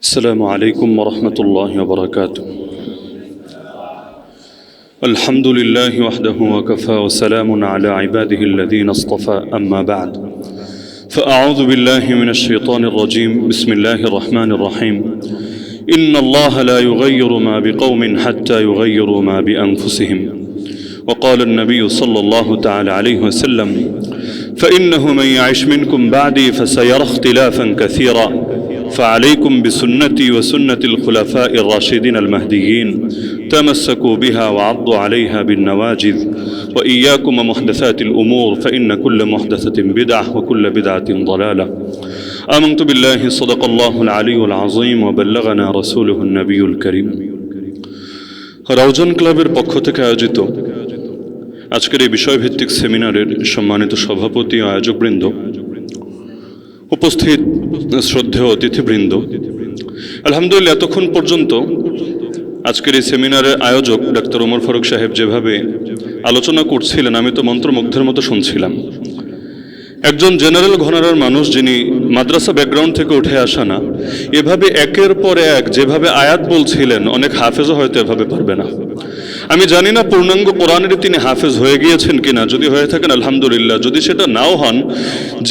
السلام عليكم ورحمة الله وبركاته. الحمد لله وحده وكفى وسلام على عباده الذين اصطفى أما بعد فأعوذ بالله من الشيطان الرجيم بسم الله الرحمن الرحيم إن الله لا يغير ما بقوم حتى يغيروا ما بأنفسهم وقال النبي صلى الله تعالى عليه وسلم فإنه من يعش منكم بعدي فسيرى اختلافا كثيرا فعليكم بسنتي وسنة الخلفاء الراشدين المهديين تمسكوا بها وعضوا عليها بالنواجذ وإياكم ومحدثات الأمور فإن كل محدثة بدعة وكل بدعة ضلالة آمنت بالله صدق الله العلي العظيم وبلغنا رسوله النبي الكريم. রাউজান ক্লাবের পক্ষ থেকে আয়োজিত আজকের এই বিষয়ভিত্তিক সেমিনারের সম্মানিত সভাপতি ও আয়োজকবৃন্দ, উপস্থিত শ্রদ্ধেয় অতিথিবৃন্দ, আলহামদুলিল্লাহ এতক্ষণ পর্যন্ত আজকের এই সেমিনারের আয়োজক ডাক্তার ওমর ফারুক সাহেব যেভাবে আলোচনা করছিলেন আমি তো মন্ত্রমুগ্ধের মতো শুনছিলাম। একজন জেনারেল ঘরানার মানুষ, যিনি মাদ্রাসা ব্যাকগ্রাউন্ড থেকে উঠে আসা না, এভাবে একের পর এক যেভাবে আয়াত বলছিলেন অনেক হাফেজও হয়তো এভাবে পারবে না। আমি জানি না পূর্ণাঙ্গ কোরআনের তিনি হাফেজ হয়ে গিয়েছেন কিনা, যদি হয়ে থাকেন আলহামদুলিল্লাহ, যদি সেটা নাও হন,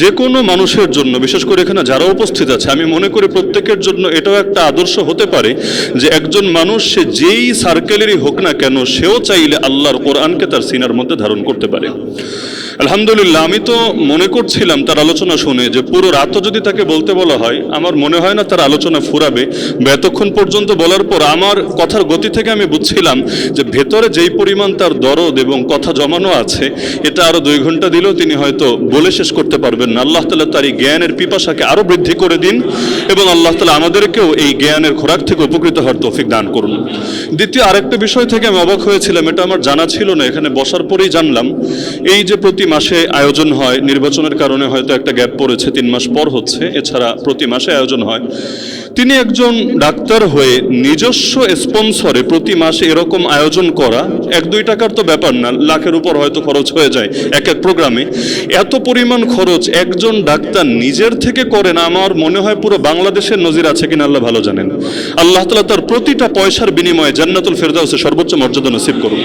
যে কোনো মানুষের জন্য, বিশেষ করে এখানে যারা উপস্থিত আছে, আমি মনে করি প্রত্যেকের জন্য এটাও একটা আদর্শ হতে পারে যে একজন মানুষ সে যেই সার্কেলেরই হোক না কেন, সেও চাইলে আল্লাহর কোরআনকে তার সিনার মধ্যে ধারণ করতে পারে। আলহামদুলিল্লাহ, আমি তো মনে করছিলাম তার আলোচনা শুনে যে পুরো রাতও যদি তাকে বলতে বলা হয়, আমার মনে হয় না তার আলোচনা ফুরাবে। এতক্ষণ পর্যন্ত বলার পর আমার কথার গতি থেকে আমি বুঝছিলাম যে ভেতরে যেই পরিমাণ তার দরদ এবং কথা জমানো আছে, এটা আরো 2 ঘন্টা দিলেও তিনি হয়তো বলে শেষ করতে পারবেন না। আল্লাহ তাআলা তার এই জ্ঞানের পিপাসাকে আরো বৃদ্ধি করে দিন এবং আল্লাহ তাআলা আমাদেরকেও এই জ্ঞানের খোরাক থেকে উপকৃত হওয়ার তৌফিক দান করুন। দ্বিতীয় আরেকটা বিষয় থেকে আমি অবাক হয়েছিলাম, এটা আমার জানা ছিল না, এখানে বসার পরেই জানলাম। এই যে প্রতি মাসে আয়োজন হয়, নির্বাচনের কারণে হয়তো একটা গ্যাপ পড়েছে, 3 মাস পর হচ্ছে, এছাড়া প্রতি মাসে আয়োজন হয়। তিনি একজন ডাক্তার হয়ে নিজস্ব স্পন্সরে প্রতি মাসে এরকম আয়োজন করা 1-2 টাকার তো ব্যাপার না, লাখের উপর হয়তো খরচ হয়ে যায় এক এক প্রোগ্রামে। এত পরিমাণ খরচ একজন ডাক্তার নিজের থেকে করেন, আমার মনে হয় পুরো বাংলাদেশের নজির আছে কিনা আল্লাহ ভালো জানেন। আল্লাহ তাআলা তার প্রতিটা পয়সার বিনিময়ে জান্নাতুল ফেরদাউসে সর্বোচ্চ মর্যাদা নসিব করুন।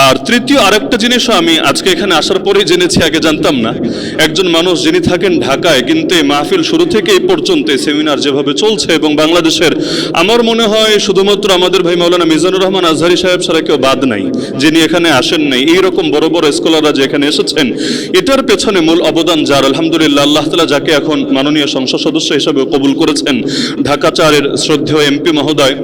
আর তৃতীয় আরেকটা জিনিসও আমি আজকে এখানে আসার পরেই জেনেছি, আগে জানতাম না। একজন মানুষ যিনি থাকেন ঢাকায়, কিন্তু এই মাহফিল শুরু থেকে এই পর্যন্ত সেমিনার যেভাবে চলছে এবং বাংলাদেশের, আমার মনে হয় শুধুমাত্র আমাদের ভাই মাওলানা মিজানুর রহমান আজহারি সাহেব ছাড়া কেউ বাদ নাই যিনি এখানে আসেন নাই। এইরকম বড় বড় স্কলাররা যে এখানে এসেছেন, এটার পেছনে মূল অবদান যার, আলহামদুলিল্লাহ, আল্লাহ তাআলা যাকে এখন মাননীয় সংসদ সদস্য হিসেবে কবুল করেছেন, ঢাকা 4-এর শ্রদ্ধেয় এমপি মহোদয়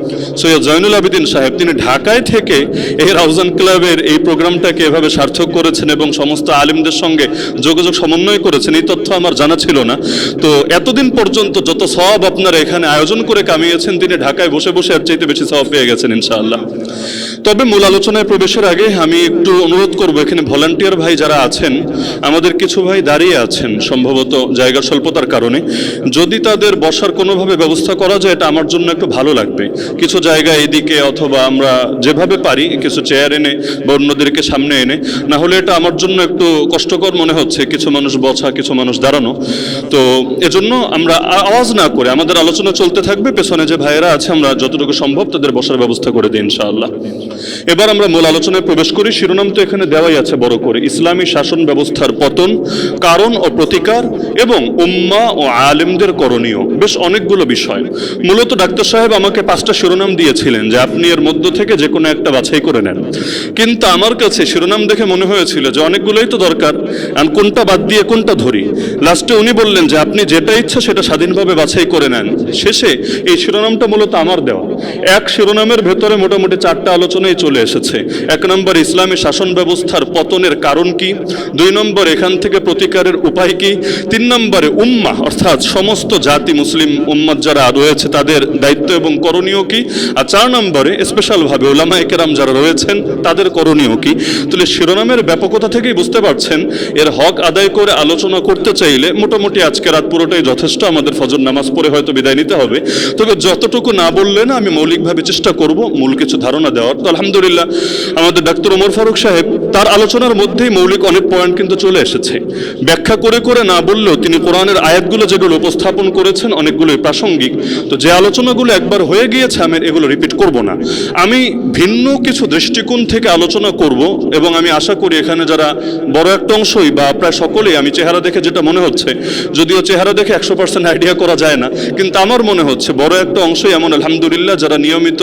সৈয়দ জয়নুল আবেদিন সাহেব, তিনি ঢাকায় থেকে এই রাউজান ক্লাবের এই প্রোগ্রামটাকে এভাবে সার্থক করেছেন এবং সমস্ত আলেমদের সঙ্গে যোগাযোগ সমন্বয় করেছেন। এই তথ্য আমার জানা ছিল না। তো এতদিন পর্যন্ত যত সওয়াব আপনারা এখানে আয়োজন করে কামিয়েছেন, তিনি ঢাকায় বসে বসে এর চাইতে বেশি সওয়াব পেয়ে গেছেন ইনশাআল্লাহ। তবে মূল আলোচনায় প্রবেশের আগে আমি একটু অনুরোধ করব, এখানে ভলান্টিয়ার ভাই যারা আছেন, আমাদের কিছু ভাই দাঁড়িয়ে আছেন সম্ভবত জায়গা স্বল্পতার কারণে, যদি তাদের বসার কোনোভাবে ব্যবস্থা করা যায় এটা আমার জন্য একটু ভালো লাগবে। কিছু জায়গা এদিকে অথবা আমরা যেভাবে পারি কিছু চেয়ার এনে বা অন্যদেরকে সামনে এনে, না হলে এটা আমার জন্য একটু কষ্টকর মনে হচ্ছে, কিছু মানুষ বসা কিছু মানুষ দাঁড়ানো। তো এজন্য আমরা আওয়াজ না করে আমাদের আলোচনা চলতে থাকবে, পেছনে যে ভাইয়েরা আছে আমরা যতটুকু সম্ভব তাদের বসার ব্যবস্থা করে দিই ইনশাআল্লাহ। এবার আমরা মূল আলোচনায় প্রবেশ করি। শিরোনাম তো এখানে দেওয়াই আছে বড় করে, ইসলামী শাসন ব্যবস্থার পতন, কারণ ও প্রতিকার এবং উম্মাহ ও আলেমদের করণীয়। বেশ অনেকগুলো বিষয়। মূলত ডাক্তার সাহেব আমাকে 5টা শিরোনাম দিয়েছিলেন যে আপনি এর মধ্য থেকে যে কোনো একটা বাছাই করে নেন, কিন্তু আমার কাছে শিরোনাম দেখে মনে হয়েছিল যে অনেকগুলোই তো দরকার, আমি কোনটা বাদ দিয়ে কোনটা ধরি। লাস্টে উনি বললেন যে আপনি যেটা ইচ্ছা সেটা স্বাধীনভাবে বাছাই করে নেন। শেষে এই শিরোনামটা মূলত আমার দেওয়া। এক শিরোনামের ভেতরে মোটামুটি 4টা আলোচনায় চলে এসেছে। 1 নম্বর ইসলামী শাসন ব্যবস্থার পতনের কারণ কি, 2 নম্বর এখান থেকে প্রতিকারের উপায় কি, 3 নম্বরে উম্মাহ অর্থাৎ সমস্ত জাতি মুসলিম উম্মাত যারা রয়েছে তাদের দায়িত্ব এবং করণীয় কি, আর 4 নম্বরে স্পেশালভাবে উলামায়ে কেরাম যারা রয়েছেন তাদের করণীয় কি? তাহলে শিরোনামের ব্যাপকতা থেকেই বুঝতে পারছেন এর হক আদায় করে আলোচনা করতে চাইলে মোটামুটি আজকে রাত পুরোটাই যথেষ্ট। আমাদের ফজর নামাজ পড়ে হয়তো বিদায় নিতে হবে, তবে যতটুকু না বললে না আমি মৌলিকভাবে চেষ্টা করব মূল কিছু ধারণা দেওয়ার। তো আলহামদুলিল্লাহ আমাদের ডাক্তার ওমর ফারুক সাহেব তার আলোচনার মধ্যেই মৌলিক অনেক পয়েন্ট কিন্তু চলে এসেছে। ব্যাখ্যা করে করে না বললেও তিনি কোরআনের আয়াতগুলো যেগুলো উপস্থাপন করেছেন অনেকগুলোই প্রাসঙ্গিক। তো যে আলোচনাগুলো একবার হয়ে গিয়েছে আমি এগুলো রিপিট করব না, আমি ভিন্ন কিছু দৃষ্টিকোণ থেকে আলোচনা করব। এবং আমি আশা করি এখানে যারা বড় একটা অংশই বা প্রায় সকলেই, আমি চেহারা দেখে যেটা মনে হচ্ছে, যদিও চেহারা দেখে 100% আইডিয়া করা যায় না, কিন্তু আমার মনে হচ্ছে বড় একটা অংশই এমন আলহামদুলিল্লাহ যারা নিয়মিত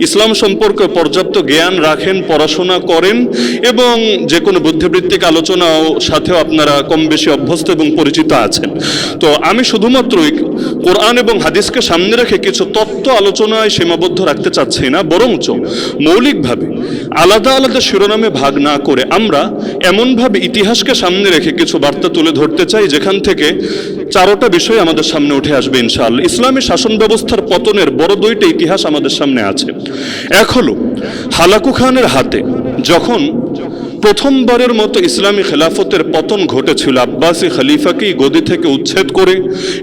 ইসলাম সম্পর্কে পর্যাপ্ত জ্ঞান রাখেন, পড়াশোনা করেন এবং যে কোনো বুদ্ধিবৃত্তিক আলোচনাও সাথেও আপনারা কম বেশি অভ্যস্ত এবং পরিচিত আছেন। তো আমি শুধুমাত্রই কোরআন এবং হাদিসকে সামনে রেখে কিছু তত্ত্ব আলোচনায় সীমাবদ্ধ রাখতে চাচ্ছি না, বরঞ্চ মৌলিকভাবে আলাদা আলাদা শিরোনামে ভাগ না করে আমরা এমনভাবে ইতিহাসকে সামনে রেখে কিছু বার্তা তুলে ধরতে চাই যেখান থেকে চারোটা বিষয় আমাদের সামনে উঠে আসবে ইনশাআল্লাহ। ইসলামী শাসন ব্যবস্থার পতনের বড় দুইটা ইতিহাস আমাদের সামনে আছে। এক হলো হালাকু খানের হাতে যখন প্রথমবারের মতো ইসলামী খেলাফতের পতন ঘটেছিল, আব্বাসী খলিফাকেই গদি থেকে উচ্ছেদ করে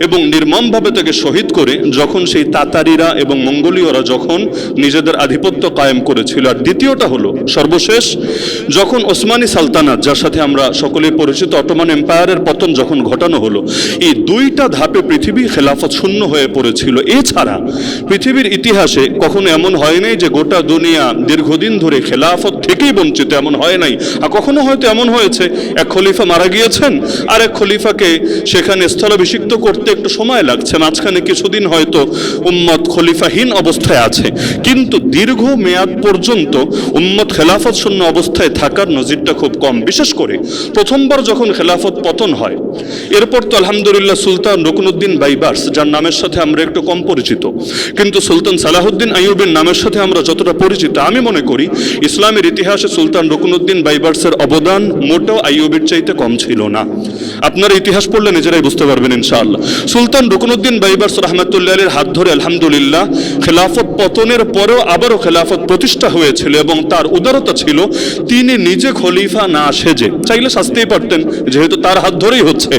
এবং নির্মমভাবে তাকে শহীদ করে যখন সেই তাতারিরা এবং মঙ্গোলীয়রা যখন নিজেদের আধিপত্য কায়েম করেছিল। আর দ্বিতীয়টা হলো সর্বশেষ যখন ওসমানী সালতানাত, যার সাথে আমরা সকলেই পরিচিত, অটোমান এম্পায়ারের পতন যখন ঘটানো হলো। এই দুইটা ধাপে পৃথিবী খেলাফত শূন্য হয়ে পড়েছিল। এছাড়া পৃথিবীর ইতিহাসে কখনো এমন হয় নাই যে গোটা দুনিয়া দীর্ঘদিন ধরে খেলাফত থেকেই বঞ্চিত, এমন হয় নাই। আর কখনো হয়তো এমন হয়েছে এক খলিফা মারা গিয়েছেন আর এক খলিফাকে সেখানে স্থলাভিষিক্ত করতে একটু সময় লাগছে, মাঝখানে কিছুদিন হয়তো উম্মত খলিফাহীন অবস্থায় আছে, কিন্তু দীর্ঘ মেয়াদ পর্যন্ত উম্মত খেলাফত শূন্য অবস্থায় থাকার নজিরটা খুব কম। বিশেষ করে প্রথমবার যখন খেলাফত পতন হয়, এরপর তো আলহামদুলিল্লাহ সুলতান রুকনুদ্দিন বাইবার্স, যার নামের সাথে আমরা একটু কম পরিচিত, কিন্তু সুলতান সালাহুদ্দিন আইয়ুবের নামের সাথে আমরা যতটা পরিচিত, আমি মনে করি ইসলামের ইতিহাসে সুলতান রুকনুদ্দিন বাইবার্সের অবদান মোটেও আইয়ুবের চাইতে কম ছিল না। আপনারা ইতিহাস পড়লে নিজেরাই বুঝতে পারবেন ইনশাআল্লাহ। সুলতান রুকনুদ্দিন বাইবার্স রহমাতুল্লাহ আলাইহির হাত ধরে আলহামদুলিল্লাহ খেলাফত পতনের পরেও আবারও খেলাফত প্রতিষ্ঠা হয়েছিল এবং তার উদারতা ছিল তিনি নিজে খলিফা না সেজে, চাইলে সাজতেই পারতেন যেহেতু তার হাত ধরেই হচ্ছে,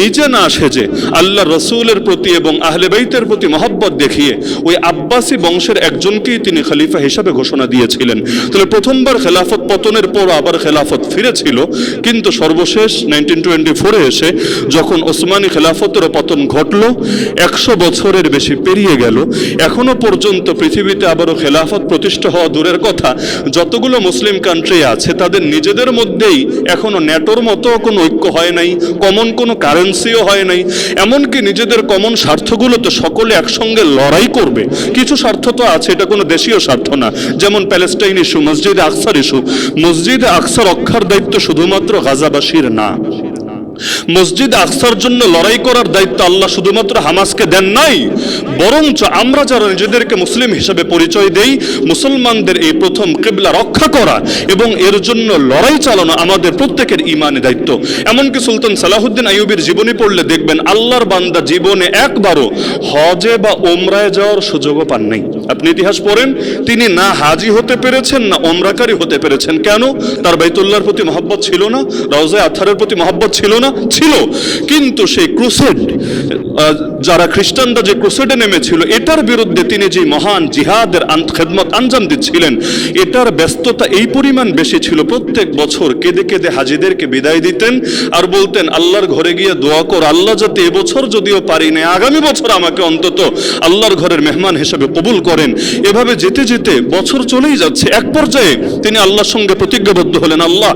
নিজে না সেজে আল্লাহ রসুলের প্রতি এবং আহলে বাইতের প্রতি মহব্বত দেখিয়ে ওই আব্বাসী বংশের একজনকেই তিনি খলিফা হিসাবে ঘোষণা দিয়েছিলেন। তাহলে প্রথমবার খেলাফত পতনের পর আবার খেলাফত ফিরেছিল, কিন্তু সর্বশেষ 1924 এসে যখন ওসমানী খেলাফতের পতন ঘটল, 100 বছরের বেশি পেরিয়ে গেল, এখনো পর্যন্ত পৃথিবীতে আবারও খেলাফত প্রতিষ্ঠা হওয়া দূরের কথা, যতগুলো মুসলিম কান্ট্রি আছে তাদের নিজেদের মধ্যেই এখনো ন্যাটোর মতো কোনো ঐক্য হয় নাই, কমন কোনো কারেন্সিও হয় নাই, এমনকি নিজেদের কমন স্বার্থগুলো তো সকলে একসঙ্গে লড়াই করবে। কিছু স্বার্থ তো আছে, এটা কোনো দেশীয় স্বার্থ না, যেমন প্যালেস্টাইন ইস্যু, মসজিদে আকসার ইস্যু। মসজিদে আকসা রক্ষার দায়িত্ব শুধুমাত্র গাজাবাসীর না, মসজিদ আকসার জন্য লড়াই করার দায়িত্ব আল্লাহ শুধুমাত্র হামাসকে দেন নাই, বরঞ্চ আমরা যারা নিজেদেরকে মুসলিম হিসেবে পরিচয় দেই, মুসলমানদের এই প্রথম কিবলা রক্ষা করা এবং এর জন্য লড়াই চালানো আমাদের প্রত্যেকের ঈমানি দায়িত্ব। এমনকি সুলতান সালাহুদ্দিন আইয়ুবের জীবনী পড়লে দেখবেন আল্লাহর বান্দা জীবনে একবারও হজে বা ওমরায় যাওয়ার সুযোগও পান নাই। আপনি ইতিহাস পড়েন, তিনি না হাজি হতে পেরেছেন না ওমরাকারী হতে পেরেছেন। কেন? তার বাইতুল্লাহর প্রতি মহব্বত ছিল না, রওজায়ে আতহারের প্রতি মহব্বত ছিল না, ছিল, কিন্তু সেই ক্রুসেড, যারা খ্রিস্টানরা যে ক্রুসেডে নেমেছিল এটার বিরুদ্ধে তিনি যে মহান জিহাদের খেদমত আঞ্জাম দিচ্ছিলেন, এটার ব্যস্ততা এই পরিমাণ বেশি ছিল, প্রত্যেক বছর কেঁদে কেঁদে হাজিদেরকে বিদায় দিতেন আর বলতেন আল্লাহর ঘরে গিয়ে দোয়া কর, আল্লাহ যাতে এবছর যদিও পারি না আগামী বছর আমাকে অন্তত আল্লাহর ঘরের মেহমান হিসেবে কবুল করেন। এভাবে যেতে যেতে বছর চলেই যাচ্ছে, এক পর্যায়ে তিনি আল্লাহর সঙ্গে প্রতিজ্ঞাবদ্ধ হলেন, আল্লাহ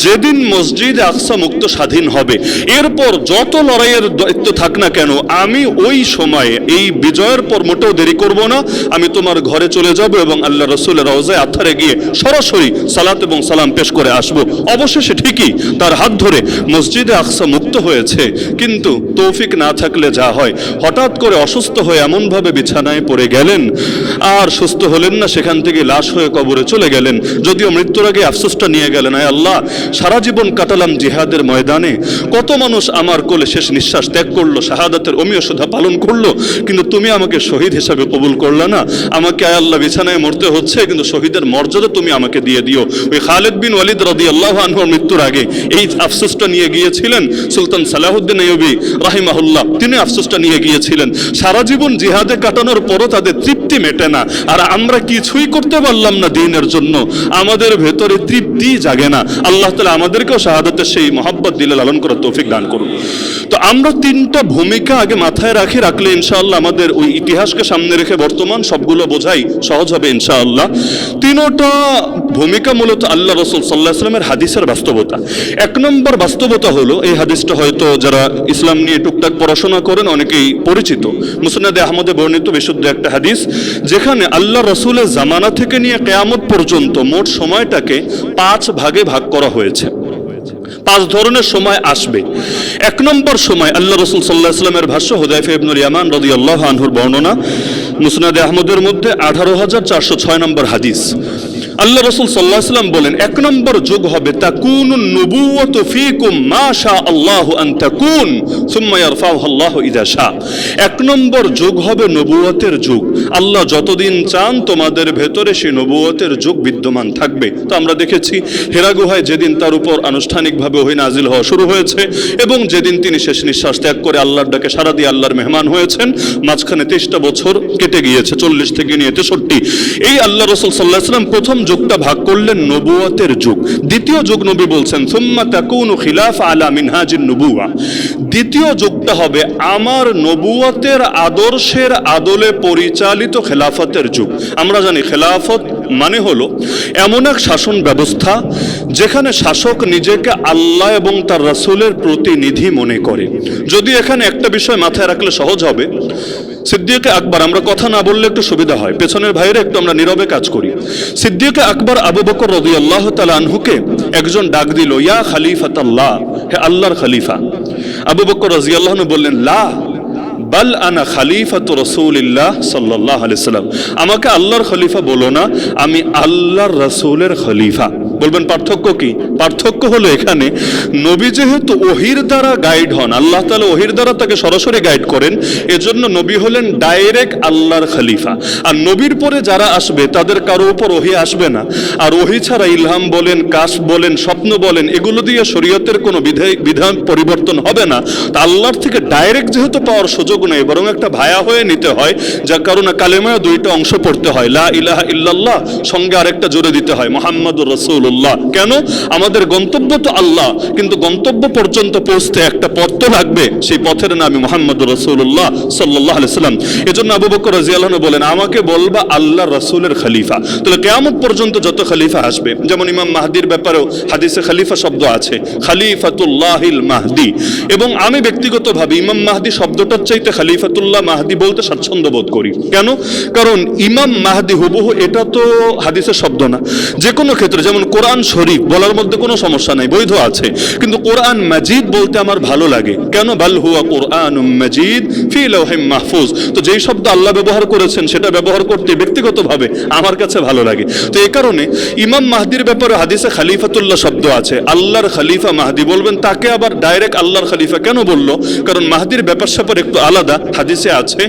যেদিন মসজিদে আকসা মুক্ত স্বাধীন হবে, এরপর যত লড়াইয়ের দায়িত্ব থাক না কেন, আমি ওই সময়ে এই বিজয়ের পর মোটেও দেরি করব না, আমি তোমার ঘরে চলে যাব এবং আল্লাহ রসুলের রওজায়ে আতহারে গিয়ে সরাসরি সালাত এবং সালাম পেশ করে আসব। অবশেষে ঠিকই তার হাত ধরে মসজিদে আকসা মুক্ত হয়েছে, কিন্তু তৌফিক না থাকলে যা হয়, হঠাৎ করে অসুস্থ হয়ে এমনভাবে বিছানায় পড়ে গেলেন আর সুস্থ হলেন না, সেখান থেকে লাশ হয়ে কবরে চলে গেলেন। যদিও মৃত্যুর আগে আফসোসটা নিয়ে গেলেন, আয় আল্লাহ সারা জীবন কাটালাম জিহাদের ময়দানে, কত মানুষ আমার কোলে শেষ নিঃশ্বাস ত্যাগ করলো, শাহাদাতের অমীয় সুধা শ্রদ্ধা পালন করলো, কিন্তু তুমি আমাকে শহীদ হিসাবে কবুল করলা না। আমাকে আয় আল্লাহ বিছানায় মরতে হচ্ছে, কিন্তু শহীদের মর্যাদা তুমি আমাকে দিয়ে দিও। ওই খালিদ বিন ওয়ালিদ রাদিয়াল্লাহু আনহুর মৃত্যুর আগে এই আফসোসটা নিয়ে গিয়েছিলেন সুলতান সালাহুদ্দিন আইয়ুবী রাহিমাহুল্লাহ। তিনি আফসোসটা নিয়ে গিয়েছিলেন। সারা জীবন জিহাদে কাটানোর পরও তাদের তৃপ্তি মেটে না, আর আমরা কিছুই করতে পারলাম না দিনের জন্য, আমাদের ভেতরে তৃপ্তি জাগে না। আল্লাহ তাআলা আমাদেরকেও শাহাদাতের সেই মহব্বত দিলে লালন করার তৌফিক দান করুন। তো আমরা তিনটা ভূমিকা আগে মাথায় রাখলে ইনশাআল্লাহ আমাদের ওই ইতিহাসকে সামনে রেখে বর্তমান সবগুলো বোঝাই সহজ হবে ইনশাআল্লাহ। তিনটা ভূমিকা মূলত আল্লাহ রাসূল সাল্লাল্লাহু আলাইহি ওয়াসাল্লামের হাদিসের বাস্তবতা। এক নম্বর বাস্তবতা হলো, এই হাদিসটা হয়তো যারা ইসলাম নিয়ে টুকটাক পড়াশোনা করেন অনেকেই পরিচিত, মুসনাদে আহমদে বর্ণিত বিশুদ্ধ একটা হাদিস, যেখানে আল্লাহ রাসূলের জামানা থেকে নিয়ে কিয়ামত পর্যন্ত মোট সময়টাকে 5 ভাগে ভাগ করা হয়েছে। 5 ধরনের সময় আসবে। এক নম্বর সময় আল্লাহ রাসূল সাল্লাল্লাহু আলাইহি ওয়াসাল্লামের ভাষ্য, হুযায়ফা ইবনুল ইয়ামান রাদিয়াল্লাহু আনহুর বর্ণনা, মুসনাদে আহমদের মধ্যে 18406 নম্বর হাদিস। আল্লাহ রাসূল সাল্লাল্লাহু আলাইহি ওয়াসাল্লাম বলেন, এক নম্বর যুগ হবে তাকুনুন নবুওয়াতু ফীকুম মা শা আল্লাহু আন তাকুন সুম্মা ইয়ারফাউহা আল্লাহু ইযা শা। এক নম্বর যুগ হবে নবুয়তের যুগ। আল্লাহ যতদিন চান তোমাদের ভেতরে সেই নবুয়তের যুগ বিদ্যমান থাকবে। তো আমরা দেখেছি হেরা গুহায় যেদিন তার উপর আনুষ্ঠানিকভাবে ওহী নাজিল হওয়া শুরু হয়েছে এবং যেদিন তিনি শেষ নিঃশ্বাস ত্যাগ করে আল্লাহর ডাকে সাড়া দিয়ে আল্লাহর মেহমান হয়েছেন, মাঝখানে 23টা বছর কেটে গিয়েছে, 40 থেকে নিয়ে 63। এই আল্লাহ রাসূল সাল্লাল্লাহু আলাইহি ওয়াসাল্লাম প্রথম যুগটা ভাগ করলেন নবুয়তের যুগ। দ্বিতীয় যুগ নবী বলছেন সুম্মা তাকুনু খিলাফা আলা মিনহাজিন নবুওয়া। দ্বিতীয় যুগটা হবে আমার নবুয়তের আদর্শের আদলে পরিচালিত খেলাফতের যুগ। আমরা জানি খেলাফত মানে হলো এমন এক শাসন ব্যবস্থা যেখানে শাসক নিজেকে আল্লাহ এবং তার রাসূলের প্রতিনিধি মনে করে। যদি এখানে একটা বিষয় মাথায় রাখলে সহজ হবে, সিদ্দিক আকবর, আমরা কথা না বললে একটু সুবিধা হয়, পেছনের ভাইরা একটু আমরা নীরবে কাজ করি। সিদ্দিক আকবর আবু বকর রাদিয়াল্লাহু তাআলা আনহুকে একজন ডাক দিল, ইয়া খলিফাতাল্লাহ, হে আল্লাহর খলিফা। আবু বকর রাদিয়াল্লাহু আনহু বললেন, লা বাল আনা খলিফাতু রাসূলিল্লাহ সাল্লাল্লাহু আলাইহি ওয়াসাল্লাম। আমাকে আল্লাহর খলিফা বলো না, আমি আল্লাহর রাসূলের খলিফা। বলবেন পার্থক্য কি? পার্থক্য হলো এখানে নবী যেহেতু ওহির দ্বারা গাইড হন, আল্লাহ তাআলা ওহির দ্বারা তাকে সরাসরি গাইড করেন, এজন্য নবী হলেন ডাইরেক্ট আল্লাহর খলিফা। আর নবীর পরে যারা আসবে তাদের কারো উপর ওহি আসবে না। আর ওহি ছাড়া ইলহাম বলেন, কাশ বলেন, স্বপ্ন বলেন, এগুলো দিয়ে শরীয়তের কোনো বিধান পরিবর্তন হবে না। তা আল্লাহর থেকে ডাইরেক্ট যেহেতু পাওয়ার সুযোগ নেই, বরং একটা ভায়া হয়ে নিতে হয়, যার কারণে কালেমায় 2টা অংশ পড়তে হয়, লা ইলাহা ইল্লাল্লাহ, সঙ্গে আরেকটা জোরে দিতে হয় মুহাম্মাদুর রাসূলুল্লাহ। কেন? আমাদের গন্তব্য তো আল্লাহ, কিন্তু গন্তব্য পর্যন্ত পৌঁছতে একটা পথ তো লাগবে, সেই পথের নামই মুহাম্মাদুর রাসূলুল্লাহ সাল্লাল্লাহু আলাইহি ওয়াসাল্লাম। এজন্য আবু বকর রাদিয়াল্লাহু আনহু বলেন, আমাকে বলবা আল্লাহর রাসূলের খলিফা। তাহলে কিয়ামত পর্যন্ত যত খলিফা আসবে, যেমন ইমাম মাহদির ব্যাপারেও হাদিসে খলিফা শব্দ আছে, খলিফাতুল্লাহিল মাহদি। এবং আমি ব্যক্তিগতভাবে ইমাম মাহদি শব্দটার চাইতে খলিফাতুল্লাহ মাহদি বলতে স্বাচ্ছন্দ্য বোধ করি। কেন? কারণ ইমাম মাহদি হুবহু এটা তো হাদিসের শব্দ না। যে কোনো ক্ষেত্রে, যেমন কোরআন শরীফ বলার মধ্যে কোনো সমস্যা নাই, বৈধ আছে, কিন্তু কোরআন মাজিদ বলতে আমার ভালো লাগে। কেন? বাল হুয়া কোরআনুম মাজিদ ফি লাওহিম মাহফুজ। তো যেই শব্দ আল্লাহ ব্যবহার করেছেন সেটা ব্যবহার করতে ব্যক্তিগতভাবে আমার কাছে ভালো লাগে। তো এই কারণে ইমাম মাহদির ব্যাপারে হাদিসে খলিফাতুল্লাহ শব্দ আছে। আল্লাহর খলিফা মাহদি বলবেন, তাকে আবার ডাইরেক্ট আল্লাহর খলিফা কেন বললো? কারণ মাহদির ব্যাপার স্যাপার একটু আলাদা। হাদিসে আছে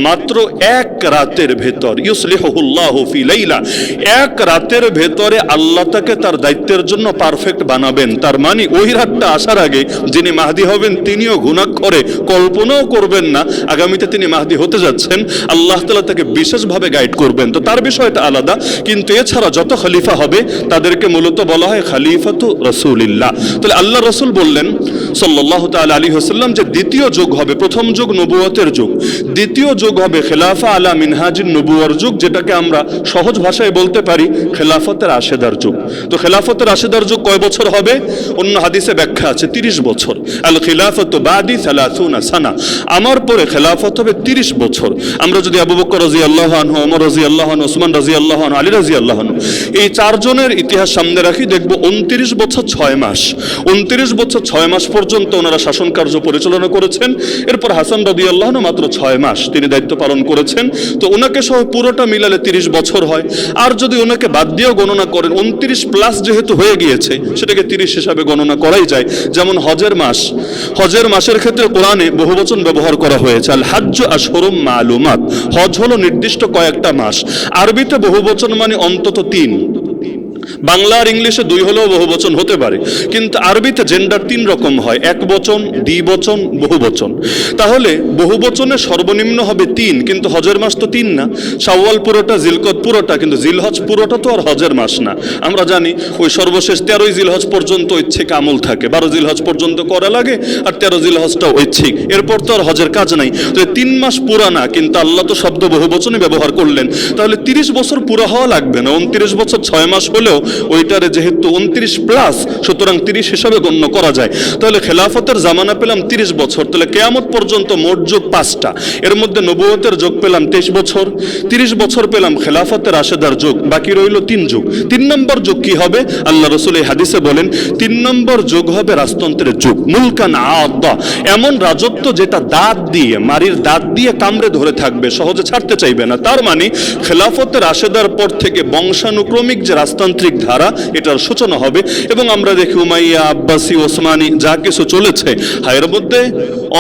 মাত্র 1 রাতের ভেতর, ইউসলিহুল্লাহু ফি লাইলা, 1 রাতের ভেতরে আল্লাহ তাকে তার দায়িত্বের জন্য পারফেক্ট বানাবেন। তার মানে ওই রাতটা আসার আগে যিনি মাহদি হবেন তিনিও ঘুণাক্ষরে কল্পনাও করবেন না আগামীতে তিনি মাহদি হতে যাচ্ছেন। আল্লাহ তাআলা তাকে বিশেষভাবে গাইড করবেন। তো তার বিষয়টা আলাদা, কিন্তু এছাড়া যত খলিফা হবে তাদেরকে মূলত বলা হয় খলিফাতু রাসূলিল্লাহ। তাহলে আল্লাহ রাসূল বললেন সাল্লাল্লাহু তাআলা আলাইহি ওয়াসাল্লাম যে দ্বিতীয় যুগ হবে, প্রথম যুগ নবুয়তের যুগ, দ্বিতীয় যুগ হবে খেলাফা আলা মিনহাজিন নবুয়ার যুগ, যেটাকে আমরা সহজ ভাষায় বলতে পারি খেলাফতের রাশেদার যুগ। তো খেলাফতের রাশেদার যুগ কয় বছর হবে? অন্য হাদিসে ব্যাখ্যা আছে 30 বছর। আল খিলাফতু বাদি 30 সানা, আমার পরে খেলাফত হবে 30 বছর। আমরা যদি আবু বকর রাদিয়াল্লাহু আনহু, ওমর রাদিয়াল্লাহু আনহু, ওসমান রাদিয়াল্লাহু আনহু, আলী রাদিয়াল্লাহু আনহু, এই 4 জনের ইতিহাস সামনে রাখি, দেখব 29 বছর 6 মাস। 29 বছর 6 মাস পর্যন্ত ওনারা শাসন কার্য পরিচালনা করেছেন। এরপর হাসান রাদিয়াল্লাহু আনহু মাত্র 6 মাস তিনি দায়িত্ব পালন করেছেন। তো ওনাকে সহ পুরোটা মিলালে 30 বছর হয়। আর যদি ওনাকে বাদ দিয়েও গণনা করেন 29 প্লাস যেহেতু হয়ে গিয়েছে, সেটাকে 30 হিসাবে গণনা করাই যায়। যেমন হজের মাসের ক্ষেত্রে কোরআনে বহুবচন ব্যবহার করা হয়েছে, আল হাজ্জু আশহুরুম মালুমাত। হজ হলো নির্দিষ্ট কয়েকটা মাস। আরবিতে বহুবচন মানে অন্তত 3। বাংলা আর ইংলিশে 2 হলেও বহুবচন হতে পারে, কিন্তু আরবিতে জেন্ডার 3 রকম হয়, একবচন, দ্বিবচন, বহুবচন। তাহলে বহুবচনে সর্বনিম্ন হবে 3, কিন্তু হজের মাস তো 3 না। শাওয়াল পুরোটা, জিলকদ পুরোটা, কিন্তু জিলহজ পুরোটা তো আর হজের মাস না। আমরা জানি ওই সর্বশেষ 13ই জিলহজ পর্যন্ত ঐচ্ছিক আমল থাকে, 12 জিলহজ পর্যন্ত করা লাগে, আর 13 জিলহজটা ঐচ্ছিক, এরপর তো আর হজের কাজ নাই। তো 3 মাস পুরা না, কিন্তু আল্লাহ তো শব্দ বহুবচনে ব্যবহার করলেন। তাহলে 30 বছর পুরা হওয়া লাগবে না, 29 বছর 6 মাস হলেও ওইটারে যেহেতু 29 প্লাস, সুতরাং 30 হিসাবে গণ্য করা যায়। তাহলে খেলাফতের জামানা পেলাম 30 বছর, তাহলে কিয়ামত পর্যন্ত মোট যোগ 5টা। এর মধ্যে নবুয়তের যোগ পেলাম 23 বছর, 30 বছর পেলাম খেলাফতের রাশেদার যোগ, বাকি রইল 3 যুগ। 3 নম্বর যুগ কি হবে? আল্লাহ রাসূল এই হাদিসে বলেন 3 নম্বর যুগ হবে রাজতন্ত্রের যুগ। মুলকান আদা, এমন রাজত্ব যেটা দাঁত দিয়ে, মারির দাঁত দিয়ে কামড়ে ধরে থাকবে, সহজে ছাড়তে চাইবে না। তার মানে খেলাফতের রাশেদার পর থেকে বংশানুক্রমিক যে রাজতান্ত্রিক ধারা, এটার সূচনা হবে। এবং আমরা দেখি উমাইয়া, আব্বাসী, ওসমানী যা কিছু চলেছে, এর মধ্যে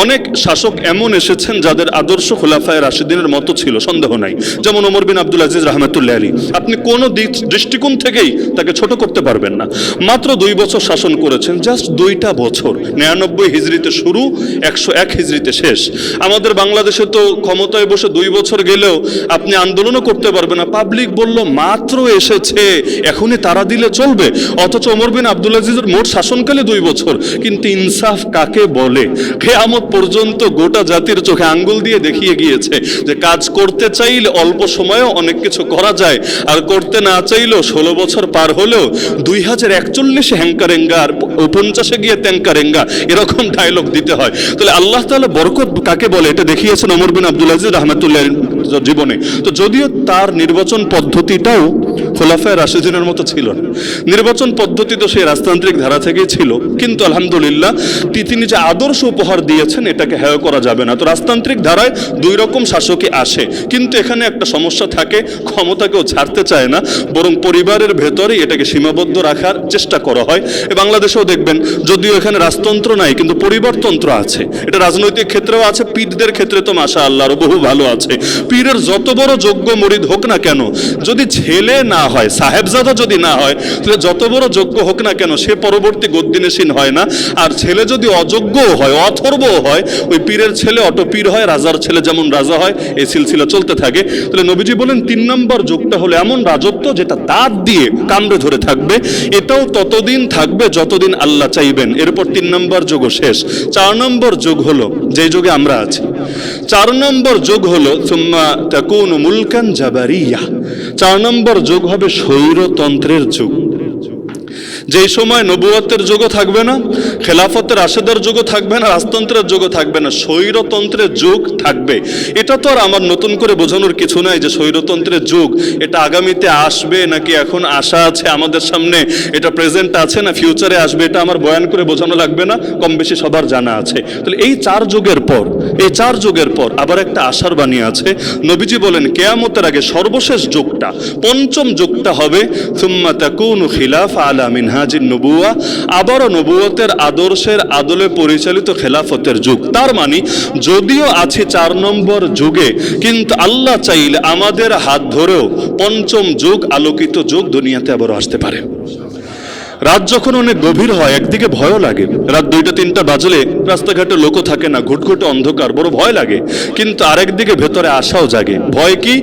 অনেক শাসক এমন এসেছেন যাদের আদর্শ খোলাফায়ে রাশিদিনের মতো ছিল, সন্দেহ নাই। যেমন ওমর বিন আব্দুল আজিজ রাহমাতুল্লাহ আলী, আপনি কোনো দৃষ্টিকোণ থেকেই তাকে ছোট করতে পারবেন না। মাত্র 2 বছর শাসন করেছেন, জাস্ট 2টা বছর। 99 হিজরিতে শুরু, 101 হিজরিতে শেষ। আমাদের বাংলাদেশে তো ক্ষমতায় বসে 2 বছর গেলেও আপনি আন্দোলনও করতে পারবেন না, পাবলিক বলল মাত্র এসেছে, এখনই তারা দিলে চলবে। অথচ ওমর বিন আব্দুল আজিজের মোট শাসনকালে 2 বছর। কিন্তু ইনসাফ কাকে বলে? কিয়ামত পর্যন্ত গোটা জাতির চোখে আঙ্গুল দিয়ে দেখিয়ে গিয়েছে যে কাজ করতে চাইলে অল্প সময়েও অনেক কিছু করা যায়, আর করতে না চাইলেও 16 বছর পার হলেও 2041 হ্যাঙ্কারেঙ্গা আর 50 গিয়ে ট্যাঙ্কারেঙ্গা, এরকম ডায়লগ দিতে হয়। তাহলে আল্লাহ তাআলা বরকত কাকে বলে এটা দেখিয়েছেন ওমর বিন আব্দুল আজিজ রাহমাতুল্লাহ জীবনে। তো যদিও তার নির্বাচন পদ্ধতিটাও খোলাফায়ে রাশিদিনের মতো ছিল না, নির্বাচন পদ্ধতি তো সেই রাজতান্ত্রিক ধারা থেকেই ছিল, কিন্তু আলহামদুলিল্লাহ তিনি যে আদর্শ উপহার দিয়েছেন এটাকে হেয় করা যাবে না। তো রাজতান্ত্রিক ধারায় 2 রকম শাসকই আসে, কিন্তু এখানে একটা সমস্যা থাকে, ক্ষমতাকেও ছাড়তে চায় না, বরং পরিবারের ভেতরেই এটাকে সীমাবদ্ধ রাখার চেষ্টা করা হয়। বাংলাদেশেও দেখবেন, যদিও এখানে রাজতন্ত্র নাই কিন্তু পরিবারতন্ত্র আছে। এটা রাজনৈতিক ক্ষেত্রেও আছে, পীরদের ক্ষেত্রে তো মাশাআল্লাহ আরো বহু ভালো আছে। পীরের যত বড় যোগ্য মুরিদ হোক না কেন, যদি ছেলে না হয়, সাহেবজাদা যদি না হয়, তাহলে যত বড় যোগ্য হোক না কেন সে পরবর্তী গদ্দিনেশীন হয় না। আর ছেলে যদি অযোগ্যও হয়, অথর্বও হয়, ওই পীরের ছেলে অটো পীর হয়, রাজার ছেলে যেমন রাজা হয়, এই সিলসিলা চলতে থাকে। তাহলে নবীজি বলেন 3 নম্বর যুগটা হলো এমন রাজত্ব যেটা দাঁত দিয়ে কামড়ে ধরে থাকবে। এটাও ততদিন থাকবে যতদিন আল্লাহ চাইবেন, এরপর 3 নম্বর যুগও শেষ। 4 নম্বর যুগ হলো যে যুগে আমরা আছি। 4 নম্বর যুগ হলো সুম্মা তাকুনু মুলকান জাবারিয়া। 4 নম্বর যুগ হবে স্বৈরতন্ত্রের যুগ। যেই সময় নবুয়তের যুগও থাকবে না, খেলাফতের রাশেদার যুগও থাকবে না, রাজতন্ত্রের যুগও থাকবে না, স্বৈরতন্ত্রের যুগ থাকবে। এটা তো আর আমার নতুন করে বোঝানোর কিছু নাই যে স্বৈরতন্ত্রের যুগ এটা আগামীতে আসবে নাকি এখন আশা আছে আমাদের সামনে, এটা প্রেজেন্ট আছে না ফিউচারে আসবে, এটা আমার বয়ান করে বোঝানো লাগবে না, কম বেশি সবার জানা আছে। তাহলে এই 4 যুগের পর আবার একটা আশার বাণী আছে। নবীজি বলেন কিয়ামতের আগে সর্বশেষ যুগটা, 5ম যুগটা হবে সুম্মা তাকুনু খিলাফা আলা মিনহাজিন নবুওয়া, আবারও নবুয়তের আদর্শের আদলে পরিচালিত খেলাফতের যুগ। তার মানে যদিও আছে 4 নম্বর যুগে, কিন্তু আল্লাহ চাইলে আমাদের হাত ধরেও 5ম যুগ, আলোকিত যুগ দুনিয়াতে আবারও আসতে পারে। রাত যখন অনেক গভীর হয়, একদিকে ভয়ও লাগে, রাত 2টা-3টা বাজলে রাস্তাঘাটে লোকও থাকে না, ঘুটঘুটে অন্ধকার, বড় ভয় লাগে। কিন্তু আরেকদিকে ভেতরে আশাও জাগে। ভয় কি?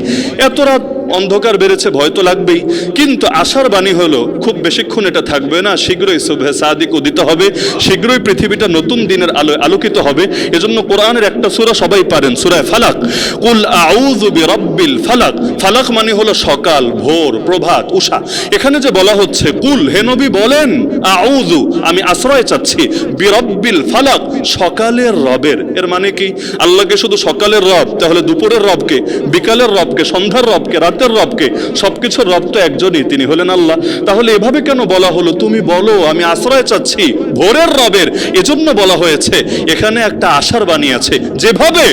এত রাত অন্ধকার বেড়েছে, ভয় তো লাগবেই, কিন্তু আশার বাণী হলো খুব বেশিক্ষণ এটা থাকবে না, শীঘ্রই সুবহে সাদিক উদিত হবে, শীঘ্রই পৃথিবীটা নতুন দিনের আলোয় আলোকিত হবে। এজন্য কোরআনের একটা সূরা সবাই পারেন, সূরা ফালাক। কুল আউযু বিরাব্বিল ফালাক। ফালাক মানে হলো সকাল, ভোর, প্রভাত, উষা। এখানে যে বলা হচ্ছে কুল, হে নবী বলেন, আউযু আমি আশ্রয় চাচ্ছি, বিরাব্বিল ফালাক সকালের রবের। এর মানে কি? আল্লাহকে শুধু সকালের রব, তাহলে দুপুরের রবকে, বিকালের রবকে, সন্ধ্যার রবকে, রাত কায়নাতের রবকে, সবকিছুর রব তো একজনই, তিনি হলেন আল্লাহ। তাহলে এভাবে কেন বলা হলো? তুমি বলো আমি আশ্রয় চাচ্ছি ভোরের রবের, এজন্য বলা হয়েছে। এখানে একটা আশার বাণী আছে, যেভাবে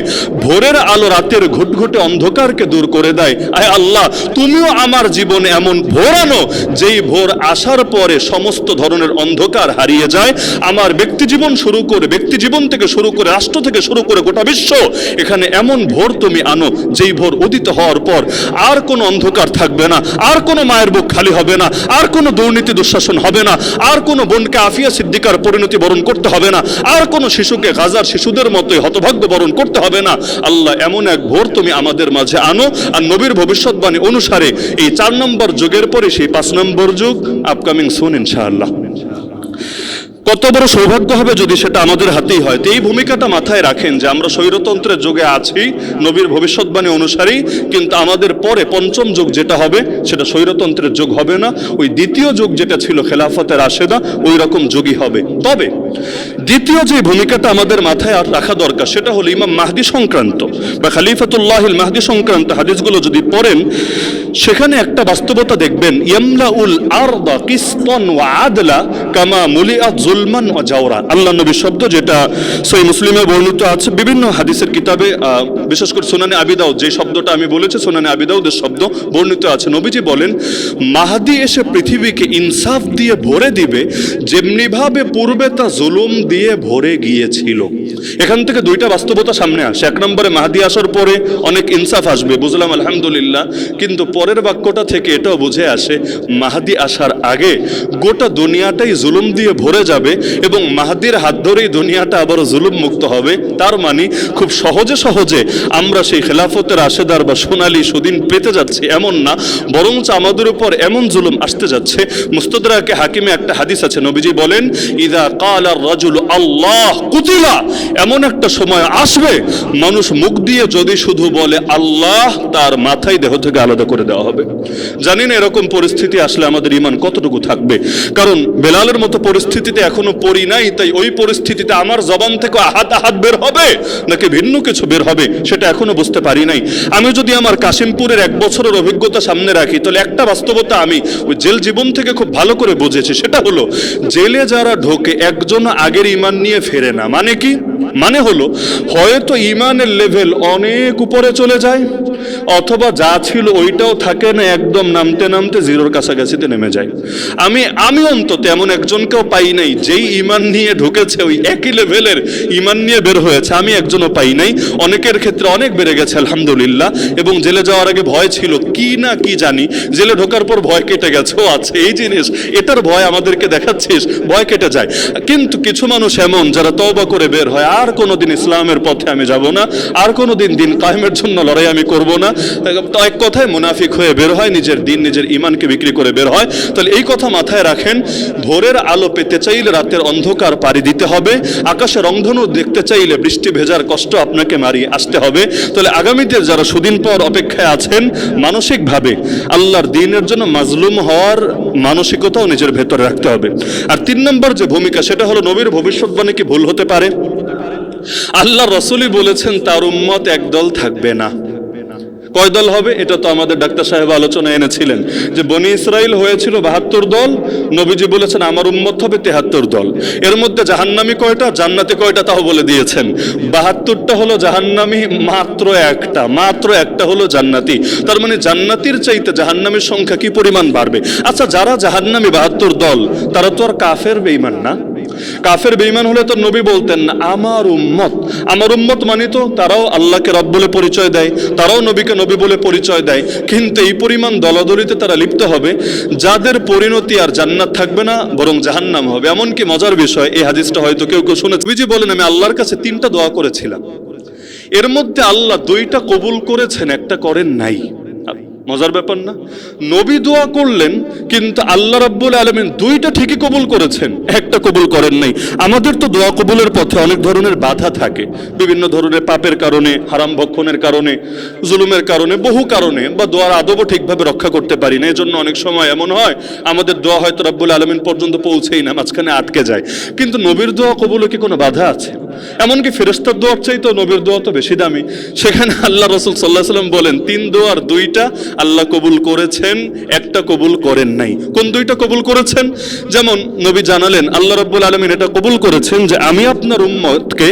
ভোরের আলো রাতের ঘুটঘুটে অন্ধকারকে দূর করে দেয়, আয় আল্লাহ তুমিও আমার জীবনে এমন ভোর আনো যেই ভোর আসার পরে সমস্ত ধরনের অন্ধকার হারিয়ে যায়। আমার ব্যক্তি জীবন থেকে শুরু করে রাষ্ট্র থেকে শুরু করে গোটা বিশ্ব, এখানে এমন ভোর তুমি আনো যেই ভোর উদিত হওয়ার পর আর কোনো অন্ধকার থাকবে না, আর কোনো মায়ের বুক খালি হবে না, আর কোনো দুর্নীতি দুঃশাসন হবে না, আর কোনো বোনকে আফিয়া সিদ্দিকার পরিণতি বরণ করতে হবে না, আর কোনো শিশুকে গাজার শিশুদের মতোই হতভাগ্য বরণ করতে হবে না। আল্লাহ এমন এক ভোর তুমি আমাদের মাঝে আনো। আর নবীর ভবিষ্যৎবাণী অনুসারে এই 4 নম্বর যুগের পরে সেই 5 নম্বর যুগ আপকামিং সুন ইনশাআল্লাহ। কত বড় সৌভাগ্য হবে যদি সেটা আমাদের হাতেই হয়। তো এই ভূমিকাটা মাথায় রাখেন যে আমরা স্বৈরতন্ত্রের যুগে আছি নবীর ভবিষ্যৎবাণী অনুসারেই, কিন্তু আমাদের পরে 5ম যুগ যেটা হবে সেটা স্বৈরতন্ত্রের যুগ হবে না, ওই দ্বিতীয় যুগ যেটা ছিল খেলাফতে রাশেদা ওই রকম যুগই হবে। তবে দ্বিতীয় যে ভূমিকাটা আমাদের মাথায় আর রাখা দরকার সেটা হলো ইমাম মাহদি সংক্রান্ত বা খলিফাতুল্লাহিল মাহদি সংক্রান্ত হাদিসগুলো যদি পড়েন, সেখানে একটা বাস্তবতা দেখবেন, ইয়ামলাউল আরদা কিসতান ওয়া আদলা কামা মুলিআত জুলমান ওয়া জাওরা। আল্লাহ নবীর শব্দ, যেটা সহিহ মুসলিমে বর্ণিত আছে, বিভিন্ন হাদিসের কিতাবে, বিশেষ করে সুনানে আবি দাউদ, যে শব্দটা আমি বলেছি সুনানে আবি দাউদের শব্দ বর্ণিত আছে। নবীজি বলেন, মাহদি এসে পৃথিবীকে ইনসাফ দিয়ে ভরে দিবে যেমনিভাবে পূর্বে তা জুলুম দিয়ে ভরে গিয়েছিল। এখান থেকে 2টা বাস্তবতা সামনে আসে। 1 নম্বরে মাহদি আসার পরে অনেক ইনসাফ আসবে, বুঝলাম আলহামদুলিল্লাহ, কিন্তু পরের বাক্যটা থেকে এটাও বুঝে আসে মাহদি আসার আগে গোটা দুনিয়াটাই জুলুম দিয়ে ভরে যাবে এবং মাহদির হাত ধরেই দুনিয়াটা আবারও জুলুম মুক্ত হবে। তার মানে খুব সহজে সহজে আমরা সেই খেলাফতের রাশেদার বা সোনালী সুদিন পেতে যাচ্ছি এমন না, বরঞ্চ আমাদের উপর এমন জুলুম আসতে যাচ্ছে। মুস্তাদরাকে হাকিমে একটা হাদিস আছে, নবীজি বলেন, ইদা ক্বালা আর-রাজুলু আল্লাহ কুতিলা, এমন একটা সময় আসবে মানুষ মুখ দিয়ে যদি শুধু বলে আল্লাহ, তার মাথায় দেহ থেকে আলাদা করে দেওয়া হবে। জানি না এরকম পরিস্থিতি আসলে আমাদের ঈমান কতটুকু থাকবে, কারণ বেলালের মতো পরিস্থিতিতে এখনো পড়ি নাই, তাই ওই পরিস্থিতিতে আমার জবান থেকে আহাত বের হবে নাকি ভিন্ন কিছু বের হবে সেটা এখনো বুঝতে পারি নাই। আমি যদি আমার কাশিমপুরের 1 বছরের অভিজ্ঞতা সামনে রাখি, তাহলে একটা বাস্তবতা আমি ওই জেল জীবন থেকে খুব ভালো করে বুঝেছি, সেটা হলো জেলে যারা ঢোকে একজন আগের ঈমান নিয়ে ফেরে না। মানে কি? মানে হলো হয়তো ঈমানের লেভেল অনেক উপরে চলে যায়, অথবা যা ছিল ওইটাও থাকে না, একদম নামতে নামতে জিরোর কাছাকাছিতে নেমে যায়। আমি অন্তত এমন একজনকেও পাই নাই যেই ঈমান নিয়ে ঢুকেছে ওই একই লেভেলের ঈমান নিয়ে বের হয়েছে, আমি একজনও পাই নাই। অনেকের ক্ষেত্রে অনেক বেড়ে গেছে আলহামদুলিল্লাহ, এবং জেলে যাওয়ার আগে ভয় ছিল কি না কি জানি, জেলে ঢোকার পর ভয় কেটে গেছে, ও আছে এই জিনিস, এটার ভয় আমাদেরকে দেখাচ্ছিস, ভয় কেটে যায়। কিন্তু কিছু মানুষ এমন যারা তওবা করে বের হয়, আর কোনোদিন ইসলামের পথে আমি যাব না, আর কোনোদিন দিন কায়েমের জন্য লড়াই আমি করব না, তো এক কথায় মুনাফিক হয়ে বের হয়, নিজের দিন নিজের ঈমানকে বিক্রি করে বের হয়। তাহলে এই কথা মাথায় রাখেন, ভোরের আলো পেতে চাইলে রাতের অন্ধকার পাড়ি দিতে হবে, আকাশে রংধনু দেখতে চাইলে বৃষ্টি ভেজার কষ্ট আপনাকে মারিয়ে আসতে হবে। তাহলে আগামীতে যারা সুদিন পর অপেক্ষায় আছেন, মানসিকভাবে আল্লাহর দ্বীনের জন্য মাজলুম হওয়ার মানসিকতাও নিজের ভেতরে রাখতে হবে। আর 3 নম্বর যে ভূমিকা সেটা হলো নবীর ভবিষ্যৎবাণী কি ভুল হতে পারে? আল্লাহ রাসূলই বলেছেন তার উম্মত একদল থাকবে না। কয় দল হবে? এটা তো আমাদের ডাক্তার সাহেব আলোচনা এনেছিলেন যে বনি ইসরাইল হয়েছিল 72 দল, নবীজি বলেছেন আমার উম্মত হবে 73 দল। এর মধ্যে জাহান্নামী কয়টা, জান্নাতি কয়টা তাও বলে দিয়েছেন। 72টা হলো জাহান্নামী, মাত্র একটা হলো জান্নাতি। তার মানে জান্নাতির চাইতে জাহান্নামীর সংখ্যা কি পরিমাণ বাড়বে। আচ্ছা, যারা জাহান্নামী 72 দল তারা তো আর কাফের বেঈমান না? কাফের বেঈমান হলে তো নবী বলতেন না আমার উম্মত মানে তো তারাও আল্লাহকে রব বলে পরিচয় দেয়, তারাও নবীকে নবী বলে পরিচয় দেয়, কিন্তু এই পরিমাণ দলাদলিতে তারা লিপ্ত হবে যাদের পরিণতি আর জান্নাত থাকবে না, বরং জাহান্নাম হবে। এমনকি মজার বিষয়, এই হাদিসটা হয়তো কেউ কেউ শুনেছে, নবীজি বলেন আমি আল্লাহর কাছে 3টা দোয়া করেছিলাম, এর মধ্যে আল্লাহ 2টা কবুল করেছেন, একটা করেন নাই। মজার ব্যাপার না? নবী দোয়া করলেন কিন্তু আল্লাহ রাব্বুল আলামিন 2টা ঠিকই কবুল করেছেন, একটা কবুল করেন নাই। আমাদের তো দোয়া কবুলের পথে অনেক ধরনের বাধা থাকে, বিভিন্ন ধরনের পাপের কারণে, হারাম ভক্ষণের কারণে, জুলুমের কারণে, বহু কারণে, বা দোয়ার আদবও ঠিকভাবে রক্ষা করতে পারি না। এজন্য অনেক সময় এমন হয় আমাদের দোয়া হয়তো রাব্বুল আলামিন পর্যন্ত পৌঁছেই না, মাঝখানে আটকে যায়। কিন্তু নবীর দোয়া কবুলে কি কোনো বাধা আছে? এমনকি ফেরেশতার দোয়ার চাইতেও নবীর দোয়া তো বেশি দামি। সেখানে আল্লাহ রাসূল সাল্লাল্লাহু আলাইহি ওয়াসাল্লাম বলেন 3 দোয়ার 2টা আল্লাহ কবুল করেছেন, একটা কবুল করেন নাই। কোন দুইটা কবুল করেছেন? যেমন নবী জানালেন আল্লাহ রাব্বুল আলামিন এটা কবুল করেছেন যে আমি আপনার উম্মতকে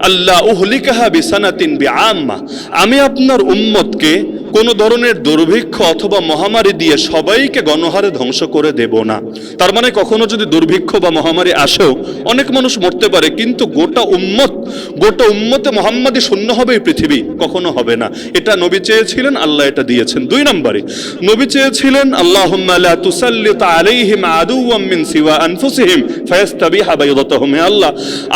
আল্লাহ উহলিকাহা বিসানাতিন বিআম্মা, আমি আপনার উম্মতকে কোনো ধরনের দুর্ভিক্ষ অথবা মহামারী দিয়ে সবাইকে গণহারে ধ্বংস করে দেব না। তার মানে কখনো যদি দুর্ভিক্ষ বা মহামারী আসেও অনেক মানুষ মরতে পারে, কিন্তু গোটা উম্মতে মুহাম্মাদি শূন্য হবে এই পৃথিবী, কখনো হবে না। এটা নবী চেয়েছিলেন, আল্লাহ এটা দিয়েছেন। 2 নম্বরে নবী চেয়েছিলেন আল্লাহুম্মা লা তুসাল্লিত আলাইহিম আদুওয়াম মিন সিওয়া আনফুসিহিম ফায়াস্তাবিহা বাইদাতাহুম, হে আল্লাহ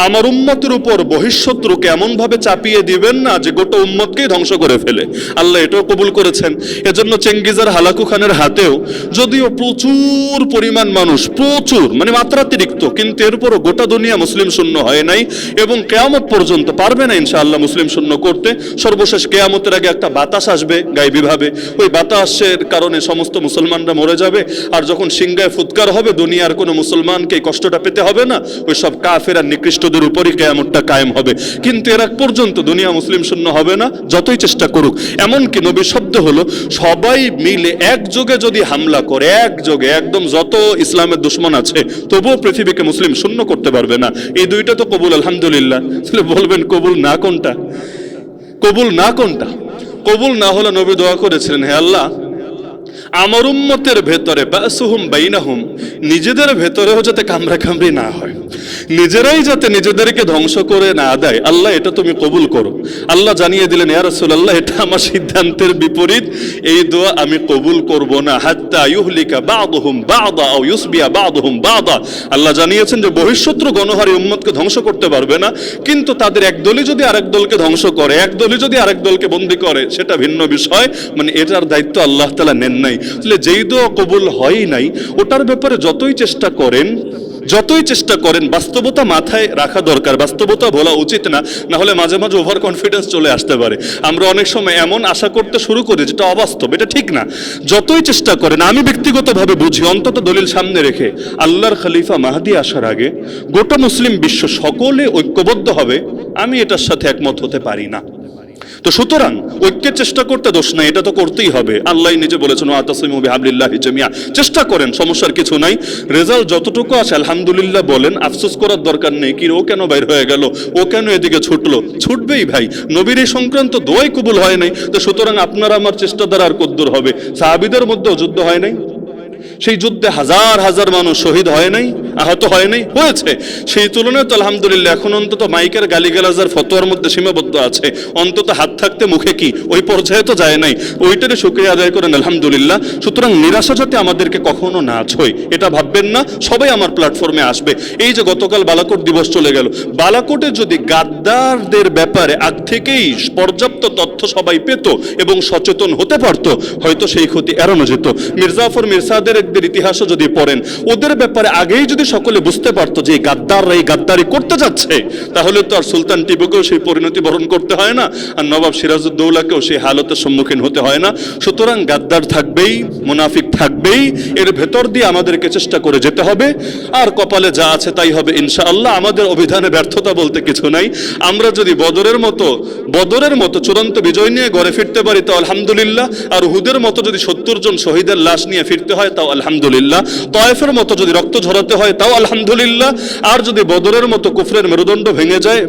আমার উম্মতের উপর বহিঃশত্রুকে এমন ভাবে চাপিয়ে দিবেন না যে গোটা উম্মতকেই ধ্বংস করে ফেলে। আল্লাহ এটাও কবুল করেছেন। এজন্য চেঙ্গিজের হালাকু খানের হাতেও যদিও প্রচুর পরিমাণ মানুষ, প্রচুর মানে মাত্রাতিরিক্ত, কিন্তু এরপরও গোটা দুনিয়া মুসলিম শূন্য হয় নাই এবং কিয়ামত পর্যন্ত পারবে না ইনশাআল্লাহ মুসলিম শূন্য করতে। সর্বশেষ কিয়ামতের আগে একটা বাতাস আসবে গায়বীভাবে, ওই বাতাসের কারণে সমস্ত মুসলমানরা মরে যাবে, আর যখন সিংগায় ফুৎকার হবে দুনিয়ার কোনো মুসলমানকে এই কষ্টটা পেতে হবে না, ওই সব কাফের আর নিকৃষ্টদের উপরই কিয়ামতটা কায়েম হবে। কিন্তু এর আগ পর্যন্ত দুনিয়া মুসলিম শূন্য হবে না যতই চেষ্টা করুক। এমনকি নবীর শব্দ হলো সবাই মিলে একযোগে যদি হামলা করে, একযোগে একদম যত ইসলামের দুশ্মন আছে, তবুও পৃথিবীকে মুসলিম শূন্য করতে পারবে না। এই দুইটা তো কবুল আলহামদুলিল্লাহ। তাহলে বলবেন কবুল না কোনটা? কবুল না কোনটা? কবুল না হলে নবী দোয়া করেছিলেন, হে আল্লাহ আমার উম্মতের ভেতরে বাসুহুম বাইনাহুম, নিজেদের ভেতরেও যাতে কামড়াকামড়ি না হয়, নিজেরাই যাতে নিজেদেরকে ধ্বংস করে না দেয়, আল্লাহ এটা তুমি কবুল করো। আল্লাহ জানিয়ে দিলেন ইয়া রাসূলুল্লাহ এটা আমার সিদ্ধান্তের বিপরীত, এই দোয়া আমি কবুল করব না। হাত্তা ইউহলিকা বা'দুহুম বা'দা আও ইউসবিয়া বা'দুহুম বা'দা, আল্লাহ জানিয়েছেন যে বহিঃশত্রু গণহারে উম্মতকে ধ্বংস করতে পারবে না, কিন্তু তাদের একদলই যদি আরেক দলকে ধ্বংস করে, একদলই যদি আরেক দলকে বন্দী করে, সেটা ভিন্ন বিষয়। মানে এটার দায়িত্ব আল্লাহ তাআলা নেন নাই। তাহলে যেই দোয়া কবুল হয় নাই, ওটার ব্যাপারে যতই চেষ্টা করেন বাস্তবতা মাথায় রাখা দরকার, বাস্তবতা বলা উচিত না, না হলে মাঝে মাঝে ওভার কনফিডেন্স চলে আসতে পারে। আমরা অনেক সময় এমন আশা করতে শুরু করি যেটা অবাস্তব, এটা ঠিক না। যতই চেষ্টা করেন, আমি ব্যক্তিগতভাবে বুঝি, অন্তত দলিল সামনে রেখে, আল্লাহর খলিফা মাহদি আসার আগে গোটা মুসলিম বিশ্ব সকলে ঐক্যবদ্ধ হবে, আমি এটার সাথে একমত হতে পারি না। তো সুতরাং ঐক্যের চেষ্টা করতে দোষ নাই, এটা তো করতেই হবে। আল্লাহ নিজে বলেছেন ওয়াতাসিমু বিহাবলিল্লাহি জামিআ, চেষ্টা করেন, সমস্যার কিছু নাই। রেজাল্ট যতটুকু আসে আলহামদুলিল্লাহ বলেন, আফসোস করার দরকার নেই কি ও কেন বাইর হয়ে গেল, ও কেন এদিকে ছুটলো, ছুটবেই ভাই। নবীর এই সংক্রান্ত দোয়াই কবুল হয় নাই, তো সুতরাং আপনার আমার চেষ্টা দ্বারা আর কদ্দুর হবে? সাহাবীদের মধ্যেও যুদ্ধ হয় নাই, সেই যুদ্ধে হাজার হাজার মানুষ শহীদ হয় নাই, আহত হয় নাই, হয়েছে। সেই তুলনায় তো আলহামদুলিল্লাহ এখন অন্তত মাইকের গালিগালাজার ফতোয়ার মধ্যে সীমাবদ্ধ আছে, অন্তত হাত থাকতে মুখে কি, ওই পর্যায়ে তো যায় নাই। ওইটারে শুকরিয়া আদায় করেন আলহামদুলিল্লাহ। সুতরাং নিরাশা যাতে আমাদেরকে কখনো না ছয়, এটা ভাববেন না সবাই আমার প্ল্যাটফর্মে আসবে। এই যে গতকাল বালাকোট দিবস চলে গেল, বালাকোটে যদি গাদ্দারদের ব্যাপারে আগ থেকেই পর্যাপ্ত তথ্য সবাই পেত এবং সচেতন হতে পারত, হয়তো সেই ক্ষতি এড়ানো যেত। মির্জাফর মির্জাদের ইতিহাসও যদি পড়েন, ওদের ব্যাপারে আগেই যদি সকলে বুঝতে পারতো যে গাদ্দাররা এই গাদ্দারি করতে যাচ্ছে, তাহলে তো আর সুলতান টিপুকেও সেই পরিণতি বরণ করতে হয় না, আর নবাব সিরাজউদ্দৌলাকেও সেই হালতের সম্মুখীন হতে হয় না। সুতরাং গাদ্দার থাকবেই, মুনাফিক থাকবেই, এর ভেতর দিয়ে আমাদেরকে চেষ্টা করে যেতে হবে। আর কপালে যা আছে তাই হবে ইনশাআল্লাহ। আমাদের অভিধানে ব্যর্থতা বলতে কিছু নাই। আমরা যদি বদরের মতো চূড়ান্ত বিজয় নিয়ে ঘরে ফিরতে পারি তাও আলহামদুলিল্লাহ, আর উহুদের মতো যদি 70 জন শহীদের লাশ নিয়ে ফিরতে হয় তাও আলহামদুলিল্লাহ, তয়েফের মতো যদি রক্ত ঝরাতে হয় তাও আলহামদুলিল্লাহ, আর যদি বদরের মতো কুফরের মেরুদণ্ড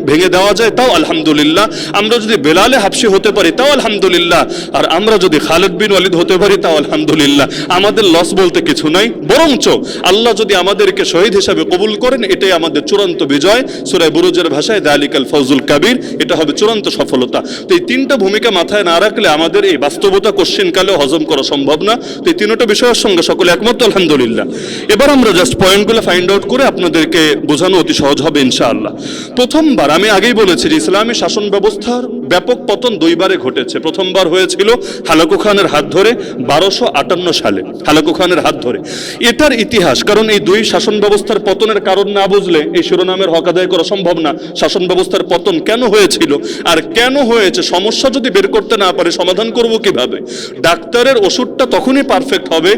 ভেঙে দেওয়া যায় তাও আলহামদুলিল্লাহ, আমরা যদি বেলালে হাবশি হতে পারি তাও আলহামদুলিল্লাহ, আর আমরা যদি খালিদ বিন ওয়ালিদ হতে পারি তাও আলহামদুলিল্লাহ। আমাদের লস বলতে কিছু নাই, বরঞ্চ আল্লাহ যদি আমাদেরকে শহীদ হিসাবে কবুল করেন এটাই আমাদের চূড়ান্ত বিজয়। সূরা বুরুজের ভাষায় যালিকাল ফাউজুল কাবীর, এটা হবে চূড়ান্ত সফলতা। তো এই তিনটা ভূমিকা মাথায় না রাখলে আমাদের এই বাস্তবতা কোশ্চিনকালেও হজম করা সম্ভব না। তো এই তিনটা বিষয়ের সঙ্গে সকলে একমত আলহামদুলিল্লাহ। এবার আমরা জাস্ট পয়েন্টগুলো ফাইন্ড আউট করে আপনাদেরকে বোঝানো অতি সহজ হবে ইনশাআল্লাহ। প্রথমবার আমি আগেই বলেছি যে ইসলামী শাসন ব্যবস্থার ব্যাপক পতন 2 বারে ঘটেছে। প্রথমবার হয়েছিল হালাকু খানের হাত ধরে 1258 সালে, হালাকু খানের হাত ধরে। এটার ইতিহাস, কারণ এই দুই শাসন ব্যবস্থার পতনের কারণ না বুঝলে এই শিরোনামের হক আদায় করা সম্ভব না। শাসন ব্যবস্থার পতন কেন হয়েছিল আর কেন হয়েছে, সমস্যা যদি বের করতে না পারে সমাধান করব কিভাবে? ডাক্তারের ওষুধটা তখনই পারফেক্ট হবে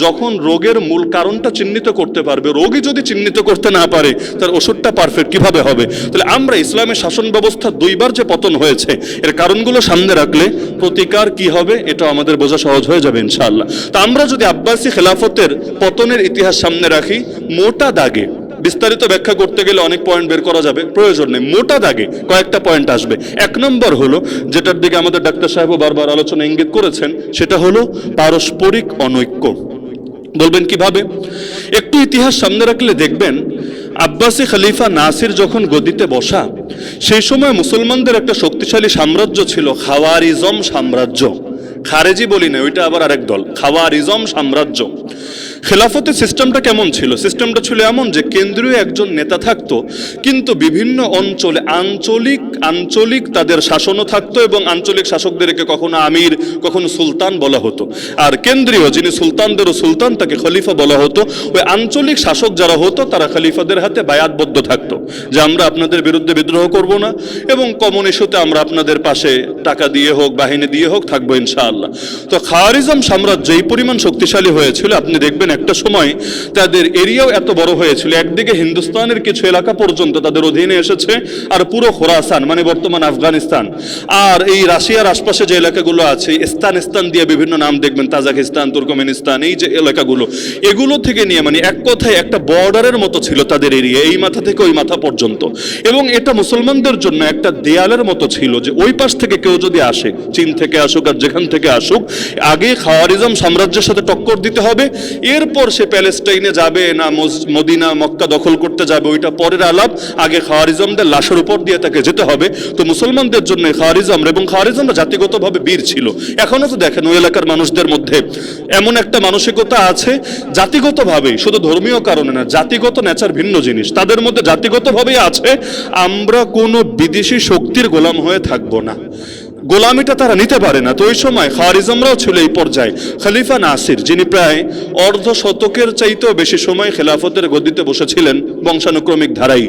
যখন রোগের মূল কারণটা চিহ্নিত করতে পারবে। রোগী যদি চিহ্নিত করতে না পারে তার ওষুধটা পারফেক্ট কিভাবে হবে? তাহলে আমরা ইসলামের শাসন ব্যবস্থা দুইবার যে পতন হয়েছে এর কারণগুলো সামনে রাখলে প্রতিকার কি হবে এটা আমাদের বোঝা সহজ হয়ে যাবে ইনশাআল্লাহ। তা আমরা যদি আব্বাসী খেলাফতের পতনের ইতিহাস সামনে রাখি, মোটা দাগে, বিস্তারিত ব্যাখ্যা করতে গেলে অনেক পয়েন্ট বের করা যাবে, প্রয়োজন নেই, মোটা দাগে কয়েকটা পয়েন্ট আসবে। এক নম্বর হলো, যেটার দিকে আমাদের ডাক্তার সাহেবও বারবার আলোচনা ইঙ্গিত করেছেন, সেটা হলো পারস্পরিক অনৈক্য। বলবেন কিভাবে? একটু ইতিহাস সামনে রাখলে দেখবেন আব্বাসী খলিফা নাসির যখন গদিতে বসা, সেই সময় মুসলমানদের একটা শক্তিশালী সাম্রাজ্য ছিল, খাওয়ারিজম সাম্রাজ্য। খারেজি বলি না, ওইটা আবার আরেক দল, খাওয়ারিজম সাম্রাজ্য। খেলাফতের সিস্টেমটা কেমন ছিল? সিস্টেমটা ছিল এমন যে কেন্দ্রীয় একজন নেতা থাকতো, কিন্তু বিভিন্ন অঞ্চলে আঞ্চলিক তাদের শাসনও থাকতো এবং আঞ্চলিক শাসকদেরকে কখনো আমির কখনো সুলতান বলা হতো। আর কেন্দ্রীয় যিনি সুলতানদেরও সুলতান, তাকে খলিফা বলা হতো। ওই আঞ্চলিক শাসক যারা হতো তারা খলিফাদের হাতে বায়াতবদ্ধ থাকতো যে আমরা আপনাদের বিরুদ্ধে বিদ্রোহ করব না এবং কমন ইস্যুতে আমরা আপনাদের পাশে টাকা দিয়ে হোক বাহিনী দিয়ে হোক থাকবো ইনশাআল্লাহ। তো খাওয়ারিজম সাম্রাজ্য এই পরিমাণ শক্তিশালী হয়েছিল, আপনি দেখবেন একটা সময় তাদের এরিয়াও এত বড় হয়েছিল, একদিকে হিন্দুস্তানের কিছু এলাকা পর্যন্ত তাদের অধীনে এসেছে, আর পুরো খোরাসান মানে বর্তমান আফগানিস্তান, আর এই রাশিয়ার আশপাশে যে এলাকাগুলো আছে, ইস্তান দিয়ে বিভিন্ন নাম দেখবেন, তাজাকিস্তান, তুর্কমেনিস্তান, এই যে এলাকাগুলো, এগুলো থেকে নিয়ে মানে এক কথায় একটা বর্ডারের মতো ছিল তাদের এরিয়া, এই মাথা থেকে ওই মাথা পর্যন্ত। এবং এটা মুসলমানদের জন্য একটা দেয়ালের মতো ছিল যে ওই পাশ থেকে কেউ যদি আসে, চীন থেকে আসুক আর যেখান থেকে আসুক, আগে খাওয়ারিজম সাম্রাজ্যের সাথে টক্কর দিতে হবে, এরপর সে প্যালেস্টাইনে যাবে না মদিনা মক্কা দখল করতে যাবে ওইটা পরের আলাপ, আগে খাওয়ারিজমদের লাশের উপর দিয়ে তাকে যেতে হবে। তো মুসলমানদের জন্য খাওয়ারিজম, এবং খাওয়ারিজমরা জাতিগতভাবে বীর ছিল। এখনো তো দেখেন ওই এলাকার মানুষদের মধ্যে এমন একটা মানসিকতা আছে, জাতিগতভাবে, শুধু ধর্মীয় কারণে না, জাতিগত নেচার ভিন্ন জিনিস তাদের মধ্যে, জাতিগতভাবেই আছে আমরা কোনো বিদেশি শক্তির গোলাম হয়ে থাকবো না, গোলামিটা তারা নিতে পারে না। তো ওই সময় খাওয়ারিজমরাও ছিল এই পর্যায়ে। খলিফা নাসির, যিনি প্রায় অর্ধ শতকের চাইতেও বেশি সময় খেলাফতের গদিতে বসেছিলেন বংশানুক্রমিক ধারাই,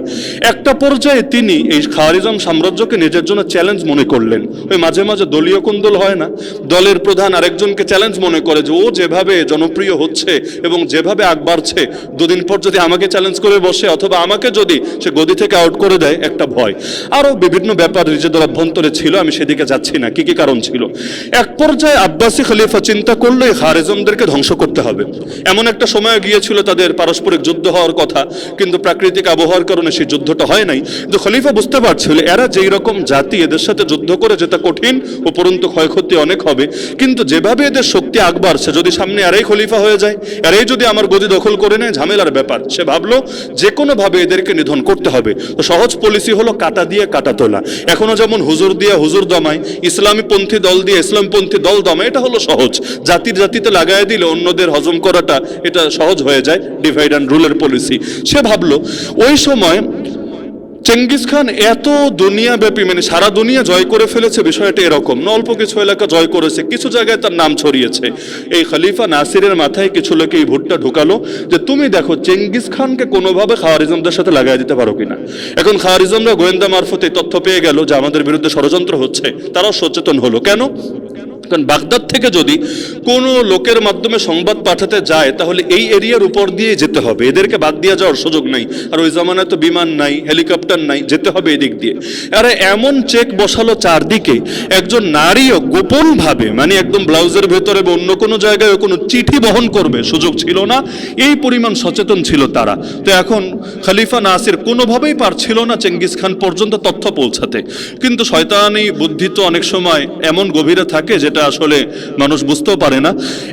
একটা পর্যায়ে তিনি এই খাওয়ারিজম সাম্রাজ্যকে নিজের জন্য চ্যালেঞ্জ মনে করলেন। ওই মাঝে মাঝে দলীয় কোন্দল হয় না, দলের প্রধান আরেকজনকে চ্যালেঞ্জ মনে করে যে ও যেভাবে জনপ্রিয় হচ্ছে এবং যেভাবে আগ বাড়ছে, দুদিন পর যদি আমাকে চ্যালেঞ্জ করে বসে অথবা আমাকে যদি সে গদি থেকে আউট করে দেয়, একটা ভয়। আরও বিভিন্ন ব্যাপার নিজেদের অভ্যন্তরে ছিল, আমি সেদিকে যাচ্ছি না কি কি কারণ ছিল। এক পর্যায়ে আব্বাসী খলিফা চিন্তা করলো এই খাওয়ারিজমদেরকে ধ্বংস করতে হবে। এমন একটা সময় গিয়েছিল তাদের পারস্পরিক যুদ্ধ হওয়ার কথা, কিন্তু প্রাকৃতিক আবহাওয়ার কারণে সেই যুদ্ধটা হয় নাই। তো খলিফা বুঝতে পারছিল এরা যেই রকম জাতি, এদের সাথে যুদ্ধ করে যেটা কঠিন, উপরন্তু ক্ষয়ক্ষতি অনেক হবে, কিন্তু যেভাবে এদের শক্তি আগ বাড়ছে, যদি সামনে আরেই খলিফা হয়ে যায়, আরেই যদি আমার গদি দখল করে নেয়, ঝামেলার ব্যাপার। সে ভাবলো যে কোনোভাবে এদেরকে নিধন করতে হবে। তো সহজ পলিসি হলো কাটা দিয়ে কাটা তোলা। এখনো যেমন হুজুর দিয়ে হুজুর দমায়, ইসলামী পন্থী দল দিয়ে ইসলামপন্থী দল দমায়, এটা হলো সহজ। জাতিতে লাগাই দিলে অন্যদের হজম করাটা এটা সহজ হয়ে যায়, ডিভাইড অ্যান্ড রুলের পলিসি। সে ভাবলো ওই সময় চেঙ্গিস খান এত দুনিয়াব্যাপী, মানে সারা দুনিয়া জয় করে ফেলেছে, বিষয়টা এরকম না, অল্প কিছু এলাকা জয় করেছে, কিছু জায়গায় তার নাম ছড়িয়েছে। এই খলিফা নাসিরের মাথায় কিছু লোকে এই ভুটটা ঢুকালো যে তুমি দেখো চেঙ্গিস খানকে কোনোভাবে খাওয়ারিজমদের সাথে লাগাই দিতে পারো কিনা। এখন খাওয়ারিজমরা গোয়েন্দা মারফতে তথ্য পেয়ে গেল যে আমাদের বিরুদ্ধে ষড়যন্ত্র হচ্ছে, তারাও সচেতন হলো। কেন? কারণ বাগদাদ থেকে যদি কোনো লোকের মাধ্যমে সংবাদ পাঠাতে যায় তাহলে এই এরিয়ার উপর দিয়ে যেতে হবে, এদেরকে বাদ দিয়ে যাওয়ার সুযোগ নাই। আর ওই জামানায় তো বিমান নাই, হেলিকপ্টার নাই, যেতে হবে এদিক দিয়ে। আরে এমন চেক বসালো চারদিকে, একজন নারীও গোপনভাবে, মানে একদম ব্লাউজের ভেতরে বা অন্য কোনো জায়গায় কোনো চিঠি বহন করবে সুযোগ ছিল না, এই পরিমাণ সচেতন ছিল তারা। তো এখন খলিফা নাসির কোনোভাবেই পারছিল না চেঙ্গিস খান পর্যন্ত তথ্য পৌঁছাতে। কিন্তু শয়তানি বুদ্ধি তো অনেক সময় এমন গভীরে থাকে যেটা আসলে মানুষ বুঝতেও পারে না।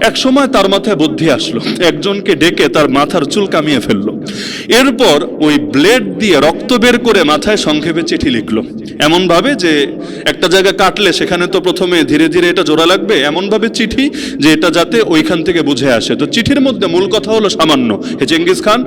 এক সময় তার মাথায় বুদ্ধি আসলো, একজনকে ডেকে তার মাথার চুল কামিয়ে ফেললো, এরপর ওই ব্লেড দিয়ে রক্ত বের করে মাথায় সংক্ষেপে চিঠি লিখলো, এমন ভাবে যে একটা জায়গা কাটলে সেখানে তো প্রথমে ধীরে ধীরে এটা জোড়া লাগবে, এমন ভাবে চিঠি যে এটা যাতে ওইখান থেকে বুঝে আসে। তো চিঠির মধ্যে মূল কথা হলো সামান্য, হে চেঙ্গিস খান,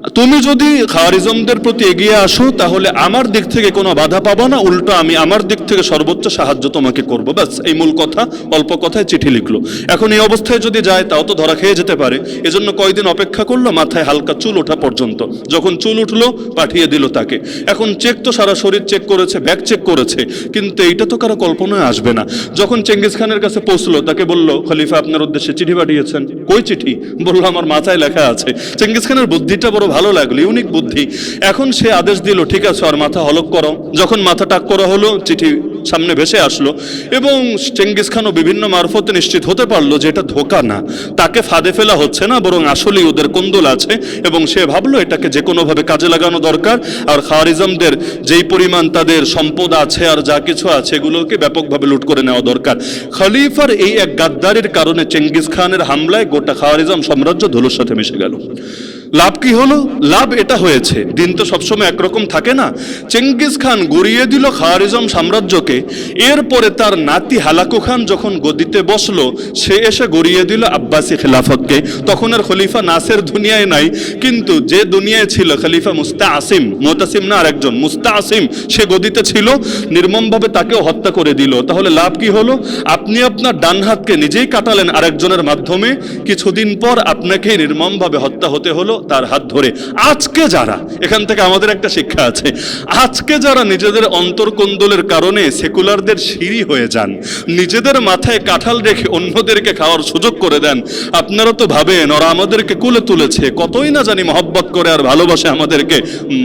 তুমি যদি খাওয়ারিজমদের প্রতি এগিয়ে আসো তাহলে আমার দিক থেকে কোনো বাধা পাবো না, উল্টো আমি আমার দিক থেকে সর্বোচ্চ সাহায্য তোমাকে করব। ব্যাস এই মূল কথা, অল্প কথায় চিঠি লিখলো। এখন এই অবস্থায় যদি যায় তাও তো ধরা খেয়ে যেতে পারে, এজন্য কয়দিন অপেক্ষা করলো, মাথায় হালকা চুল ওঠা পর্যন্ত। যখন চুল উঠলো পাঠিয়ে দিল তাকে। এখন চেক তো সারা শরীর চেক করেছে, ব্যাগ চেক করেছে, কিন্তু এইটা তো কারো কল্পনায় আসবে না। যখন চেঙ্গিস খানের কাছে পৌঁছলো তাকে বলল, খলিফা আপনার উদ্দেশ্যে চিঠি পাঠিয়েছেন। কই চিঠি? বললো আমার মাথায় লেখা আছে। চেঙ্গিস খানের বুদ্ধিটা বড় ভালো লাগলো, ইউনিক বুদ্ধি। এখন সে আদেশ দিল, ঠিক আছে আর মাথা হলক করো। যখন মাথা টাক করা হলো, চিঠি সামনে ভেসে আসলো এবং চেঙ্গিস খানও বিভিন্ন মারফতে নিশ্চিত হতে পারলো যে এটা ধোঁকা না, তাকে ফাঁদে ফেলা হচ্ছে না, বরং আসলেই ওদের কোন্দল আছে। এবং সে ভাবলো এটাকে যে কোনোভাবে কাজে লাগানো দরকার, আর খাওয়ারিজমদের যেই পরিমাণ তাদের সম্পদ আছে আর যা কিছু আছে এগুলোকে ব্যাপকভাবে লুট করে নেওয়া দরকার। খলিফার এই এক গাদ্দারির কারণে চেঙ্গিস খানের হামলায় গোটা খাওয়ারিজম সাম্রাজ্য ধুলোর সাথে মিশে গেল। লাভ কি হলো? লাভ এটা হয়েছে, দিন তো সবসময় একরকম থাকে না। চেঙ্গিস খান গড়িয়ে দিল খাওয়ারিজম সাম্রাজ্যকে। এরপরে তার নাতি হালাকু খান যখন গদিতে বসলো, সে এসে গড়িয়ে দিল আব্বাসী খেলাফতকে। তখন আর খলিফা নাসের দুনিয়ায় নাই, কিন্তু যে দুনিয়ায় ছিল খলিফা মুস্তাসিম, মুতাসিম না আরেকজন, মুস্তাসিম, সে গদিতে ছিল। নির্মমভাবে তাকেও হত্যা করে দিল। তাহলে লাভ কি হলো? আপনি আপনার ডান হাতকে নিজেই কাটালেন আরেকজনের মাধ্যমে, কিছুদিন পর আপনাকেই নির্মমভাবে হত্যা হতে হলো তার হাত ধরে। আজকে যারা, এখান থেকে আমাদের একটা শিক্ষা আছে, আজকে যারা নিজেদের অন্তর্কোন্দলের কারণে সেকুলারদের সিঁড়ি হয়ে যান, নিজেদের মাথায় কাঁঠাল রেখে অন্যদেরকে খাওয়ার সুযোগ করে দেন, আপনারা তো ভাবেন ওরা আমাদেরকে কুলে তুলেছে, কতই না জানি মহব্বত করে আর ভালোবাসে আমাদেরকে।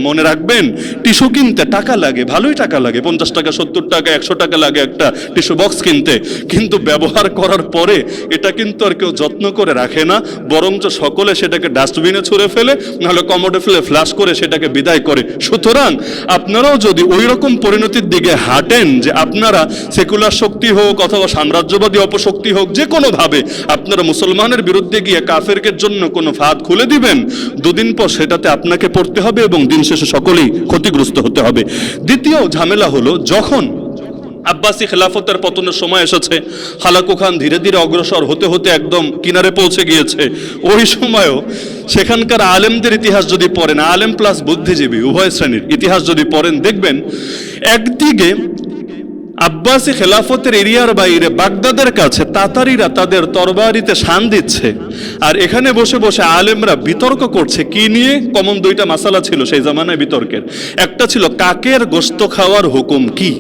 মনে রাখবেন, টিস্যু কিনতে টাকা লাগে, ভালোই টাকা লাগে, 50 টাকা 70 টাকা 100 টাকা লাগে একটা টিস্যু বক্স কিনতে, কিন্তু ব্যবহার করার পরে এটা কিন্তু আর কেউ যত্ন করে রাখে না, বরঞ্চ সকলে সেটাকে ডাস্টবিনে ছুঁড়ে ফেলে, নাহলে কমোডে ফেলে ফ্লাশ করে সেটাকে বিদায় করে। সুতরাং আপনারাও যদি ওই রকম পরিণতির দিকে হাঁটেন যে আপনারা সেকুলার শক্তি হোক অথবা সাম্রাজ্যবাদী অপশক্তি হোক, যে কোনোভাবে আপনারা মুসলমানের বিরুদ্ধে গিয়ে কাফেরদের জন্য কোনো ফাঁদ খুলে দিবেন, দুদিন পর সেটাতে আপনাকে পড়তে হবে এবং দিন শেষে সকলেই ক্ষতিগ্রস্ত হতে হবে। দ্বিতীয় ঝামেলা হলো, যখন আব্বাসী খেলাফতের পতনের সময় এসেছে, হালাকু খান ধীরে ধীরে অগ্রসর হতে হতে একদম কিনারে পৌঁছে গিয়েছে, ওই সময়ও সেখানকার আলেমদের ইতিহাস যদি পড়েন, আলেম প্লাস বুদ্ধিজীবী উভয় শ্রেণীর ইতিহাস যদি পড়েন, দেখবেন একদিকে আব্বাসী খেলাফতের এরিয়ার বাইরে বাগদাদের কাছে তাতারিরা তাদের তরবারিতে শান দিচ্ছে, আর এখানে বসে বসে আলেমরা বিতর্ক করছে। কি নিয়ে? কমন দুইটা মাসালা ছিল সেই জামানায় বিতর্কের। একটা ছিল কাকের গোশত খাওয়ার হুকুম কি,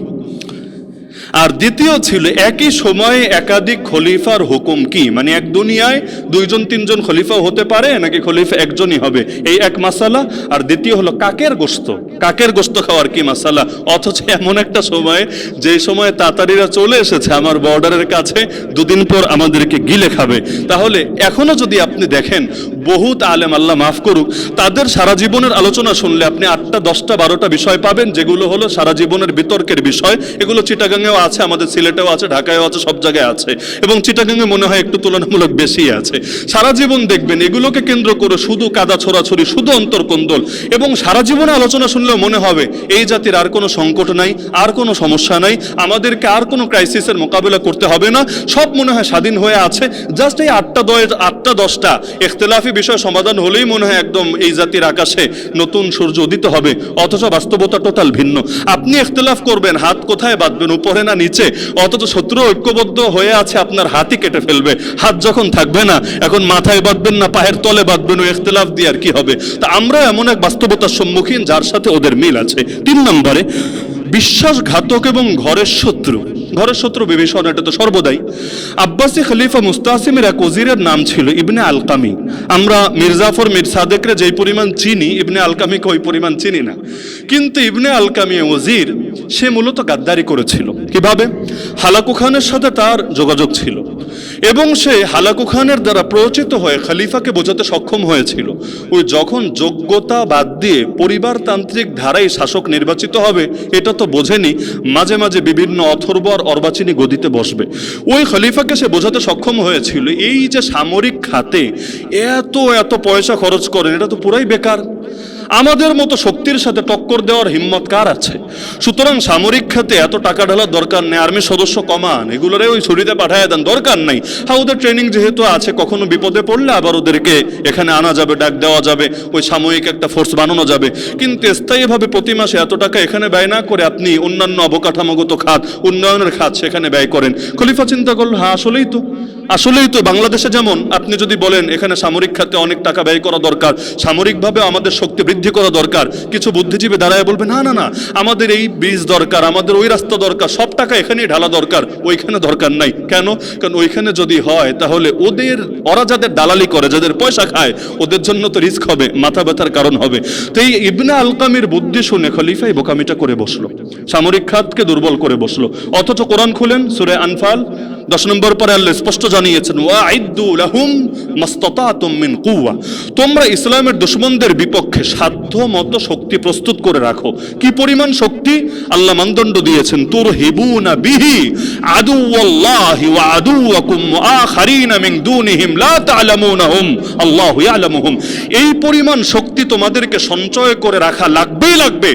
আর দ্বিতীয় ছিল একই সময়ে একাধিক খলিফার হুকুম কি, মানে এক দুনিয়ায় 2-3 খলিফা হতে পারে নাকি খলিফা একজনই হবে, এই এক মাসালা। আর দ্বিতীয় হলো কাকের গোশত খাওয়ার কি মাসালা। অথচ এমন একটা সময়, যে সময় তাতারিরা চলে এসেছে আমার বর্ডারের কাছে, দুদিন পর আমাদেরকে গিলে খাবে। তাহলে এখনো যদি আপনি দেখেন বহুত আলেম, আল্লাহ মাফ করুক, তাদের সারা জীবনের আলোচনা শুনলে আপনি 8টা 10টা 12টা বিষয় পাবেন, যেগুলো হলো সারা জীবনের বিতর্কের বিষয়। এগুলো চিটাগাংয়েও আছে, আমাদের সিলেটেও আছে, ঢাকায়ও আছে, সব জায়গায় আছে, এবং চিটাগাংয়ে মনে হয় একটু তুলনামূলক বেশি আছে। সারা জীবন দেখবেন এগুলোকে কেন্দ্র করে শুধু কাদা ছোড়াছড়ি, শুধু অন্তর্কোন্দল, এবং সারা জীবনে আলোচনা শুনলেও মনে হবে এই জাতির আর কোনো সংকট নাই, আর কোনো সমস্যা নাই, আমাদেরকে আর কোনো ক্রাইসিসের মোকাবিলা করতে হবে না, সব মনে হয় স্বাধীন হয়ে আছে। জাস্ট এই 8টা 10টা ইখতিলাফি বিষয় সমাধান হলেই মনে হয় একদম এই জাতির আকাশে নতুন সূর্য উদিত হবে। অথচ বাস্তবতা টোটাল ভিন্ন। আপনি ইখতিলাফ করবেন, হাত কোথায় বাঁধবেন, উপরে না নিচে, অথচ শত্রু ঐক্যবদ্ধ হয়ে আছে আপনার হাতই কেটে ফেলবে। হাত যখন থাকবে না, এখন মাথায় বাঁধবেন না পায়ের তলে বাঁধবেন, ওই ইখতিলাফ দিয়ে আর কি হবে। তা আমরা এমন এক বাস্তবতার সম্মুখীন যার সাথে ওদের মিল আছে। 3 নম্বরে বিশ্বাসঘাতক এবং ঘরের শত্রু। ঘরের শত্রু বিভীষণ, এটা তো সর্বদাই। আব্বাসী খলিফা মুস্তাসিমের এক ওজিরের নাম ছিল ইবনে আলকামি। আমরা মির্জাফর মির সাদেকরে যেই পরিমাণ চিনি, ইবনে আলকামিকে ওই পরিমাণ চিনি না। কিন্তু ইবনে আলকামি ওজির, সে মূলত গাদ্দারি করেছিল। কিভাবে? হালাকু খানের সাথে তার যোগাযোগ ছিল এবং সে হালাকু খানের দ্বারা প্ররোচিত হয়ে খলিফাকে বোঝাতে সক্ষম হয়েছিল ওই যখন যোগ্যতা বাদ দিয়ে পরিবারতান্ত্রিক ধারায় শাসক নির্বাচিত হবে, এটা তো বোঝেনি, মাঝে মাঝে বিভিন্ন অথর্ব আর অর্বাচীনী গদিতে বসবে। ওই খলিফাকে সে বোঝাতে সক্ষম হয়েছিল এই যে সামরিক খাতে এত পয়সা খরচ করেন, এটা তো পুরাই বেকার। আমাদের মতো শক্তির সাথে টক্কর দেওয়ার হিম্মত কার আছে? সুতরাং সামরিক খাতে এত টাকা ঢালার দরকার নেই, আর্মির সদস্য কমান, এগুলোরে ওই ছুরিতে পাঠায় দেন, দরকার নাই। হ্যাঁ, ওদের ট্রেনিং যেহেতু আছে, কখনো বিপদে পড়লে আবার ওদেরকে এখানে আনা যাবে, ডাক দেওয়া যাবে, ওই সাময়িক একটা ফোর্স বানানো যাবে। কিন্তু স্থায়ীভাবে প্রতি মাসে এত টাকা এখানে ব্যয় না করে আপনি অন্যান্য অবকাঠামোগত খাত, উন্নয়নের খাত সেখানে ব্যয় করেন। খলিফা চিন্তা করল, হ্যাঁ আসলেই তো বাংলাদেশে যেমন আপনি যদি বলেন এখানে সামরিক খাতে অনেক টাকা ব্যয় করা দরকার, সামরিকভাবে আমাদের শক্তি বৃদ্ধি করা দরকার, কিছু বুদ্ধিজীবী দাঁড়ায় বলবে না না না, আমাদের এই ব্রিজ দরকার, আমাদের ওই রাস্তা দরকার, সব টাকা এখানেই ঢালা দরকার, ওইখানে দরকার নাই। কেন? কারণ ওইখানে যদি হয় তাহলে ওরা যাদের দালালি করে, যাদের পয়সা খায়, ওদের জন্য তো রিস্ক হবে, মাথা ব্যথার কারণ হবে। তো এই ইবনে আলকামের বুদ্ধি শুনে খলিফা এই বোকামিটা করে বসলো, সামরিক খাতকে দুর্বল করে বসলো। অথচ কোরআন খুলেন সূরা আনফাল 10 নম্বর পরে আল্লাহ স্পষ্ট জানিয়েছেন, ওয়াইদ্দু লাহুম মাস্তাতাতুম মিন কুওয়া, তোমরা ইসলামের দুশমনদের বিপক্ষে সাধ্য মতো শক্তি প্রস্তুত করে রাখো। কি পরিমাণ শক্তি? আল্লাহ মানদণ্ড দিয়েছেন, তুরহিবুনা বিহি আদুওয়াল্লাহি ওয়া আদুওয়াকুম আখারিনা মিন দুনিহিম লা তা'লামুনাহুম আল্লাহু ইয়ালামুহুম। এই পরিমাণ শক্তি তোমাদেরকে সঞ্চয় করে রাখা লাগবে।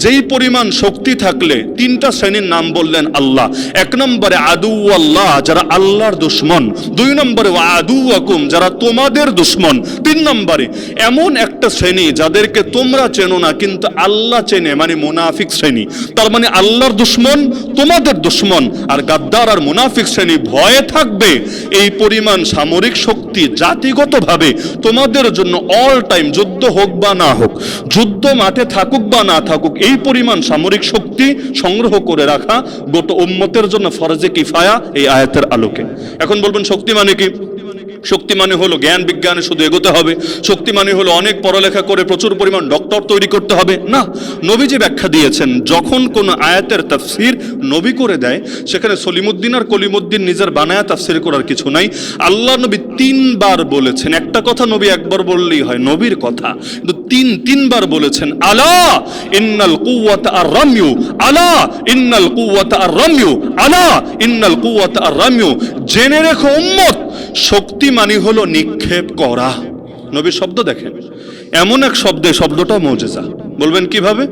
যেই পরিমাণ শক্তি থাকলে 3টা শ্রেণীর নাম বললেন আল্লাহ। 1 নম্বরে আদুওয়াল্লাহ, যারা আল্লাহর দুশমন। 2 নম্বরে ওয়াদুয়াকুম, যারা তোমাদের দুশমন। 3 নম্বরে এমন একটা শ্রেণী যাদেরকে তোমরা চেনো না কিন্তু আল্লাহ চেনে, মানে মুনাফিক শ্রেণী। তার মানে আল্লাহর দুশমন, তোমাদের দুশমন, আর গাদ্দার আর মুনাফিক শ্রেণী ভয়ে থাকবে এই পরিমাণ সামরিক শক্তি জাতিগতভাবে তোমাদের জন্য অল টাইম, যুদ্ধ হোক বা না হোক, যুদ্ধ মাঠে থাকুক বা না থাকুক, এই পরিমাণ সামরিক শক্তি সংগ্রহ করে রাখা গোটা উম্মতের জন্য ফরজে কিফায়া এই আয়াতের আলোকে। এখন বলবেন শক্তি মানে কি? শক্তি মানে হলো জ্ঞান বিজ্ঞানে শুধু এগোতে হবে, শক্তি মানে হলো অনেক পড়ালেখা করে প্রচুর পরিমাণ ডক্টর তৈরি করতে হবে, না। নবীজি ব্যাখ্যা দিয়েছেন, যখন কোন আয়াতের তাফসির নবী করে দেয়, সেখানে সলিমুদ্দিন আর কলিমুদ্দিন নিজের বানায়া তাফসির করার কিছু নাই। আল্লাহ নবী 3 বার বলেছেন, একটা কথা নবী একবার বললেই হয়, নবীর কথা, কিন্তু 3 বার বলেছেন, আলা ইন্নাল কুওয়াতা আর রামিউ, আলা ইন্নাল কুওয়াতা আর রামিউ, আলা ইন্নাল কুওয়াতা আর রামিউ। জেনে রেখো উম্মত, শক্তি মানে হলো নিক্ষেপ করা। নবীর শব্দ দেখেন, এমন এক শব্দটা মুজিজা। বলবেন কিভাবে?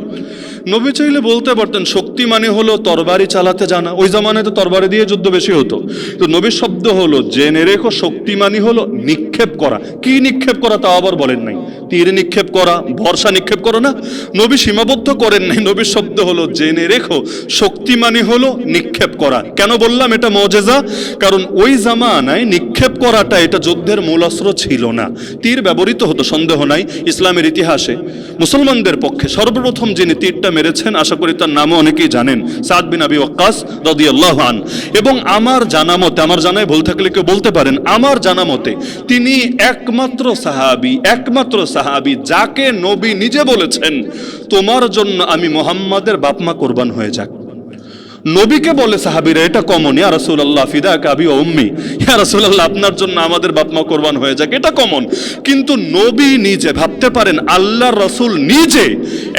নবী চাইলে বলতে পারতেন শক্তি মানে হলো তরবারি চালাতে জানা, ওই জামানায় তো তরবারি দিয়ে যুদ্ধ বেশি হতো। তো নবীর শব্দ হলো জেনে রেখো, শক্তি মানে হলো নিক্ষেপ করা। কি নিক্ষেপ করা তা আবার বলেন নাই, তীর নিক্ষেপ করা, বর্ষা নিক্ষেপ করা না, নবী সীমাবদ্ধ করেন নাই। নবীর শব্দ হলো জেনে রেখো, শক্তি মানে হলো নিক্ষেপ করা। কেন বললাম এটা মুজিজা? কারণ ওই জামানায় নিক্ষেপ করাটা এটা যুদ্ধের মূল অস্ত্র ছিল না। তীর ব্যবহৃত হতো, সন্দেহ নাই। ইসলামের ইতিহাসে মুসলমানদের পক্ষে সর্বপ্রথম যিনি তীরটা মেরেছেন, আশা করি তার নামও অনেকেই জানেন, সাদ বিন আবি ওয়াক্কাস রাদিয়াল্লাহু আনহু। এবং আমার জানা মতে, আমার জানায় ভুল থাকলে কেউ বলতে পারেন, আমার জানা মতে তিনি একমাত্র সাহাবী যাকে নবী নিজে বলেছেন, তোমার জন্য আমি মুহাম্মাদের বাপমা কোরবান হয়ে যাক। নবীকে বলে সাহাবীরা, এটা কমন, ইয়া রাসূলুল্লাহ ফিদাকা আবি ওয়া উম্মি, ইয়া রাসূলুল্লাহ আপনার জন্য আমাদের বাপমা কোরবান হয়ে যাক, এটা কমন। কিন্তু নবী নিজে, ভাবতে পারেন আল্লাহর রাসূল নিজে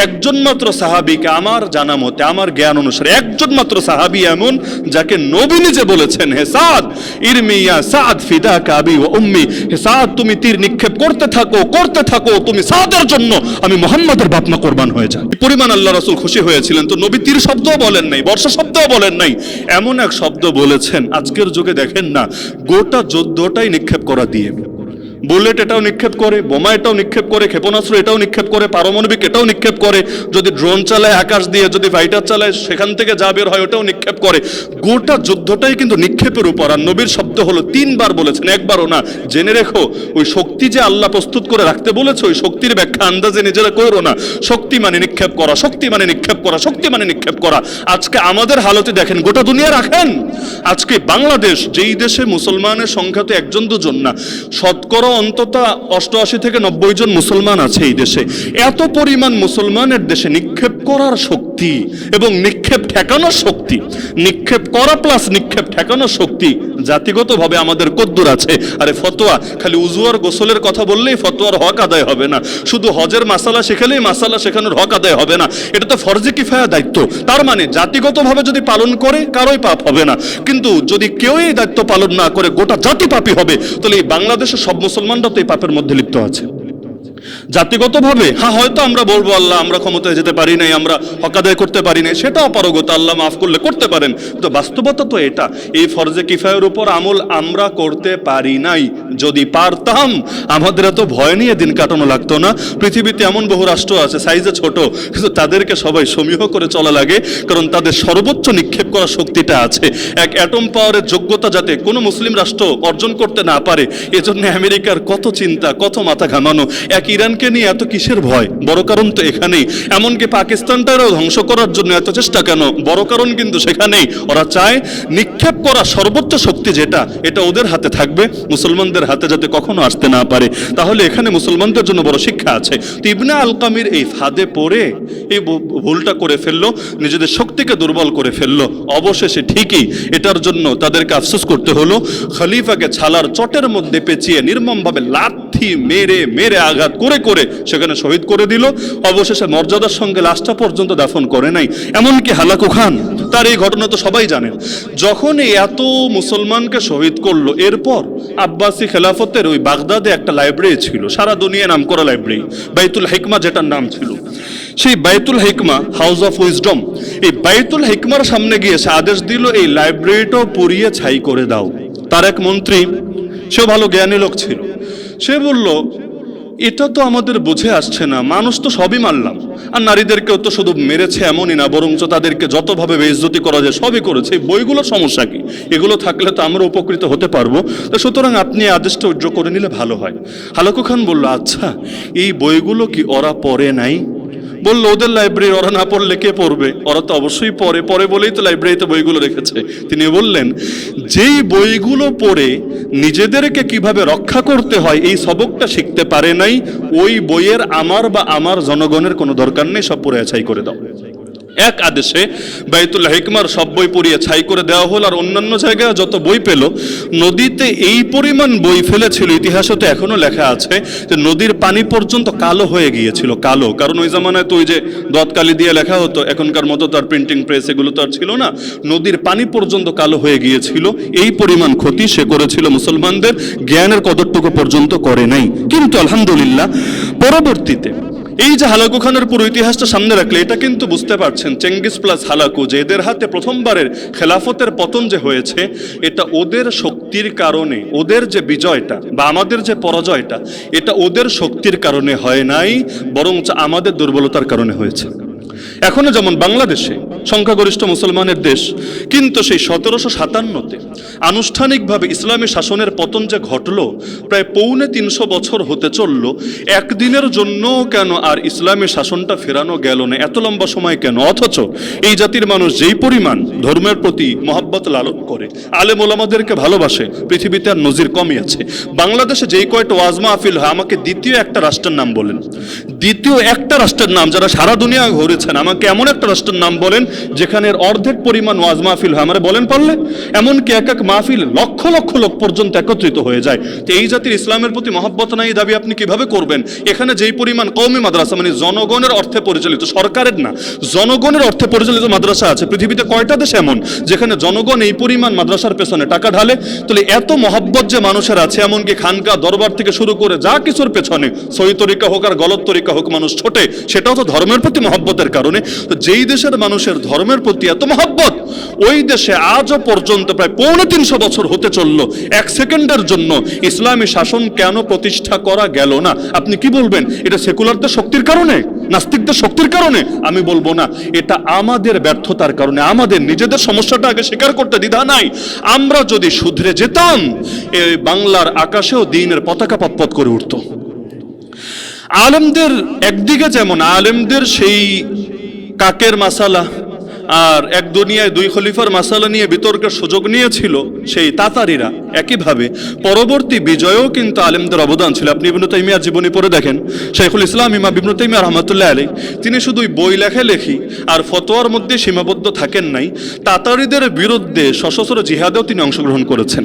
একজন মাত্র সাহাবীকে, আমার জানা মতে, আমার জ্ঞান অনুসারে একজন মাত্র সাহাবী এমন যাকে নবী নিজে বলেছেন, হে সাদ ইরমি ইয়া সাদ ফিদাকা আবি ওয়া উম্মি, হে সাদ তুমি তীর নিক্ষেপ করতে থাকো, তুমি সাদের জন্য আমি মুহাম্মাদের বাপমা কোরবান হয়ে যাক। এই পরিমাণ আল্লাহ রাসূল খুশি হয়েছিলেন। তো নবী তীর শব্দও বলেন নাই, বর্ষা শব্দও বলেন নাই, এমন এক শব্দ বলেছেন, আজকের যুগে দেখেন না গোটা যুদ্ধটাই নিক্ষেপ করা দিয়ে। বুলেট এটাও নিক্ষেপ করে, বোমা এটাও নিক্ষেপ করে, ক্ষেপণাস্ত্র এটাও নিক্ষেপ করে, পারমাণবিক এটাও নিক্ষেপ করে, যদি ড্রোন চালায় আকাশ দিয়ে, যদি ফাইটার চালায় সেখান থেকে যা বের হয় ওটাও নিক্ষেপ করে। গোটা যুদ্ধটাই কিন্তু নিক্ষেপের উপর। আর নবীর শব্দ হলো 3 বার বলেছেন, একবারও না। জেনে রেখো, ওই শক্তি যে আল্লাহ প্রস্তুত করে রাখতে বলেছে, ওই শক্তির ব্যাখ্যা আন্দাজে নিজেরা করো না। শক্তি মানে নিক্ষেপ করা, শক্তি মানে নিক্ষেপ করা, শক্তি মানে নিক্ষেপ করা। আজকে আমাদের হালতে দেখেন, গোটা দুনিয়া রাখেন, আজকে বাংলাদেশ যেই দেশে মুসলমানের সংখ্যা তো 1-2 না, শতকরা অন্তত 88 থেকে 90 জন মুসলমান আছে এই দেশে। এত পরিমাণ মুসলমানের দেশে নিক্ষেপ করার শক্তি এবং নিক্ষেপ ঠেকানোর শক্তি, নিক্ষেপ করা প্লাস নিক্ষেপ ঠেকানোর শক্তি জাতিগতভাবে আমাদের কদ্দুর আছে। আরে ফতোয়া, খালি উযু আর গোসলের কথা বললেই ফতোয়ার হক আদায় হবে না, শুধু হজের মাসালা শেখালেই মাসালা শেখানোর হক আদায় হবে না, এটা তো ফরজে কিফায়া দায়িত্ব। তার মানে জাতিগতভাবে যদি পালন করে কারোই পাপ হবে না, কিন্তু যদি কেউই দায়িত্ব পালন না করে গোটা জাতি পাপী হবে। তাহলে এই বাংলাদেশের সব মুসলমানরা তো এই পাপের মধ্যে লিপ্ত আছে। জাতিগতভাবে হ্যাঁ হয়তো আমরা বলবো আল্লাহ আমরা ক্ষমতায় যেতে পারি নাই, আমরা হক আদায় করতে পারি নাই, সেটা অপারগতা, আল্লাহ মাফ করলে করতে পারেন, কিন্তু বাস্তবতা তো এটা, এই ফরজে কিফায়ের উপর আমল আমরা করতে পারি নাই। যদি পারতাম আমাদের এত ভয় নিয়ে দিন কাটানো লাগতো না। পৃথিবীতে এমন বহু রাষ্ট্র আছে সাইজে ছোট, কিন্তু তাদেরকে সবাই সমীহ করে চলা লাগে, কারণ তাদের সর্বোচ্চ নিক্ষেপ করার শক্তিটা আছে। এক অ্যাটম পাওয়ারের যোগ্যতা যাতে কোনো মুসলিম রাষ্ট্র অর্জন করতে না পারে, এজন্য আমেরিকার কত চিন্তা, কত মাথা ঘামানো। এক ইরানকে নিয়ে এত কিসের ভয়? বড় কারণ তো এখানেই। এমনকি পাকিস্তানটারও ধ্বংস করার জন্য এত চেষ্টা কেন? বড় কারণ কিন্তু সেখানেই। ওরা চায় নিক্ষেপ করা সর্বোচ্চ শক্তি যেটা, এটা ওদের হাতে থাকবে, মুসলমানদের হাতে যাতে কখনো আসতে না পারে। তাহলে এখানে মুসলমানদের জন্য বড় শিক্ষা আছে। তো ইবনে আলকামির এই ফাঁদে পড়ে এই ভুলটা করে ফেললো, নিজেদের শক্তিকে দুর্বল করে ফেললো। অবশেষে ঠিকই এটার জন্য তাদেরকে আফসোস করতে হলো। খলিফাকে ছালার চটের মধ্যে পেঁচিয়ে নির্মমভাবে লাথি মেরে মেরে আঘাত করে করে সেখানে শহীদ করে দিল। অবশেষে মর্যাদার সঙ্গে লাশটা পর্যন্ত দাফন করে নাই। এমনকি হালাকু খান, তার এই ঘটনা তো সবাই জানেন, যখন এত মুসলমানকে শহীদ করলো, এরপর আব্বাসি খেলাফতের ওই বাগদাদে একটা লাইব্রেরি ছিল, সারা দুনিয়ায় নাম করা লাইব্রেরি, বাইতুল হিকমা যেটার নাম ছিল। সেই বাইতুল হিকমা, হাউস অফ উইজডম, এই বাইতুল হিকমার সামনে গিয়ে সে আদেশ দিল এই লাইব্রেরিটাও পুড়িয়ে ছাই করে দাও। তার এক মন্ত্রী, সেও ভালো জ্ঞানী লোক ছিল, সে বলল এটা তো আমাদের বুঝে আসছে না, মানুষ তো সবই মারলাম, আর নারীদেরকেও তো শুধু মেরেছে এমনই না, বরঞ্চ তাদেরকে যতভাবে বেইজ্জতি করা যায় সবই করেছে, এই বইগুলোর সমস্যা কি? এগুলো থাকলে তো আমরা উপকৃত হতে পারবো, তো সুতরাং আপনি আদেশটা উজ্জ্ব করে নিলে ভালো হয়। হালাকু খান বলল আচ্ছা এই বইগুলো কি ওরা পড়ে নাই? বললো ওদের লাইব্রেরি, ওরা না পড়লে কে পড়বে? ওরা তো অবশ্যই পড়ে, পড়ে বলেই তো লাইব্রেরিতে বইগুলো রেখেছে। তিনি বললেন যেই বইগুলো পড়ে নিজেদেরকে কিভাবে রক্ষা করতে হয় এই সবকটা শিখতে পারে নাই, ওই বইয়ের আমার বা আমার জনগণের কোনো দরকার নেই, সব পড়ে ছাই করে দাও। এক আদেশে বাইতুল হিকমার সব বই পড়িয়ে ছাই করে দেওয়া হল। আর অন্যান্য জায়গায় যত বই পেল, নদীতে এই পরিমাণ বই ফেলেছিল, ইতিহাসে তো এখনো লেখা আছে যে নদীর পানি পর্যন্ত কালো হয়ে গিয়েছিল, কালো। কারণ ওই জামানায় তো ওই যে দতকালি দিয়ে লেখা হতো, এখনকার মতো তার প্রিন্টিং প্রেস এগুলো তো আর ছিল না, নদীর পানি পর্যন্ত কালো হয়ে গিয়েছিল। এই পরিমাণ ক্ষতি সে করেছিল মুসলমানদের, জ্ঞানের কদরটুকু পর্যন্ত করে নাই। কিন্তু আলহামদুলিল্লাহ পরবর্তীতে এই যে হালাকু খানের পুরো ইতিহাসটা সামনে রাখলে এটা কিন্তু বুঝতে পারছেন, চেঙ্গিস প্লাস হালাকু, যে এদের হাতে প্রথমবারের খেলাফতের পতন যে হয়েছে, এটা ওদের শক্তির কারণে, ওদের যে বিজয়টা বা আমাদের যে পরাজয়টা, এটা ওদের শক্তির কারণে হয় নাই, বরং আমাদের দুর্বলতার কারণে হয়েছে। এখনো যেমন বাংলাদেশে সংখ্যাগরিষ্ঠ মুসলমানের দেশ, কিন্তু সেই 1757-তে আনুষ্ঠানিকভাবে ইসলামী শাসনের পতন যে ঘটলো, প্রায় 350 বছর হতে চলল, একদিনের জন্য কেন আর ইসলামী শাসনটা ফেরানো গেল না? এত লম্বা সময় কেন? অথচ এই জাতির মানুষ যেই পরিমাণ ধর্মের প্রতি মহব্বত লালন করে, আলেম ওলামাদেরকে ভালোবাসে, পৃথিবীতে আর নজির কমই আছে। বাংলাদেশে যেই কয়টা ওয়াজ মাহফিল হয়, আমাকে দ্বিতীয় একটা রাষ্ট্রের নাম বলেন, দ্বিতীয় একটা রাষ্ট্রের নাম, যারা সারা দুনিয়া ঘুরেছেন, আমাকে এমন একটা রাষ্ট্রের নাম বলেন যেখানে অর্ধেক পরিমাণ ওয়াজ মাহফিল হয়, আমরা বলেন পারলে? এমনকি এক এক মাহফিল লক্ষ লক্ষ লোক পর্যন্ত একত্রিত হয়ে যায়। তো এই জাতির ইসলামের প্রতি মহব্বত নাই, দাবি আপনি কিভাবে করবেন? এখানে যেই পরিমাণ কওমি মাদ্রাসা, মানে জনগণের অর্থে পরিচালিত, সরকারের না, জনগণের অর্থে পরিচালিত মাদ্রাসা আছে, পৃথিবীতে কয়টা দেশ এমন যেখানে জনগণ এই পরিমাণ মাদ্রাসার পেছনে টাকা ঢালে? তাহলে এত মহব্বত যে মানুষের আছে, এমনকি খানকা দরবার থেকে শুরু করে যা কিছুর পেছনে, সহি তরিকা হোক আর গলত তরিকা হোক, মানুষ ছোটে, সেটাও তো ধর্মের প্রতি মহব্বতের কারণে। তো যেই দেশের মানুষের ধর্মের প্রতি এত মহব্বত, ওই দেশে আজও পর্যন্ত প্রায় 350 বছর হতে চললো, এক সেকেন্ডের জন্য ইসলামী শাসন কেন প্রতিষ্ঠা করা গেল না? আপনি কি বলবেন এটা সেকুলারদের শক্তির কারণে, নাস্তিকদের শক্তির কারণে? আমি বলবো না, এটা আমাদের ব্যর্থতার কারণে। আমাদের নিজেদের সমস্যাটা আগে স্বীকার করতে দ্বিধা নাই। আমরা যদি শুধরে যেতাম, এই বাংলার আকাশেও দ্বীনের পতাকা পতপত করে উঠত। আলেমদের একদিকে যেমন আলেমদের সেই কাকের মাসালা আর এক দুনিয়ায় দুই খলিফার মাসালা নিয়ে বিতর্কের সুযোগ নিয়েছিল সেই তাতারিরা, একইভাবে পরবর্তী বিজয়েও কিন্তু আলেমদের অবদান ছিল। আপনি ইবনে তাইমিয়ার জীবনী পড়ে দেখেন, শাইখুল ইসলাম ইমাম ইবনে তাইমিয়া রাহমাতুল্লাহ আলাইহি, তিনি শুধুই বই লেখি আর ফতোয়ার মধ্যে সীমাবদ্ধ থাকেন নাই, তাতারিদের বিরুদ্ধে সশস্ত্র জিহাদেও তিনি অংশগ্রহণ করেছেন।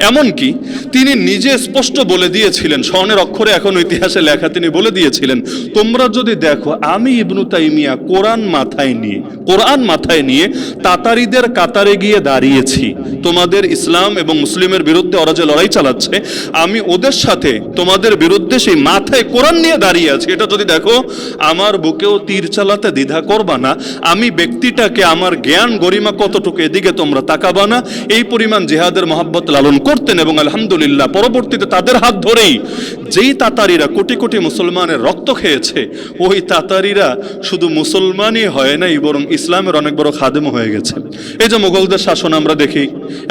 এমনকি তিনি নিজে স্পষ্ট বলে দিয়েছিলেন, স্বর্ণের অক্ষরে এখন ইতিহাসে লেখা, তিনি বলে দিয়েছিলেন, তোমরা যদি দেখো আমি ইবনে তাইমিয়া কোরআন মাথায় নিয়ে তাতারিদের কাতারে গিয়ে দাঁড়িয়েছি, তোমাদের ইসলাম এবং মুসলিমের বিরুদ্ধে ওরা যে লড়াই চালাচ্ছে, আমি ওদের সাথে তোমাদের বিরুদ্ধে সেই মাথায় কোরআন নিয়ে দাঁড়িয়ে আছি, এটা যদি দেখো আমার বুকেও তীর চালাতে দ্বিধা করবা না। আমি ব্যক্তিটাকে আমার জ্ঞান গরিমা কতটুকু এদিকে তোমরা তাকাবা না। এই পরিমাণ জিহাদের মহাব্বত লালন করতেন এবং আলহামদুলিল্লাহ পরবর্তীতে তাদের হাত ধরেই যেই তাতারিরা কোটি কোটি মুসলমানের রক্ত খেয়েছে, ওই তাতারিরা শুধু মুসলমানই হয় নাই, বরং ইসলামের অনেক বড় খাদেমও হয়ে গেছে। এই যে মুঘলদের শাসন আমরা দেখি,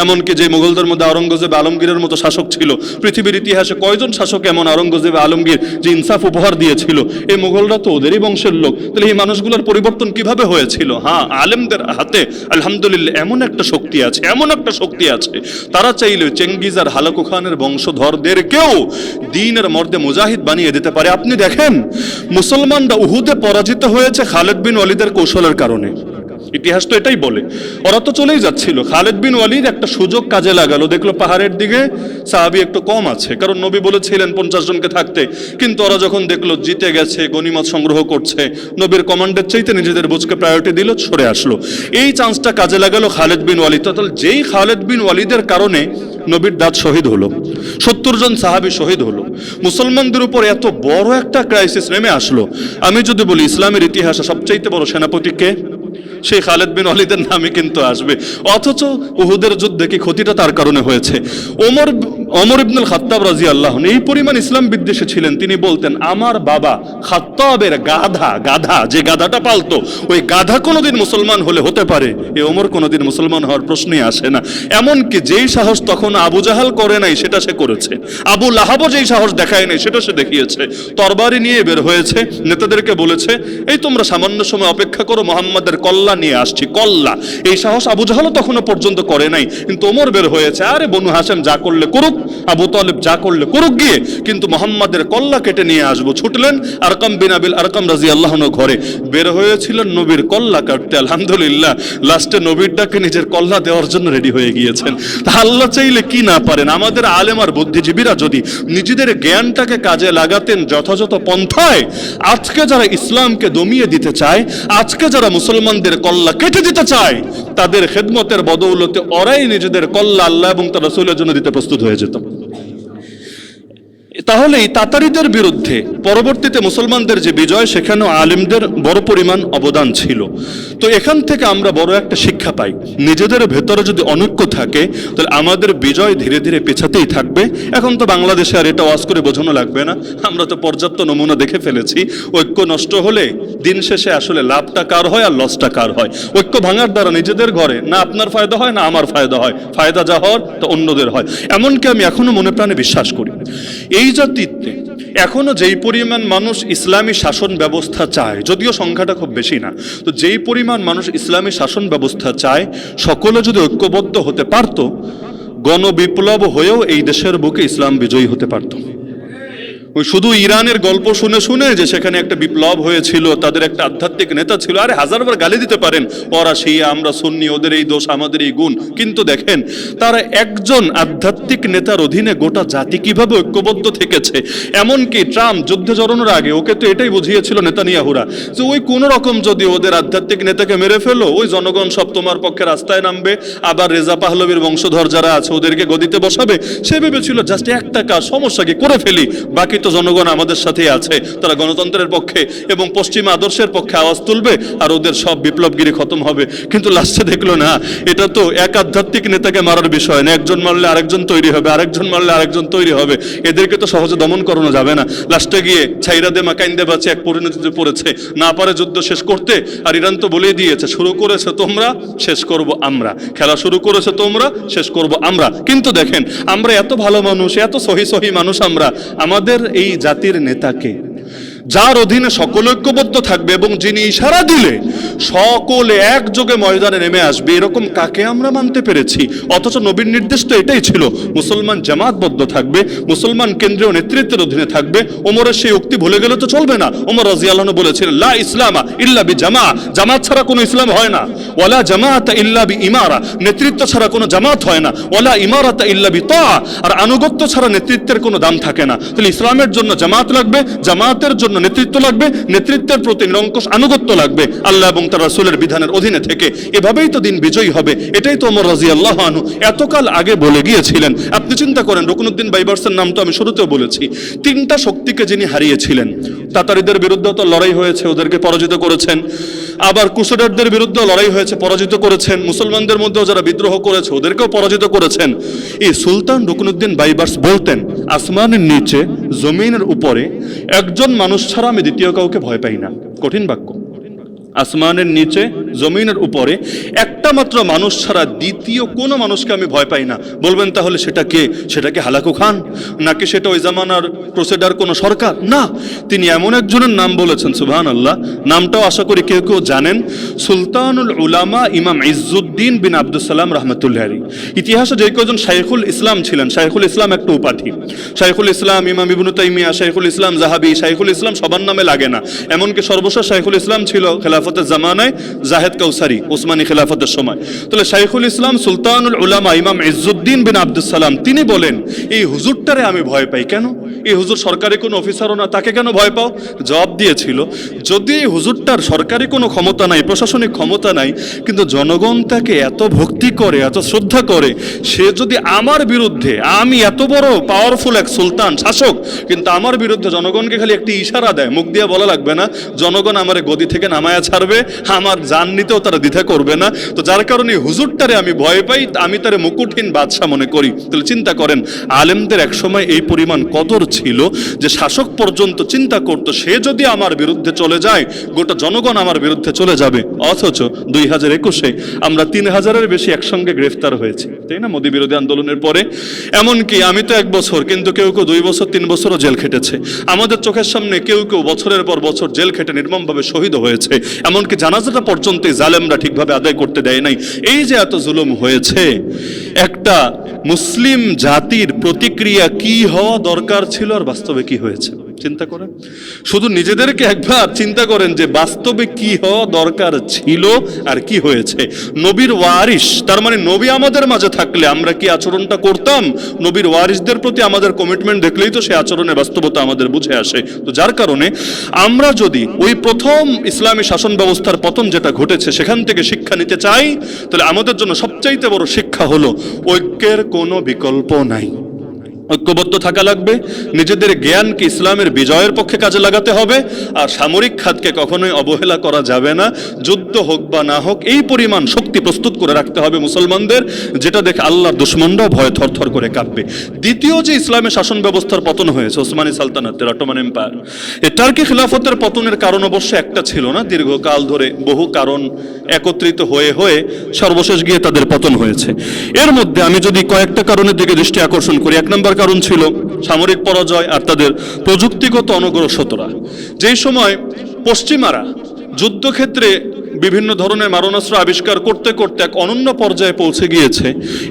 এমনকি যে মুঘলদের মধ্যে আওরঙ্গজেব আলমগীরের মতো শাসক ছিল, পৃথিবীর ইতিহাসে কয়জন শাসক এমন আওরঙ্গজেব আলমগীর যে ইনসাফ উপহার দিয়েছিল? এই মুঘলরা তো ওদেরই বংশের লোক। তাহলে এই মানুষগুলোর পরিবর্তন কিভাবে হয়েছিল? হ্যাঁ, আলেমদের হাতে আলহামদুলিল্লাহ এমন একটা শক্তি আছে, এমন একটা শক্তি আছে, তারা চাইলে চেঙ্গিজ আর হালাকু খানের বংশধরদেরকেও দ্বীনের মর্দে মুজাহিদ বানিয়ে দিতে পারে। আপনি দেখেন, মুসলমানরা উহুদে পরাজিত হয়েছে খালেদ বিন ওয়ালিদের কৌশলের কারণে। ইতিহাস তো এটাই বলে। ওরা তো চলেই যাচ্ছিল, খালেদ বিন ওয়ালিদ একটা সুযোগ কাজে লাগালো, দেখলো পাহাড়ের দিকে সাহাবী একটু কম আছে, কারণ নবী বলেছিলেন 50 জনকে থাকতে। কিন্তু ওরা যখন দেখলো জিতে গেছে, গনিমত সংগ্রহ করছে, নবীর কমান্ডের চাইতে নিজেদের বুঝকে প্রায়োরিটি দিল, সরে আসলো। এই চান্সটা কাজে লাগালো খালেদ বিন ওয়ালিদ। তাহলে যেই খালেদ বিন ওয়ালিদের কারণে নবীর দাঁত শহীদ হলো, 70 জন সাহাবী শহীদ হলো, মুসলমানদের উপর এত বড় একটা ক্রাইসিস নেমে আসলো। আমি যদি বলি ইসলামের ইতিহাসে সবচাইতে বড় সেনাপতি কে? সেই খালেদ বিন ওয়ালিদের নামে কিন্তু আসবে। অথচ উহুদের যুদ্ধে কি ক্ষতিটা তার কারণে হয়েছে? ওমর ইবনুল খাত্তাব রাদিয়াল্লাহু আনহু এই পরিমাণ ইসলাম বিদ্বেষী ছিলেন, তিনি বলতেন আমার বাবা খাত্তাবের গাধা যে গাধাটা পালতো, ওই গাধা কোনোদিন মুসলমান হতে পারে, এ ওমর কোনোদিন মুসলমান হওয়ার প্রশ্নই আসে না। এমনকি যেই সাহস তখন আবু জাহাল করে নাই সেটা সে করেছে, আবু লাহাবও যেই সাহস দেখায় নাই সেটা সে দেখিয়েছে। তরবারি নিয়ে বের হয়েছে, নেতাদেরকে বলেছে এই তোমরা সামান্য সময় অপেক্ষা করো, মুহাম্মাদের কল্লা নিয়ে আসছি, কল্লা। এই সাহস আবু জাহালও তখনও পর্যন্ত করে নাই, কিন্তু ওমর বের হয়েছে, আরে বনু হাশেম যা করলে করুক, আবু তালেব যা করলে করুক গিয়ে, কিন্তু মুহাম্মাদের কল্লা কেটে নিয়ে আসবো। ছুটলেন আরকাম বিন আবিল আরকাম রাদিয়াল্লাহু আনহু ঘরে, বের হয়েছিলেন নবীর কল্লা কাটতে। আলহামদুলিল্লাহ লাস্টে নবীর ডাকে নিজের কল্লা দেওয়ার জন্য রেডি হয়ে গিয়েছেন। তা আল্লাহ চাইলে কি না পারেন। আমাদের আলেম আর বুদ্ধিজীবীরা যদি নিজেদের জ্ঞানটাকে কাজে লাগাতেন যথাযথ পন্থায়, আজকে যারা ইসলামকে দমিয়ে দিতে চায়, আজকে যারা মুসলমানদের কল্লা কেটে দিতে চায়, তাদের খেদমতের বদৌলতে ওরাই নিজেদের কল্লা আল্লাহ এবং তার রাসূলের জন্য দিতে প্রস্তুত হয়ে যেত। তাহলে এই তাতারিদের বিরুদ্ধে পরবর্তীতে মুসলমানদের যে বিজয়, সেখানেও আলেমদের বড় পরিমাণ অবদান ছিল। তো এখান থেকে আমরা বড় একটা শিক্ষা পাই, নিজেদের ভেতরে যদি অনৈক্য থাকে তাহলে আমাদের বিজয় ধীরে ধীরে পেছাতেই থাকবে। এখন তো বাংলাদেশে আর এটা ওয়াজ করে বোঝানো লাগবে না, আমরা তো পর্যাপ্ত নমুনা দেখে ফেলেছি। ঐক্য নষ্ট হলে দিন শেষে আসলে লাভটা কার হয় আর লসটা কার হয়? ঐক্য ভাঙার দ্বারা নিজেদের ঘরে না আপনার ফায়দা হয় না আমার ফায়দা হয়, ফায়দা যা হওয়ার তা অন্যদের হয়। এমনকি আমি এখনো মনে প্রাণে বিশ্বাস করি, এই জাতিতে এখনো যেই পরিমাণ মানুষ ইসলামী শাসন ব্যবস্থা চায়, যদিও সংখ্যাটা খুব বেশি না, তো যেই পরিমাণ মানুষ ইসলামী শাসন ব্যবস্থা চায়, সকলে যদি ঐক্যবদ্ধ হতে পারত, গণবিপ্লব হয়েও এই দেশের বুকে ইসলাম বিজয়ী হতে পারত। ওই শুধু ইরানের গল্প শুনে শুনে যে সেখানে একটা বিপ্লব হয়েছিল, তাদের একটা আধ্যাত্মিক নেতা ছিল, আরে হাজারবার গালি দিতে পারেন, ওরা শিয়া আমরা সুন্নি, ওদের এই দোষ আমাদের এই গুণ, কিন্তু দেখেন তারা একজন আধ্যাত্মিক নেতার অধীনে গোটা জাতি কিভাবে ঐক্যবদ্ধ থেকেছে। এমনকি ট্রাম্প যুদ্ধে জড়ানোর আগে ওকে তো এটাই বুঝিয়েছিল নেতানিয়াহুরা যে ওই কোন রকম যদি ওদের আধ্যাত্মিক নেতাকে মেরে ফেলো, ওই জনগণ সব তোমার পক্ষে রাস্তায় নামবে, আবার রেজা পাহলবির বংশধর যারা আছে ওদেরকে গদিতে বসাবে। সে ভেবেছিল জাস্ট একটা কাজ, সমস্যা কি করে ফেলি, বাকি জনগণ আমাদের সাথে আছে, তারা গণতন্ত্রের পক্ষে এবং পশ্চিমা আদর্শের পক্ষে আওয়াজ তুলবে আর ওদের সব বিপ্লবগিরি খতম হবে। কিন্তু লাস্টে দেখলো না, এটা তো এক আধ্যাত্মিক নেতাকে মারার বিষয় না, একজন মারলে আরেকজন তৈরি হবে, আরেকজন মারলে আরেকজন তৈরি হবে, এদেরকে তো সহজে দমন করানো যাবে না। লাস্টে গিয়ে ছাইরা দে মাকাইন্দে বাঁচে এক পরিণতিতে পড়েছে, না পারে যুদ্ধ শেষ করতে। আর ইরান তো বলেই দিয়েছে, শুরু করেছে তোমরা, শেষ করব আমরা, খেলা শুরু করেছে তোমরা, শেষ করব আমরা। কিন্তু দেখেন আমরা এত ভালো মানুষ, এত সহি মানুষ, আমরা আমাদের এই জাতির নেতাকে যার অধীনে সকল ঐক্যবদ্ধ থাকবে এবং যিনি ইশারা দিলে সকলে একযোগে ময়দানে নেমে আসবে, এরকম কাকে আমরা মানতে পেরেছি? অথচ নবীর নির্দেশ তো এটাই ছিল, মুসলমান জামাতবদ্ধ থাকবে, মুসলমান কেন্দ্রীয় নেতৃত্বের অধীনে থাকবে। ওমরের সেই উক্তি ভুলে গেলে তো চলবে না। ওমর রাদিয়াল্লাহু আনহু বলেছিলেন, লা ইসলামা ইল্লা বিজামা, জামাত ছাড়া কোনো ইসলাম হয় না। ওয়ালা জামাআতা ইল্লা বিইমারা, নেতৃত্ব ছাড়া কোনো জামাত হয় না। ওয়ালা ইমারাতা ইল্লা বিতাআ, আর আনুগত্য ছাড়া নেতৃত্বের কোনো দাম থাকে না। তাহলে ইসলামের জন্য জামাত লাগবে, জামাতের জন্য জন্য নেতৃত্ব লাগবে, নেতৃত্বের প্রতি নিরঙ্কুশ আনুগত্য লাগবে আল্লাহ এবং তার রাসূলের বিধানের অধীনে থেকে। এভাবেই তো দিন বিজয়ী হবে। এটাই তো ওমর রাদিয়াল্লাহু আনহু এতকাল আগে বলে গিয়েছিলেন। আপনি চিন্তা করেন, রুকনুদ্দিন বাইবার্সের নাম তো আমি শুরুতেও বলেছি। তিনটা শক্তিকে যিনি হারিয়েছিলেন, তাতারিদের বিরুদ্ধে তো লড়াই হয়েছে, ওদেরকে পরাজিত করেছেন। আবার ক্রুসেডারদের বিরুদ্ধে লড়াই হয়েছে, পরাজিত করেছেন। মুসলমানদের মধ্যেও যারা বিদ্রোহ করেছে ওদেরকেও পরাজিত করেছেন। এই সুলতান রুকনুদ্দিন বাইবার্স বলতেন, আসমানের নিচে জমিনের উপরে একজন মানুষ ছাড়া আমি দ্বিতীয় কাউকে ভয় পাই না। কঠিন বাক্য। আসমানের নিচে জমিনের উপরে একটা মাত্র মানুষ ছাড়া দ্বিতীয় কোনো মানুষকে আমি ভয় পাই না। বলবেন তাহলে সেটা কে? সেটা কি হালাকু খান, নাকি সেটা ওই জামানার ক্রুসেডার কোনো সরকার? না, তিনি এমন একজনের নাম বলেছেন, সুবহানাল্লাহ, নামটাও আশা করি কেউ কেউ জানেন, সুলতানুল উলামা ইমাম ইজ্জুদ্দিন বিন আব্দুস সালাম রাহমাতুল্লাহি আলাইহি। ইতিহাসে যে কয়জন শাইখুল ইসলাম ছিলেন, শাইখুল ইসলাম একটা উপাধি। শাইখুল ইসলাম ইমাম ইবনু তাইমিয়া, শাইখুল ইসলাম যাহাবি, শাইখুল ইসলাম সবার নামে লাগে না। এমনকি সর্বশেষ শাইখুল ইসলাম ছিল খেলাফতের জামানায় জাহেদ কাউসারি, ওসমানী খেলাফতের সময়। তাহলে শাইখুল ইসলাম সুলতানুল উলামা ইমাম ইজ্জুদ্দিন বিন আব্দুস সালাম তিনি বলেন, এই হুজুরটারে আমি ভয় পাই কেন? এই হুজুর সরকারি কোনো অফিসারও না, তাকে কেন ভয় পাও? জবাব দিয়েছিল, যদি এই হুজুরটার সরকারি কোনো ক্ষমতা নাই, প্রশাসনিক ক্ষমতা নাই, কিন্তু জনগণ তাকে এত ভক্তি করে, এত শ্রদ্ধা করে, সে যদি আমার বিরুদ্ধে, আমি এত বড় পাওয়ারফুল এক সুলতান শাসক, কিন্তু আমার বিরুদ্ধে জনগণকে খালি একটি ইশারা দেয়, মুখ দিয়ে বলা লাগবে না, জনগণ আমার গদি থেকে নামায়া ছাড়বে, আমার জান নিতেও তারা দ্বিধা করবে না। তো যার কারণে হুজুরটারে আমি ভয় পাই, আমি তারে মুকুটহীন বাদশাহ মনে করি। তাহলে চিন্তা করেন, আলেমদের এক সময় এই পরিমাণ কদর ছিল যে শাসক পর্যন্ত চিন্তা করতো, সে যদি আমার বিরুদ্ধে চলে যায়, গোটা জনগণ আমার বিরুদ্ধে চলে যাবে। অথচ 2021-এ আমরা 3000-এর বেশি একসঙ্গে গ্রেফতার হয়েছি, তাই না, মোদী বিরোধী আন্দোলনের পরে। এমনকি আমি তো 1 বছর, কিন্তু কেউ কেউ 2 বছর 3 বছরও জেল খেটেছে। আমাদের চোখের সামনে কেউ কেউ বছরের পর বছর জেল খেটে নির্মমভাবে শহীদ হয়েছে। এমনকি জানাজাটা পর্যন্ত জালেমরা ঠিকভাবে আদায় করতে দেয় নাই। এই যে এত জুলুম হয়েছে, একটা মুসলিম জাতির প্রতিক্রিয়া কি হওয়া দরকার ছিল, আর বাস্তবে কি হয়েছে চিন্তা করেন। শুধু নিজেদেরকে একবার চিন্তা করেন যে বাস্তবে কি হওয়া দরকার ছিল আর কি হয়েছে। নবীর ওয়ারিস, তার মানে নবী আমাদের মাঝে থাকলে আমরা কি আচরণটা করতাম, নবীর ওয়ারিসদের প্রতি আমাদের কমিটমেন্ট দেখলেই তো সেই আচরণের বাস্তবতা আমাদের বুঝে আসে। তো যার কারণে আমরা যদি ওই প্রথম ইসলামী শাসন ব্যবস্থার পতন যেটা ঘটেছে সেখান থেকে শিক্ষা নিতে চাই, তাহলে আমাদের জন্য সবচাইতে বড় শিক্ষা হলো ঐক্যের কোনো বিকল্প নাই। ঐক্যবদ্ধ থাকা লাগবে, নিজেদের জ্ঞানকে ইসলামের বিজয়ের পক্ষে কাজে লাগাতে হবে, আর সামরিক খাতকে কখনোই অবহেলা করা যাবে না। যুদ্ধ হোক বা না হোক, এই পরিমাণ শক্তি প্রস্তুত করে রাখতে হবে মুসলমানদের, যেটা দেখে আল্লাহর দুশমনরাও ভয়ে থরথর করে কাঁপবে। দ্বিতীয় যে ইসলামের শাসন ব্যবস্থার পতন হয়েছে, ওসমানী সালতানাতের, অটোমান এম্পায়ার, এই টার্কি খিলাফতের পতনের কারণ অবশ্য একটা ছিল না, দীর্ঘকাল ধরে বহু কারণ একত্রিত হয়ে হয়ে সর্বশেষ গিয়ে তাদের পতন হয়েছে। এর মধ্যে আমি যদি কয়েকটা কারণের দিকে দৃষ্টি আকর্ষণ করি, 1 নম্বর কারণ ছিল সামরিক পরাজয় আর তাদের প্রযুক্তিগত অনগ্রসরতা। যেই সময় পশ্চিমারা যুদ্ধক্ষেত্রে বিভিন্ন ধরনের মারণাস্ত্র আবিষ্কার করতে করতে এক অনন্য পর্যায়ে পৌঁছে গিয়েছে,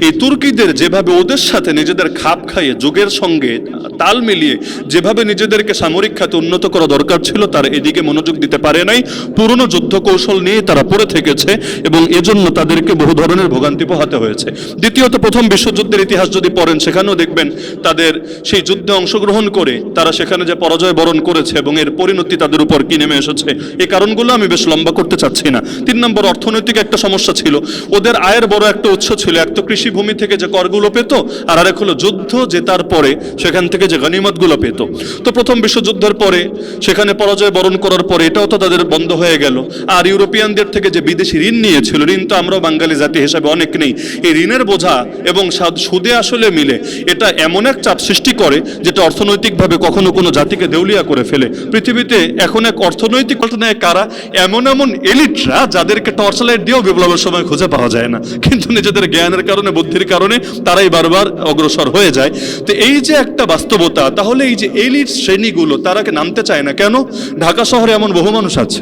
এই তুর্কিদের যেভাবে ওদের সাথে নিজেদের খাপ খাইয়ে, যুগের সঙ্গে তাল মিলিয়ে যেভাবে নিজেদেরকে সামরিক খাতে উন্নত করা দরকার ছিল, তারা এদিকে মনোযোগ দিতে পারে নাই। পুরনো যুদ্ধ কৌশল নিয়ে তারা পড়ে থেকেছে এবং এজন্য তাদেরকে বহু ধরনের ভোগান্তি পোহাতে হয়েছে। দ্বিতীয়ত, প্রথম বিশ্বযুদ্ধের ইতিহাস যদি পড়েন, সেখানেও দেখবেন তাদের সেই যুদ্ধে অংশগ্রহণ করে তারা সেখানে যে পরাজয় বরণ করেছে এবং এর পরিণতি তাদের উপর কি নেমে এসেছে, এই কারণগুলো আমি বেশ লম্বা করতে চাচ্ছি না। 3 নম্বর, অর্থনৈতিক একটা সমস্যা ছিল। ওদের আয়ের বড় একটা উৎস ছিল, এক তো কৃষিভূমি থেকে যে করগুলো পেত, আর আরেক হলো যুদ্ধ জেতার পরে সেখান থেকে যে গনিমতগুলো পেত। তো প্রথম বিশ্বযুদ্ধের পরে সেখানে পরাজয় বরণ করার পরে এটাও তো তাদের বন্ধ হয়ে গেল। আর ইউরোপিয়ানদের থেকে যে বিদেশি ঋণ নিয়েছিল, ঋণ তো আমরাও বাঙালি জাতি হিসাবে অনেক নেই, এই ঋণের বোঝা এবং সুদে আসলে মিলে এটা এমন এক চাপ সৃষ্টি করে যেটা অর্থনৈতিকভাবে কখনো কোনো জাতিকে দেউলিয়া করে ফেলে। পৃথিবীতে এখন এক অর্থনৈতিক নেয় কারা? এমন এমন এলিটরা যাদেরকে টর্চ লাইট দিয়েও বিপ্লবের সময় খুঁজে পাওয়া যায় না, কিন্তু নিজেদের জ্ঞানের কারণে, বুদ্ধির কারণে তারাই বারবার অগ্রসর হয়ে যায়। তো এই যে একটা বাস্তবতা, তাহলে এই যে এলিট শ্রেণীগুলো তারাকে নামতে চায় না কেন? ঢাকা শহরে এমন বহু মানুষ আছে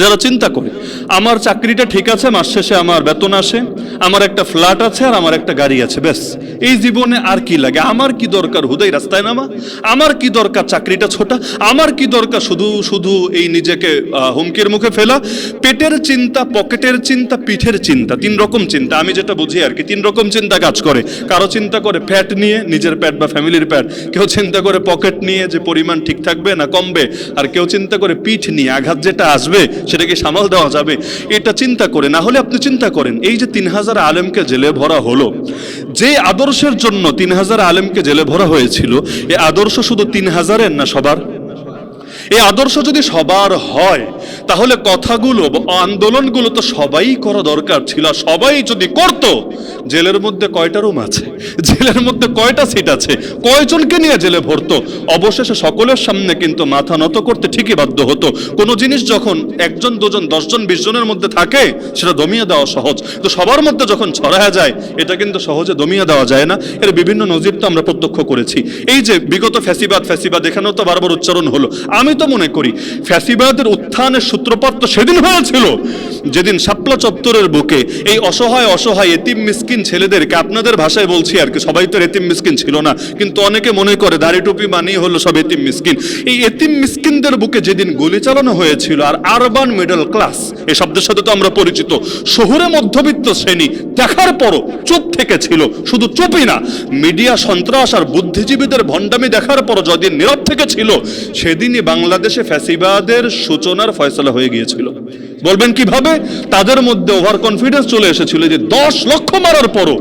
যারা চিন্তা করে আমার চাকরিটা ঠিক আছে, মাস শেষে আমার বেতন আসে, আমার একটা ফ্ল্যাট আছে আর আমার একটা গাড়ি আছে, ব্যাস এই জীবনে আর কি লাগে, আমার কি দরকার হুদাই রাস্তায় নামা, আমার কি দরকার চাকরিটা ছোটা, আমার কি দরকার শুধু শুধু এই নিজেকে হুমকির মুখে ফেলা। পেটের চিন্তা, পকেটের চিন্তা, পিঠের চিন্তা, 3 রকম চিন্তা আমি যেটা বুঝি আর কি, 3 রকম চিন্তা কাজ করে। কারো চিন্তা করে ফ্যাট নিয়ে, নিজের প্যাট বা ফ্যামিলির প্যাট, কেউ চিন্তা করে পকেট নিয়ে যে পরিমাণ ঠিক থাকবে না কমবে, আর কেউ চিন্তা করে পিঠ নিয়ে আঘাত যেটা আসবে সেটাকে সামাল দেওয়া যাবে, এটা চিন্তা করে। না হলে আপনি চিন্তা করেন এই যে 3000 আলেমকে জেলে ভরা হলো, যে আদর্শের জন্য 3000 আলেমকে জেলে ভরা হয়েছিল, এই আদর্শ শুধু 3000-এর না সবার? এই আদর্শ যদি সবার হয় তাহলে কথাগুলো, আন্দোলনগুলো তো সবাই করা দরকার ছিল। সবাই যদি করত, জেলের মধ্যে কয়টা রুম আছে, জেলের মধ্যে কয়টা সিট আছে, কয়জনকে নিয়ে জেলে ভরতো, অবশেষে সকলের সামনে কিন্তু মাথা নত করতে ঠিকই বাধ্য হতো। কোনো জিনিস যখন 1 জন 2 জন 10 জন 20 জনের মধ্যে থাকে সেটা দমিয়ে দেওয়া সহজ, তো সবার মধ্যে যখন ছড়ায়া যায় এটা কিন্তু সহজে দমিয়ে দেওয়া যায় না। এর বিভিন্ন নজির তো আমরা প্রত্যক্ষ করেছি। এই যে বিগত ফ্যাসিবাদ এখানেও তো বারবার উচ্চারণ হলো। আমি তো মনে করি ফ্যাসিবাদের উত্থানের সূত্রপাত তো সেদিন হয়েছিল যেদিন শাপলা চত্বরের বুকে এই অসহায় এতিম মিসকিন ছেলেদেরকে, আপনাদের ভাষায় বলছি আর কি, সবাই তো এতিম মিসকিন ছিল না, কিন্তু অনেকে মনে করে দাড়ি টুপি মানিয়ে হলো সব এতিম মিসকিন। এই এতিম মিসকিনদের বুকে যেদিন গুলি চালানো হয়েছিল, আর আরবান মিডল ক্লাস এই শব্দের সাথে তো আমরা পরিচিত, শহুরে মধ্যবিত্ত শ্রেণী দেখার পরও চুপ থেকে ছিল। শুধু চুপই না, মিডিয়া সন্ত্রাস আর বুদ্ধিজীবীদের ভণ্ডামি দেখার পরও যদিন নীরব থেকে ছিল, সেদিনই বাংলাদেশে ফ্যাসিবাদের সূচনার ফয়সালা হয়ে গিয়েছিল। বলবেন কিভাবে? তাদের মধ্যে ওভার কনফিডেন্স চলে এসেছিল যে 10 লক্ষ মারার পরও,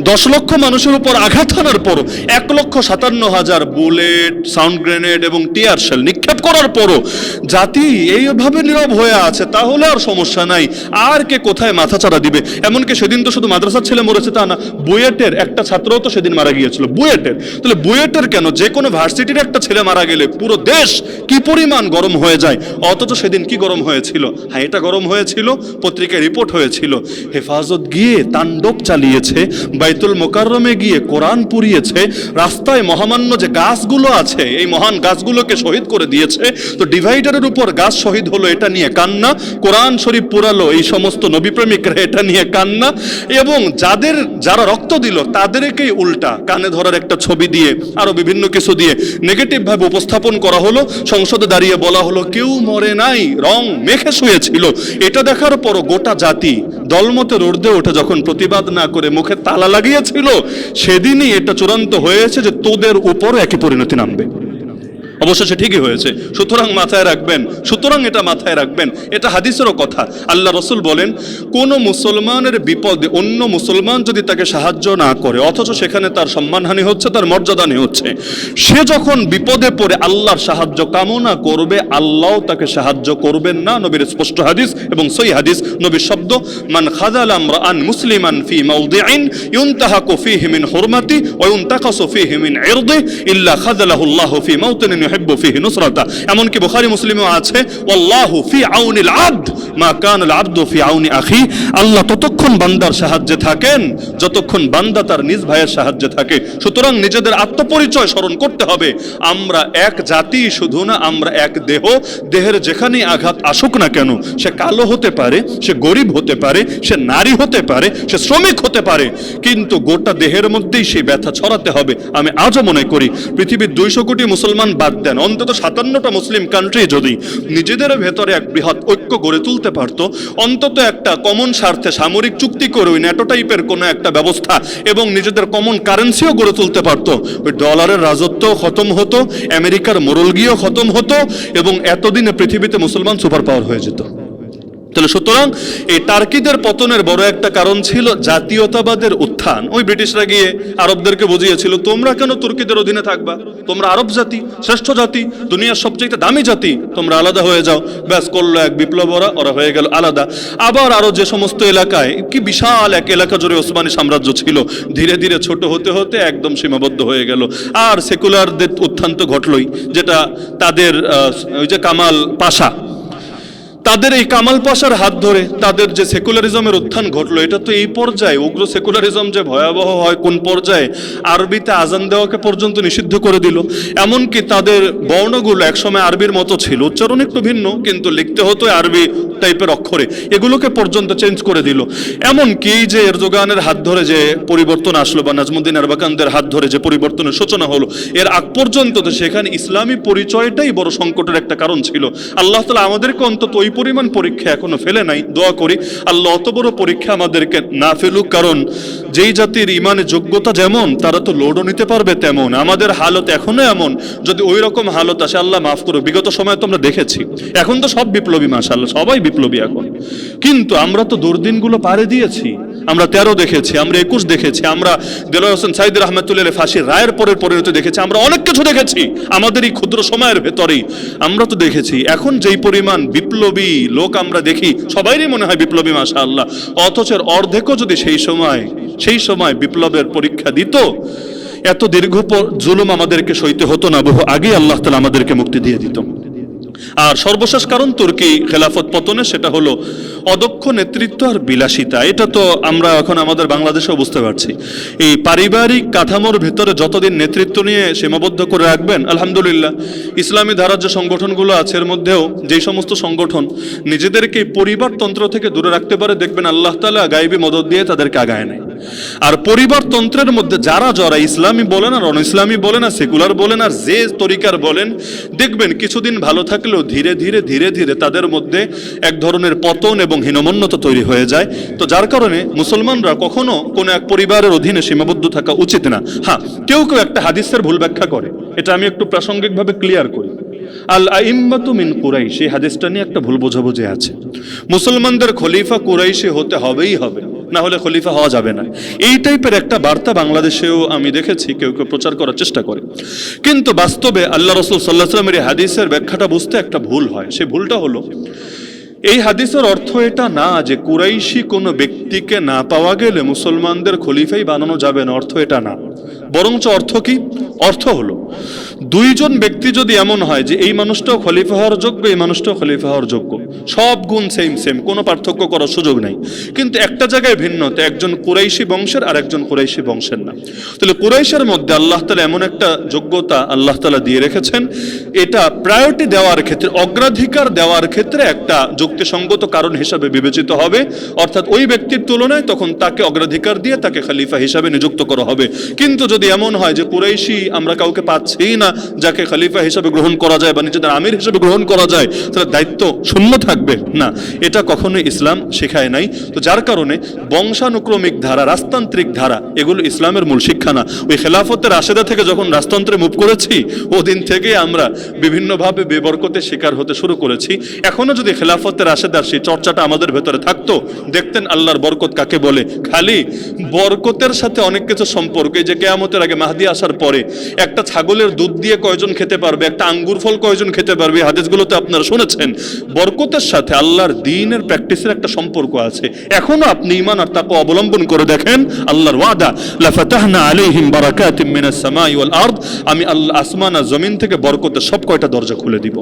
10 লক্ষ মানুষের উপর আঘাত হানার পরও, 1,57,000 বুলেট, সাউন্ড গ্রেনেড এবং টিয়ার শেল নিক্ষেপ করার পরও জাতি এইভাবে নীরব হয়ে আছে, তাহলে আর সমস্যা নাই, আর কে কোথায় মাথা চাড়া দিবে। এমনকি সেদিন তো শুধু মাদ্রাসার ছেলে মরেছে তা না, বুয়েটের একটা ছাত্রও তো সেদিন মারা গিয়েছিল, বুয়েটের। তাহলে বুয়েটের কেন, যে কোনো ভার্সিটির একটা ছেলে মারা গেলে পুরো দেশ কি পরিমাণ গরম হয়ে যায়, অথচ সেদিন কি গরম হয়েছিল? হ্যাঁ, এটা গরম হয়েছিল, পত্রিকায় রিপোর্ট হয়েছিল, হেফাজত গিয়ে তাণ্ডব চালিয়েছে, বাইতুল মোকাররমে গিয়ে কোরআন পুড়িয়েছে, রাস্তায় মহামান্য যে গাছগুলো আছে এই মহান গাছগুলোকে শহীদ করে দিয়েছে। তো ডিভাইডারের উপর গাছ শহীদ হলো এটা নিয়ে কান্না, কোরআন শরীফ পুরালো এই সমস্ত নবীপ্রেমিকরা এটা নিয়ে কান্না, এবং যারা রক্ত দিল তাদেরকেই উল্টা কানে ধরার একটা ছবি দিয়ে আরো বিভিন্ন কিছু দিয়ে নেগেটিভ ভাবে উপস্থাপন করা হলো। সংসদে দাঁড়িয়ে বলা হলো কেউ মরে নাই, রং মেখে শুয়েছিল। এটা দেখার পরও গোটা জাতি দলমতের ঊর্ধ্বে ওঠে যখন প্রতিবাদ না করে মুখে তালা লাগিয়েছিল, সেদিনই এটা চূড়ান্ত হয়েছে যে তোদের উপরও একই পরিণতি নামবে। অবশেষে ঠিকই হয়েছে। সুতরাং এটা মাথায় রাখবেন, এটা হাদিসেরও কথা। আল্লাহ রসুল বলেন, কোন মুসলমানের বিপদে অন্য মুসলমান যদি তাকে সাহায্য না করে, অথচ সেখানে তার সম্মানহানি হচ্ছে, তার মর্যাদাহানি হচ্ছে, সে যখন বিপদে পড়ে আল্লাহর সাহায্য কামনা করবে, আল্লাহ তাকে সাহায্য করবেন না। নবীর স্পষ্ট হাদিস এবং সহিহ হাদিস, নবীর শব্দ, মান খাযালা আমরাআন মুসলিমান ফি মাওদিইন ইউনতাহাকু ফীহি মিন হুরমাতি ওয়া ইউনতাকাসু ফীহি মিন ইরদি ইল্লা খাযালাহু আল্লাহু ফি মাওতিন ইউহিব্বু ফীহি নুসরাতা। এমনকি বুখারী মুসলিমেও আছে, ওয়াল্লাহু ফি আউনিল আবদ মা কানাল আবদু ফি আউনি আখি। আল্লাহ ততক্ষণ বান্দার সাহায্যে থাকেন যতক্ষণ বান্দা তার নিজ ভাইয়ের সাহায্যে থাকে। সুতরাং নিজেদের আত্মপরিচয় স্মরণ করতে হবে, আমরা এক জাতি শুধু না, আমরা এক দেহ। দেহের যেখানেই আঘাত আসুক না কেন, সে কালো হতে পারে, সে গরিব হতে পারে, সে নারী হতে পারে, সে শ্রমিক হতে পারে, কিন্তু গোটা দেহের মধ্যেই সেই ব্যথা ছড়াতে হবে। আমি আজও মনে করি পৃথিবীর 200 কোটি মুসলমান বাদ দেন, অন্তত 57টা মুসলিম কান্ট্রি যদি নিজেদের ভেতরে এক বৃহৎ ঐক্য গড়ে তুলতে পারত, অন্তত একটা কমন স্বার্থে সামরিক চুক্তি করে ওই ন্যাটো টাইপের কোনো একটা ব্যবস্থা এবং নিজেদের কমন কারেন্সিও গড়ে তুলতে পারত, ওই ডলারের রাজত্ব খতম হতো, আমেরিকার মোরলগিও খতম হতো, এবং এতদিনে পৃথিবীতে মুসলমান সুপার পাওয়ার হয়ে যেত। তাহলে সুতরাং এই টার্কিদের পতনের বড় একটা কারণ ছিল জাতীয়তাবাদের উত্থান। ওই ব্রিটিশরা গিয়ে আরবদেরকে বুঝিয়েছিল, তোমরা কেন তুর্কিদের অধীনে থাকবা, তোমরা আরব জাতি, শ্রেষ্ঠ জাতি, দুনিয়ার সবচেয়ে দামি জাতি, তোমরা আলাদা হয়ে যাও। ব্যাস করলো এক বিপ্লব, ওরা হয়ে গেল আলাদা। আবার আরো যে সমস্ত এলাকায়, কি বিশাল এক এলাকা জুড়ে ওসমানী সাম্রাজ্য ছিল, ধীরে ধীরে ছোট হতে হতে একদম সীমাবদ্ধ হয়ে গেল। আর সেকুলারদের উত্থান তো ঘটলই, যেটা তাদের ওই যে কামাল পাশা, তাদের এই কামাল পাশার হাত ধরে তাদের যে সেকুলারিজমের উত্থান ঘটলো, এটা তো এই পর্যায়ে উগ্র সেকুলারিজম যে ভয়াবহ হয় কোন পর্যায়ে, আরবিতে আজান দেওয়াকে পর্যন্ত নিষিদ্ধ করে দিল। এমনকি তাদের বর্ণগুলো একসময় আরবির মতো ছিল, উচ্চারণ একটু ভিন্ন কিন্তু লিখতে হতো আরবি টাইপের অক্ষরে, এগুলোকে পর্যন্ত চেঞ্জ করে দিল। এমনকি যে এরদোগানের হাত ধরে যে পরিবর্তন আসলো বা নাজমুদ্দিন আরবাকানদের হাত ধরে যে পরিবর্তনের সূচনা হলো, এর আগ পর্যন্ত তো সেখানে ইসলামী পরিচয়টাই বড় সংকটের একটা কারণ ছিল। আল্লাহ তাআলা আমাদেরকে অন্তত ওই পরিমাণ পরীক্ষা এখনো ফেলে নাই। দোয়া করি আল্লাহ অত বড় পরীক্ষা আমাদেরকে না ফেলুক, কারণ যেই জাতির ইমানের যোগ্যতা যেমন তারা তো লোডও নিতে পারবে তেমন। আমাদের হালত এখনো এমন, যদি ওই রকম হালত আসে আল্লাহ মাফ করো। বিগত সময়ে তো আমরা দেখেছি, এখন তো সব বিপ্লবী, মাশাআল্লাহ সবাই বিপ্লবী এখন, কিন্তু আমরা তো দুর্দিনগুলো পারে দিয়েছি। আমরা 13 দেখেছি, আমরা 21 দেখেছি, আমরা দেলোয়ার হোসেন সাঈদী রাহমাতুল্লাহ ফাঁসির রায়ের পরের পরিণতি দেখেছি, আমরা অনেক কিছু দেখেছি আমাদের এই ক্ষুদ্র সময়ের ভেতরেই আমরা তো দেখেছি। এখন যেই পরিমাণ বিপ্লবী লোক আমরা দেখি, সবাইরই মনে হয় বিপ্লবী মাশাআল্লাহ, অথচ অর্ধেকও যদি সেই সময় বিপ্লবের পরীক্ষা দিত, এত দীর্ঘ জুলুম আমাদেরকে সইতে হতো না, বহু আগে আল্লাহ তাআলা আমাদেরকে মুক্তি দিয়ে দিত। আর সর্বশেষ কারণ তুর্কি খেলাফত পতনে, সেটা হলো অদক্ষ নেতৃত্ব আর বিলাসিতা। এটা তো আমরা এখন আমাদের বাংলাদেশেও বুঝতে পারছি। এই পারিবারিক কাঠামোর ভেতরে যতদিন নেতৃত্ব নিয়ে সীমাবদ্ধ করে রাখবেন, আলহামদুলিল্লাহ ইসলামী ধারার যে সংগঠনগুলো আছে এর মধ্যেও যেই সমস্ত সংগঠন নিজেদেরকে পরিবারতন্ত্র থেকে দূরে রাখতে পারে, দেখবেন আল্লাহ তাআলা গায়েবী মদদ দিয়ে তাদেরকে আগায় নেয়। আর পরিবারতন্ত্রের মধ্যে যারা ইসলামী বলেন আর অন ইসলামী বলেন আর সেকুলার বলেন আর যে তরিকার বলেন, দেখবেন কিছুদিন ভালো থাকলেও ধীরে ধীরে তাদের মধ্যে এক ধরনের পতন এবং হীনমন্যতা তৈরি হয়ে যায়। তো যার কারণে মুসলমানরা কখনো কোনো এক পরিবারের অধীনে সীমাবদ্ধ থাকা উচিত না। হ্যাঁ, কেউ একটা হাদিসের ভুল ব্যাখ্যা করে, এটা আমি একটু প্রাসঙ্গিকভাবে ক্লিয়ার করি। আল আইম্মাতু মিন কুরাইশ, এই হাদিসটা নিয়ে একটা ভুল বোঝাবুঝি আছে। মুসলমানদের খলিফা কুরাইশি হতে হবেই হবে, না হলে খলিফা হওয়া যাবে না, এই টাইপের একটা বার্তা বাংলাদেশেও আমি দেখেছি কেউ প্রচার করার চেষ্টা করে। কিন্তু বাস্তবে আল্লাহ রাসূল সাল্লাল্লাহু আলাইহি ওয়াসাল্লামের এই হাদিসের ব্যাখ্যাটা বুঝতে একটা ভুল হয়। সেই ভুলটা হলো, এই হাদিসের অর্থ এটা না যে কুরাইশি কোনো ব্যক্তিকে না পাওয়া গেলে মুসলমানদের খলিফাই বানানো যাবে না, অর্থ এটা না। বরঞ্চ অর্থ কি? অর্থ হলো দুইজন ব্যক্তি যদি এমন হয় যে এই মানুষটাও খলিফা হওয়ার যোগ্য, এই মানুষটাও খলিফা হওয়ার যোগ্য, সব গুণ সেম, কোনো পার্থক্য করার সুযোগ নাই, কিন্তু একটা জায়গায় ভিন্নতা, একজন কুরাইশি বংশের আর একজন কুরাইশি বংশের না। তাহলে কুরাইশের মধ্যে আল্লাহ তাআলা এমন একটা যোগ্যতা আল্লাহ তাআলা দিয়ে রেখেছেন, এটা প্রায়োরিটি দেওয়ার ক্ষেত্রে, অগ্রাধিকার দেওয়ার ক্ষেত্রে একটা যুক্তিসঙ্গত কারণ হিসাবে বিবেচিত হবে। অর্থাৎ ওই ব্যক্তির তুলনায় তখন তাকে অগ্রাধিকার দিয়ে তাকে খলিফা হিসাবে নিযুক্ত করা হবে। কিন্তু যদি এমন হয় যে কুরাইশি আমরা কাউকে পাচ্ছি না যাকে খলিফা হিসাবে গ্রহণ করা যায় বা নিজেদের আমির হিসাবে গ্রহণ করা যায়, তাহলে দায়িত্ব শূন্য থাকবে না, এটা কখনোই ইসলাম শেখায় নাই। তো যার কারণে বংশানুক্রমিক ধারা, রাজতান্ত্রিক ধারা, এগুলো ইসলামের মূল শিক্ষা না। ওই খেলাফতের রাশেদা থেকে যখন রাজতন্ত্রে মুভ করেছি, ওদিন থেকে আমরা বিভিন্নভাবে বেবরকতের শিকার হতে শুরু করেছি। এখনো যদি খেলাফতের রাশেদার সেই চর্চাটা আমাদের ভেতরে থাকতো, দেখতেন আল্লাহর বরকত কাকে বলে। খালি বরকতের সাথে অনেক কিছু সম্পর্ক, এই যে কিয়ামতের আগে মাহদি আসার পরে একটা ছাগলের দুধ দিয়ে কয়জন খেতে পারবে, একটা আঙ্গুর ফল কয়জন খেতে পারবে, হাদিসগুলোতে আপনারা শুনেছেন। বরকতের সাথে আল্লাহর দ্বীনের প্র্যাকটিসের একটা সম্পর্ক আছে। এখনো আপনি ঈমান আর তাকওয়া অবলম্বন করে দেখেন, আল্লাহর ওয়াদা লাফাতাহনা আলাইহিম বারাকাতিম মিনাস সামাই ওয়াল আরদ, আমি আল্লাহ আসমান আর জমিন থেকে বরকতের সব কয়টা দরজা খুলে দিব।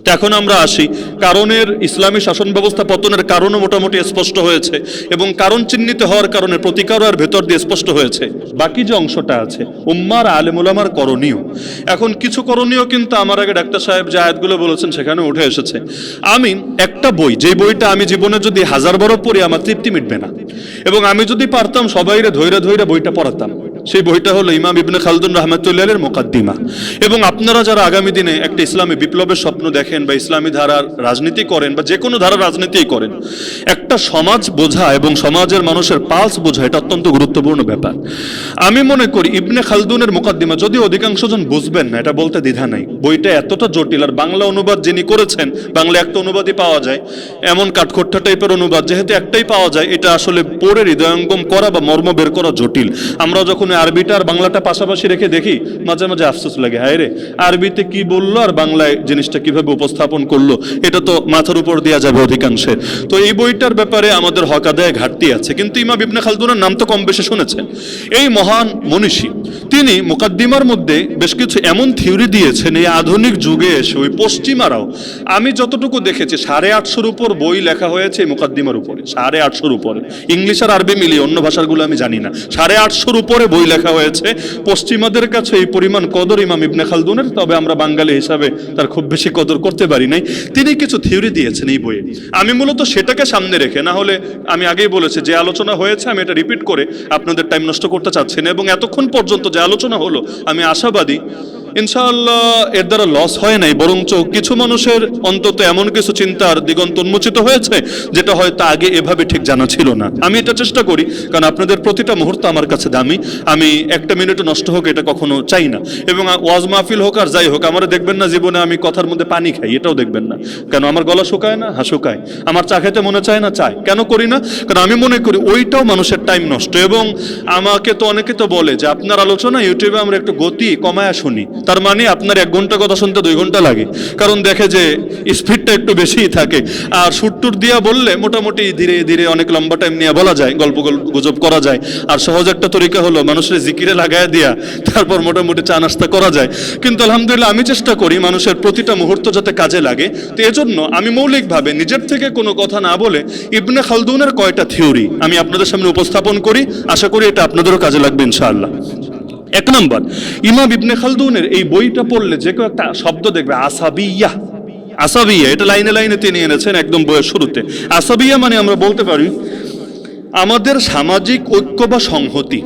তো এখন আমরা আসি, কারণের ইসলামী শাসন ব্যবস্থা পতনের কারণও মোটামুটি স্পষ্ট হয়েছে এবং কারণ চিহ্নিত হওয়ার কারণে প্রতিকার আর ভেতর দিয়ে স্পষ্ট হয়েছে। বাকি যে অংশটা আছে উম্মার আলেম উলামার করণীয়, এখন কিছু করণীয় কিন্তু আমার আগে ডাক্তার সাহেব যে আয়াতগুলো বলেছেন সেখানে উঠে এসেছে। আমি একটা বই, যে বইটা আমি জীবনে যদি 1000 বার পড়ি আমার তৃপ্তি মিটবে না, এবং আমি যদি পারতাম সবাইরে ধৈর্য বইটা পড়াতাম, সেই বইটা হলো ইমাম ইবনে খালদুন রাহমাতুল্লাহির মুকাদ্দিমা। এবং আপনারা যারা আগামী দিনে একটা ইসলামী বিপ্লবের স্বপ্ন দেখেন বা ইসলামী ধারার রাজনীতি করেন বা যে কোনো ধারার রাজনীতিই করেন, একটা সমাজ বোঝা এবং সমাজের মানুষের পালস বোঝা এটা অত্যন্ত গুরুত্বপূর্ণ ব্যাপার। আমি মনে করি ইবনে খালদুনের মুকাদ্দিমা, যদি অধিকাংশ জন বুঝবেন না, এটা বলতে দ্বিধা নাই, বইটা এতটা জটিল, আর বাংলা অনুবাদ যিনি করেছেন, বাংলা একটা অনুবাদই পাওয়া যায়, এমন কাঠখোট্টা টাইপের অনুবাদ যেহেতু একটাই পাওয়া যায়, এটা আসলে পড়ে হৃদয়ঙ্গম করা বা মর্ম বের করা জটিল। আমরা যখন আরবিটা আর বাংলাটা পাশাপাশি রেখে দেখি, মাঝে মাঝে আফসোস লাগে, হায় রে আরবিতে কি বললো আর বাংলায় জিনিসটা কিভাবে উপস্থাপন করলো, এটা তো মাথার উপর দেওয়া যাবে অধিকাংশের। তো এই বইটার ব্যাপারে আমাদের হক আদায়ে ঘাটতি আছে। কিন্তু ইমাম ইবনে খালদুনের নাম তো কম বেশি শুনেছেন। এই মহান মনীষী তিনি মুকাদ্দিমার মধ্যে বেশ কিছু এমন থিওরি দিয়েছেন, এই আধুনিক যুগে এসে ওই পশ্চিমারাও, আমি যতটুকু দেখেছি 850-র উপর বই লেখা হয়েছে এই মুকাদ্দিমার উপরে, 850-র উপরে, ইংলিশ আর আরবি মিলিয়ে, অন্য ভাষাগুলো আমি জানি না, 850-র উপরে বই লেখা হয়েছে। পশ্চিমাদের কাছে এই পরিমাণ কদর ইমাম ইবনে খালদুনের, তবে আমরা বাঙালি হিসাবে তার খুব বেশি কদর করতে পারি নাই। তিনি কিছু থিওরি দিয়েছেন এই বইয়ে, আমি মূলত সেটাকে সামনে রেখে, না হলে আমি আগেই বলেছি যে আলোচনা হয়েছে আমি এটা রিপিট করে আপনাদের টাইম নষ্ট করতে চাচ্ছি না। এবং এতক্ষণ পর্যন্ত যে আলোচনা হলো আমি আশাবাদী ইনশাআল্লাহ এর দ্বারা লস হয় নাই, বরঞ্চ কিছু মানুষের অন্তত এমন কিছু চিন্তার দিগন্ত উন্মোচিত হয়েছে যেটা হয়তো আগে এভাবে ঠিক জানা ছিল না। আমি এটা চেষ্টা করি, কারণ আপনাদের প্রতিটা মুহূর্ত আমার কাছে দামি, আমি একটা মিনিটও নষ্ট হোক এটা কখনো চাই না। এবং ওয়াজ মাহফিল হোক আর যাই হোক, আমার দেখবেন না জীবনে আমি কথার মধ্যে পানি খাই, এটাও দেখবেন না। কেন আমার গলা শুকায় না? শুকায়। আমার চা খেতে মনে চায় না? চায়। কেন করি না? কারণ আমি মনে করি ওইটাও মানুষের টাইম নষ্ট। এবং আমাকে তো অনেকে তো বলে যে আপনার আলোচনা ইউটিউবে আমরা একটু গতি কমায়া শুনি, তার মানে আপনার 1 ঘন্টা কথা শুনতে 2 ঘন্টা লাগে, কারণ দেখে যে স্পিডটা একটু বেশিই থাকে। আর সুরটুর দিয়া বললে মোটামুটি ধীরে ধীরে অনেক লম্বা টাইম নিয়ে বলা যায়, গল্প গুজব করা যায়। আর সহজ একটা তরিকা হলো মানুষের জিকিরে লাগায় দিয়া তারপর মোটামুটি চা নাস্তা করা যায়। কিন্তু আলহামদুলিল্লাহ আমি চেষ্টা করি মানুষের প্রতিটা মুহূর্ত যাতে কাজে লাগে। তো এজন্য আমি মৌলিকভাবে নিজের থেকে কোনো কথা না বলে ইবনে খালদুনের কয়টা থিওরি আমি আপনাদের সামনে উপস্থাপন করি, আশা করি এটা আপনাদেরও কাজে লাগবে ইনশাআল্লাহ। 1 নম্বর, ইমাম ইবনে খালদুনের এই বইটা পড়লে যে কেউ একটা শব্দ দেখবে আসাবিয়া। আসাবিয়া এটা লাইনে লাইনে তিনি এনেছেন একদম বইয়ের শুরুতে। আসাবিয়া মানে আমরা বলতে পারি আমাদের সামাজিক ঐক্য বা সংহতি,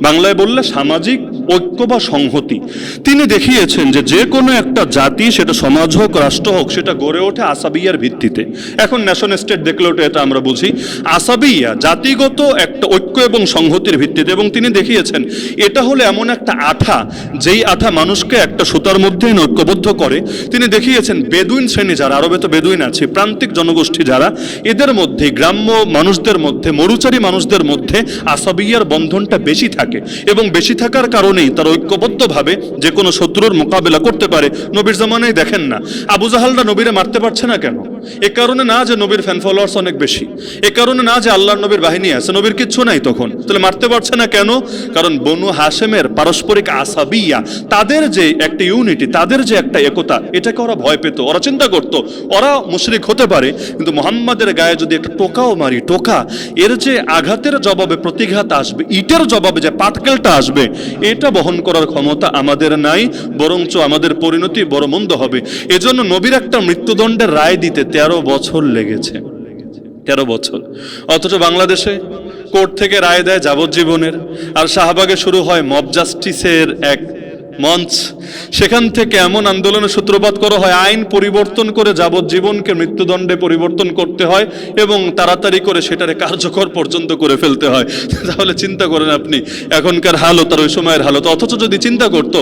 বাংলায় বললে সামাজিক ঐক্য বা সংহতি। তিনি দেখিয়েছেন যে যে কোনো একটা জাতি, সেটা সমাজ হোক রাষ্ট্র হোক, সেটা গড়ে ওঠে আসাবিয়ার ভিত্তিতে। এখন ন্যাশন স্টেট দেখলেও এটা আমরা বুঝি, আসাবিয়া জাতিগত একটা ঐক্য এবং সংহতির ভিত্তিতে। এবং তিনি দেখিয়েছেন এটা হলো এমন একটা আঠা, যেই আঠা মানুষকে একটা সুতার মধ্যে ঐক্যবদ্ধ করে। তিনি দেখিয়েছেন বেদুইন শ্রেণী যারা, আরবে তো বেদুইন আছে, প্রান্তিক জনগোষ্ঠী যারা, এদের মধ্যে, গ্রাম্য মানুষদের মধ্যে, মরুচারী মানুষদের মধ্যে আসাবিয়ার বন্ধনটা বেশি থাকে। এবং বেশি থাকার কারণেই তারা ঐক্যবদ্ধভাবে যে কোনো শত্রুর মোকাবেলা করতে পারে। নবীর জামানায় দেখেন না আবু জাহালরা নবীরে মারতে পারছে না কেন? এ কারণে না যে নবীর ফ্যান ফলোয়ার্স অনেক বেশি, এ কারণে না যে আল্লাহর নবীর বাহিনী আছে, নবীর কিচ্ছু নাই তখন। তাহলে মারতে পারছে না কেন? কারণ বনু হাশেমের পারস্পরিক আসাবিয়া, তাদের যে একটা ইউনিটি, তাদের যে একটা একতা, এটাকে ওরা ভয় পেত। ওরা চিন্তা করত ওরা মুশরিক হতে পারে, কিন্তু মুহাম্মাদের গায়ে যদি একটা টোকাও মারি, টোকা এর যে আঘাতের জবাবে প্রতিঘাত আসবে, ইটের জবাবে যে পাটকেলটা আসবে, এটা বহন করার ক্ষমতা আমাদের নাই, বরঞ্চ আমাদের পরিণতি বড় মন্দ হবে। এজন্য নবীর একটা মৃত্যুদণ্ডের রায় দিতে 13 বছর লেগেছে, 13 বছর। অথচ বাংলাদেশে কোর্ট থেকে রায় দেয় যাবজ্জীবনের, আর শাহবাগে শুরু হয় মব জাস্টিসের এক মঞ্চ। সেখান থেকে এমন আন্দোলনের সূত্রপাত করা হয়, আইন পরিবর্তন করে যাবজ্জীবনকে মৃত্যুদণ্ডে পরিবর্তন করতে হয় এবং তাড়াতাড়ি করে সেটারে কার্যকর পর্যন্ত করে ফেলতে হয়। তাহলে চিন্তা করেন আপনি এখনকার হালত আর ওই সময়ের হালত। অথচ যদি চিন্তা করতো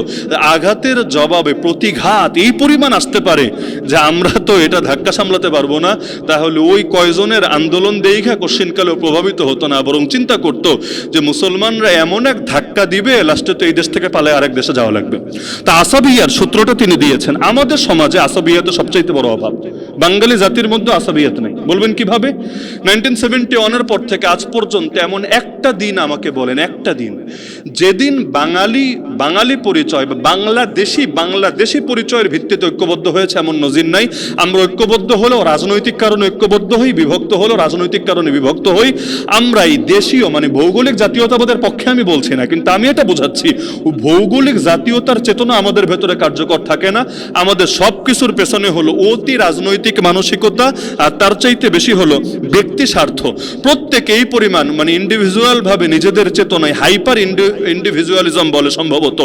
আঘাতের জবাবে প্রতিঘাত এই পরিমাণ আসতে পারে যে আমরা তো এটা ধাক্কা সামলাতে পারবো না, তাহলে ওই কয়জনের আন্দোলন দেখা কোশ্চিনকালেও প্রভাবিত হতো না, বরং চিন্তা করতো যে মুসলমানরা এমন এক ধাক্কা দিবে লাস্টে তো এই দেশ থেকে পালায় আরেক দেশে যাওয়া লাগবে। তা আসাবিয়ার সূত্রটা তিনি দিয়েছেন। আমাদের সমাজে আসাবিয়াতে সবচাইতে বড় অভাব, বাঙালি জাতির মধ্যে আসাবিয়াত নেই। বলবেন কিভাবে? 1971-এর পর থেকে আজ পর্যন্ত এমন একটা দিন আমাকে বলেন, একটা দিন যেদিন বাঙালি পরিচয় বা বাংলাদেশি পরিচয়ের ভিত্তিতে ঐক্যবদ্ধ হয়েছে, এমন নজির নাই। আমরা ঐক্যবদ্ধ হলেও রাজনৈতিক কারণে ঐক্যবদ্ধ হই, বিভক্ত হলেও রাজনৈতিক কারণে বিভক্ত হই। আমরা এই দেশীয় মানে ভৌগোলিক জাতীয়তাবাদের পক্ষে আমি বলছি না, কিন্তু আমি এটা বোঝাচ্ছি ভৌগোলিক জাতীয়তার চেতনা আমাদের ভেতরে কার্যকর থাকে না। আমাদের সব কিছুর পেছনে হলো অতি রাজনৈতিক মানসিকতা, আর তার চাইতে বেশি হলো ব্যক্তি স্বার্থ। প্রত্যেকে এই পরিমাণ মানে ইন্ডিভিজুয়াল ভাবে নিজেদের চেতনায়, হাইপার ইন্ডিভিজুয়ালিজম বলে সম্ভবত,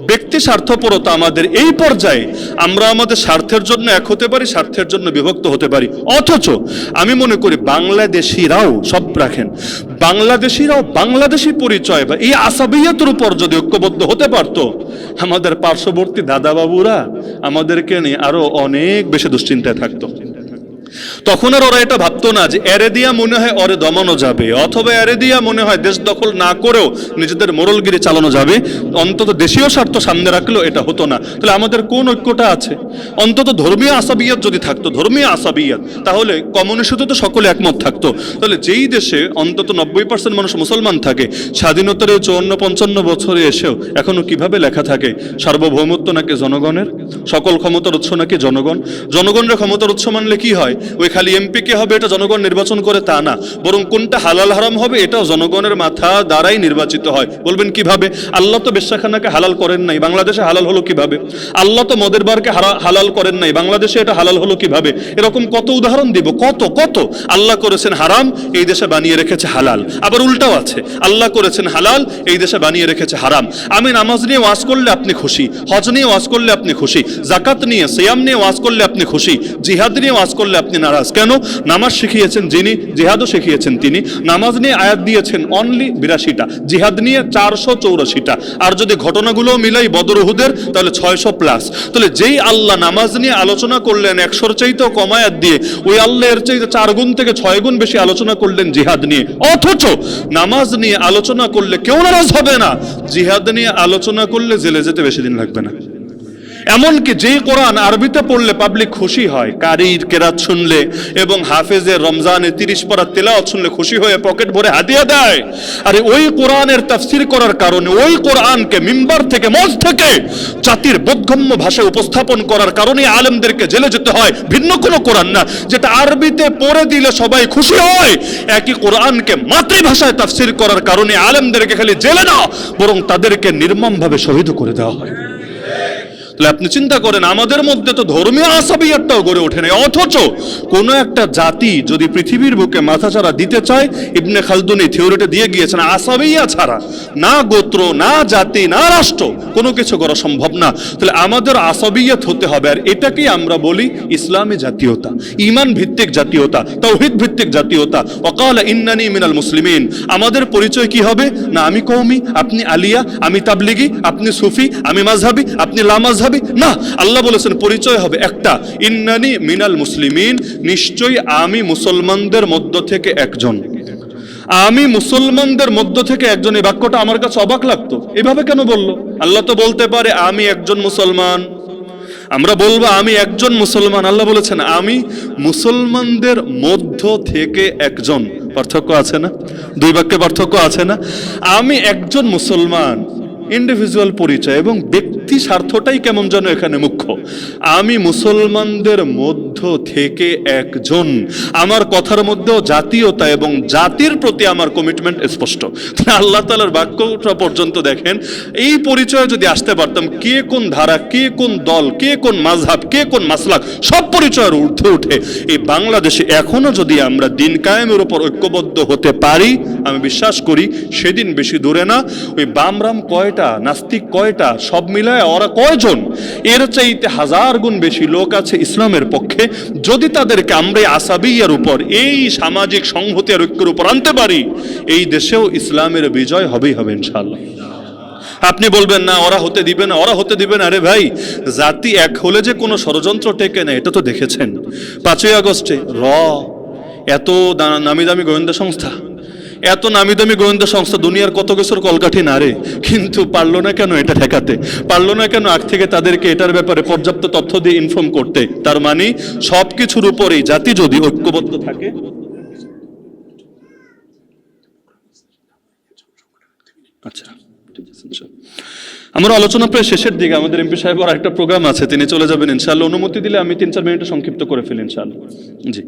ব্যক্তি স্বার্থপরতা আমাদের এই পর্যায়ে আমরা আমাদের স্বার্থের জন্য এক হতে পারি, স্বার্থের জন্য বিভক্ত হতে পারি। অথচ আমি মনে করি বাংলাদেশিরাও, সব রাখেন, বাংলাদেশিরাও বাংলাদেশি পরিচয় বা এই আসাবিয়াতের উপর যদি ঐক্যবদ্ধ হতে পারতো, আমাদের পার্শ্ববর্তী দাদাবাবুরা আমাদেরকে নিয়ে আরো অনেক বেশি দুশ্চিন্তায় থাকতো। তখন আর ওরা এটা ভাবতো হতো না যে এরে দিয়া মনে হয় ওরে দমানো যাবে, অথবা এরে দিয়া মনে হয় দেশ দখল না করেও নিজেদের মোড়লগিরি চালানো যাবে, অন্তত দেশীয় স্বার্থ সামনে রাখলেও এটা হতো না। তাহলে আমাদের কোন ঐক্যটা আছে? অন্তত ধর্মীয় আসাবিয়াত যদি থাকতো, ধর্মীয় আসাবিয়াত, তাহলে কমিউনিস্টে তো সকলে একমত থাকতো। তাহলে যেই দেশে অন্তত 90% মানুষ মুসলমান থাকে, স্বাধীনতার 54-55 বছরে এসেও এখনো কিভাবে লেখা থাকে সার্বভৌমত্ব নাকি জনগণের, সকল ক্ষমতার উৎস নাকি জনগণ। জনগণের ক্ষমতার উৎস মানলে কি হয়? ওই খালি এমপি কে হবে এটা জনগণ নির্বাচন করে তা না, বরং কোনটা হালাল হারাম হবে এটাও জনগণের মাথা দ্বারাই নির্বাচিত হয়। বলবেন কিভাবে? আল্লাহ তো বেশ্যাখানাকে হালাল করেন নাই, বাংলাদেশে হালাল হলো কিভাবে? আল্লাহ তো মদের বারকে হালাল করেন নাই, বাংলাদেশে এটা হালাল হলো কিভাবে? এরকম কত উদাহরণ দিব, কত কত। আল্লাহ করেছেন হারাম, এই দেশে বানিয়ে রেখেছে হালাল। আবার উল্টাও আছে, আল্লাহ করেছেন হালাল, এই দেশে বানিয়ে রেখেছে হারাম। আমি নামাজ নিয়ে ওয়াজ করলে আপনি খুশি, হজ নিয়ে ওয়াজ করলে আপনি খুশি, জাকাত নিয়ে সিয়াম নিয়ে ওয়াজ করলে আপনি খুশি, জিহাদ নিয়ে ওয়াজ করলে আপনি নারাজ। কেন? নামাজ শিখিয়েছেন যিনি, জিহাদও শিখিয়েছেন তিনি। নামাজ নিয়ে আয়াত দিয়েছেন অনলি 82টা, জিহাদ নিয়ে 484টা, আর যদি ঘটনাগুলো মিলাই বদর উহুদের তাহলে 600+। তাহলে যেই আল্লাহ নামাজ নিয়ে আলোচনা করলেন 100-র চাইতেও কম আয়াত দিয়ে, ওই আল্লাহ এর চাইতে 4 গুণ থেকে 6 গুণ বেশি আলোচনা করলেন জিহাদ নিয়ে। অথচ নামাজ নিয়ে আলোচনা করলে কেউ নারাজ হবে না, জিহাদ নিয়ে আলোচনা করলে জেলে যেতে বেশি দিন লাগবে না। এমনকি যেই কোরআন আরবিতে পড়লে পাবলিক খুশি হয়, কারির কেরাত শুনলে এবং হাফেজের রমজানে 30 পারা তেলাওয়াত শুনলে খুশি হয়ে পকেট ভরে হাদিয়া দেয়, আরে ওই কোরআনের তাফসীর করার কারণে, ওই কোরআনকে মিম্বার থেকে মঞ্চ থেকে জাতির বোধগম্য ভাষায় উপস্থাপন করার কারণে আলেমদেরকে জেলে যেতে হয়। ভিন্ন কোনো কোরআন না যেটা আরবিতে পড়ে দিলে সবাই খুশি হয়, একই কোরআনকে মাতৃভাষায় তাফসীর করার কারণে আলেমদেরকে খালি জেলে না, বরং তাদেরকে নির্মমভাবে শহীদ করে দেওয়া হয়। তাহলে আপনি চিন্তা করেন, আমাদের মধ্যে তো ধর্মীয় আসাবিয়াতটাও গড়ে ওঠে না। অথচ কোনো একটা জাতি যদি পৃথিবীর বুকে মাথাচাড়া দিতে চায়, ইবনে খালদুন এই থিওরিটা দিয়ে গিয়েছেন, আসাবিয়া ছাড়া না গোত্র, না জাতি, না রাষ্ট্র কোনো কিছু করা সম্ভব না। তাহলে আমাদের আসাবিয়াত হতে হবে, আর এটাকেই আমরা বলি ইসলামী জাতীয়তা, ঈমান ভিত্তিক জাতীয়তা, তাওহীদ ভিত্তিক জাতীয়তা। ওয়াকালা ইন্নানি মিনাল মুসলিমিন। আমাদের পরিচয় কি হবে? না আমি কওমি, আপনি আলিয়া, আমি তাবলিগি, আপনি সুফি, আমি মাযহাবি, আপনি লামাযহাবি, না। আল্লাহ বলেছেন পরিচয় হবে একটা, ইন্নানি মিনাল মুসলিমিন, নিশ্চয়ই আমি মুসলমানদের মধ্য থেকে একজন। আমি মুসলমানদের মধ্য থেকে একজন, এই বাক্যটা আমার কাছে অবাক লাগতো। এভাবে কেন বললো? আল্লাহ তো বলতে পারে আমি একজন মুসলমান, আমরা বলবো আমি একজন মুসলমান। আল্লাহ বলেছেন আমি মুসলমানদের মধ্য থেকে একজন। পার্থক্য আছে না? দুই বাক্যে পার্থক্য আছে না? আমি একজন মুসলমান, ইন্ডিভিজুয়াল পরিচয়, এবং ব্যক্তি স্বার্থটাই কেমন যেন এখানে মুখ্য। আমি মুসলমানদের মধ্য থেকে একজন, আমার কথার মধ্যেও জাতীয়তা এবং জাতির প্রতি আমার কমিটমেন্ট স্পষ্ট। আল্লাহ তাআলার বাক্যটা পর্যন্ত দেখেন, এই পরিচয় যদি আসতে পারতাম, কে কোন ধারা, কে কোন দল, কে কোন মাযহাব, কে কোন মাসলাক, সব পরিচয়ের ঊর্ধ্বে উঠে এই বাংলাদেশে এখনো যদি আমরা দিন কায়েমের উপর ঐক্যবদ্ধ হতে পারি, আমি বিশ্বাস করি সেদিন বেশি দূরে না। ওই বামরাম কয়টা, নাস্তিক কয়টা, সব মিলায় ওরা কয়জন, এর চাইতে 1000 গুণ বেশি লোক আছে ইসলামের পক্ষে। যদি তাদেরকে আমরা আসাবিয়ার উপর, এই সামাজিক সংহতি আর ঐক্যের উপর আনতে পারি, এই দেশেও ইসলামের বিজয় হবেই হবে ইনশাআল্লাহ। আপনি বলবেন না ওরা হতে দিবে না, ওরা হতে দিবে না। আরে ভাই, জাতি এক হলে যে কোনো ষড়যন্ত্র টেকে না, এটা তো দেখেছেন। 5ই আগস্টে এত নামি দামি গোয়েন্দা সংস্থা, এত নামি দামি গোয়েন্দা সংস্থা, দুনিয়ার কত কিছুর কলকাঠি না রে, কিন্তু পারলো না কেন এটা ঠেকাতে? পারলো না কেন আগ থেকে তাদেরকে এটার ব্যাপারে পর্যাপ্ত তথ্য দিয়ে ইনফর্ম করতে? তার মানে সব কিছুর উপরেই জাতি যদি ঐক্যবদ্ধ থাকে, আচ্ছা আমার আলোচনা প্রায় শেষের দিকে, আমাদের এমপি সাহেবের একটা প্রোগ্রাম আছে, তিনি চলে যাবেন ইনশাআল্লাহ। অনুমতি দিলে আমি 3-4 মিনিটে সংক্ষিপ্ত করে ফেলি ইনশাআল্লাহ। জি,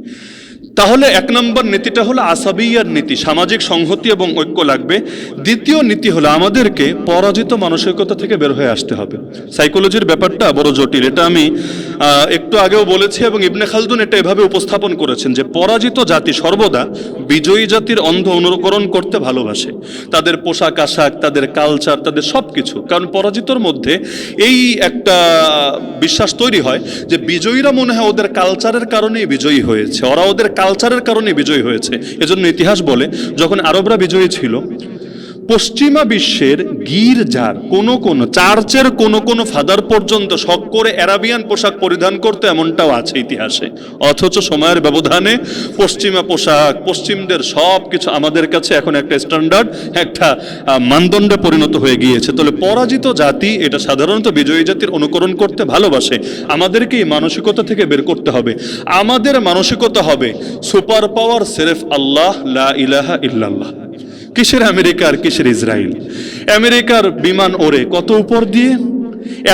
তাহলে 1 নম্বর নীতিটা হলো আসাবিয়ার নীতি, সামাজিক সংহতি এবং ঐক্য লাগবে। দ্বিতীয় নীতি হলো আমাদেরকে পরাজিত মানসিকতা থেকে বের হয়ে আসতে হবে। সাইকোলজির ব্যাপারটা বড় জটিল, এটা আমি একটু আগেও বলেছি, এবং ইবনে খালদুন এটা এভাবে উপস্থাপন করেছেন যে পরাজিত জাতি সর্বদা বিজয়ী জাতির অন্ধ অনুকরণ করতে ভালোবাসে, তাদের পোশাক আশাক, তাদের কালচার, তাদের সব কিছু। কারণ পরাজিতর মধ্যে এই একটা বিশ্বাস তৈরি হয় যে বিজয়ীরা মনে হয় ওদের কালচারের কারণেই বিজয়ী হয়েছে, ওরা ওদের কালচারের কারণে বিজয়ী হয়েছে। এজন্য ইতিহাস বলে যখন আরবরা বিজয়ী ছিল, পশ্চিমা বিশ্বের গির্জার কোন চার্চের কোন ফাদার পর্যন্ত শখ করে অ্যারাবিয়ান পোশাক পরিধান করতে, এমনটাও আছে ইতিহাসে। অথচ সময়ের ব্যবধানে পশ্চিমা পোশাক, পশ্চিমদের সব কিছু আমাদের কাছে এখন একটা স্ট্যান্ডার্ড, একটা মানদণ্ডে পরিণত হয়ে গিয়েছে। তাহলে পরাজিত জাতি এটা সাধারণত বিজয়ী জাতির অনুকরণ করতে ভালোবাসে। আমাদেরকে এই মানসিকতা থেকে বের করতে হবে। আমাদের মানসিকতা হবে সুপার পাওয়ার সেরেফ আল্লাহ, লা ইলাহা ইল্লাল্লাহ। কিসের আমেরিকা আর কিসের ইসরায়েল? আমেরিকার বিমান ওড়ে কত উপর দিয়ে,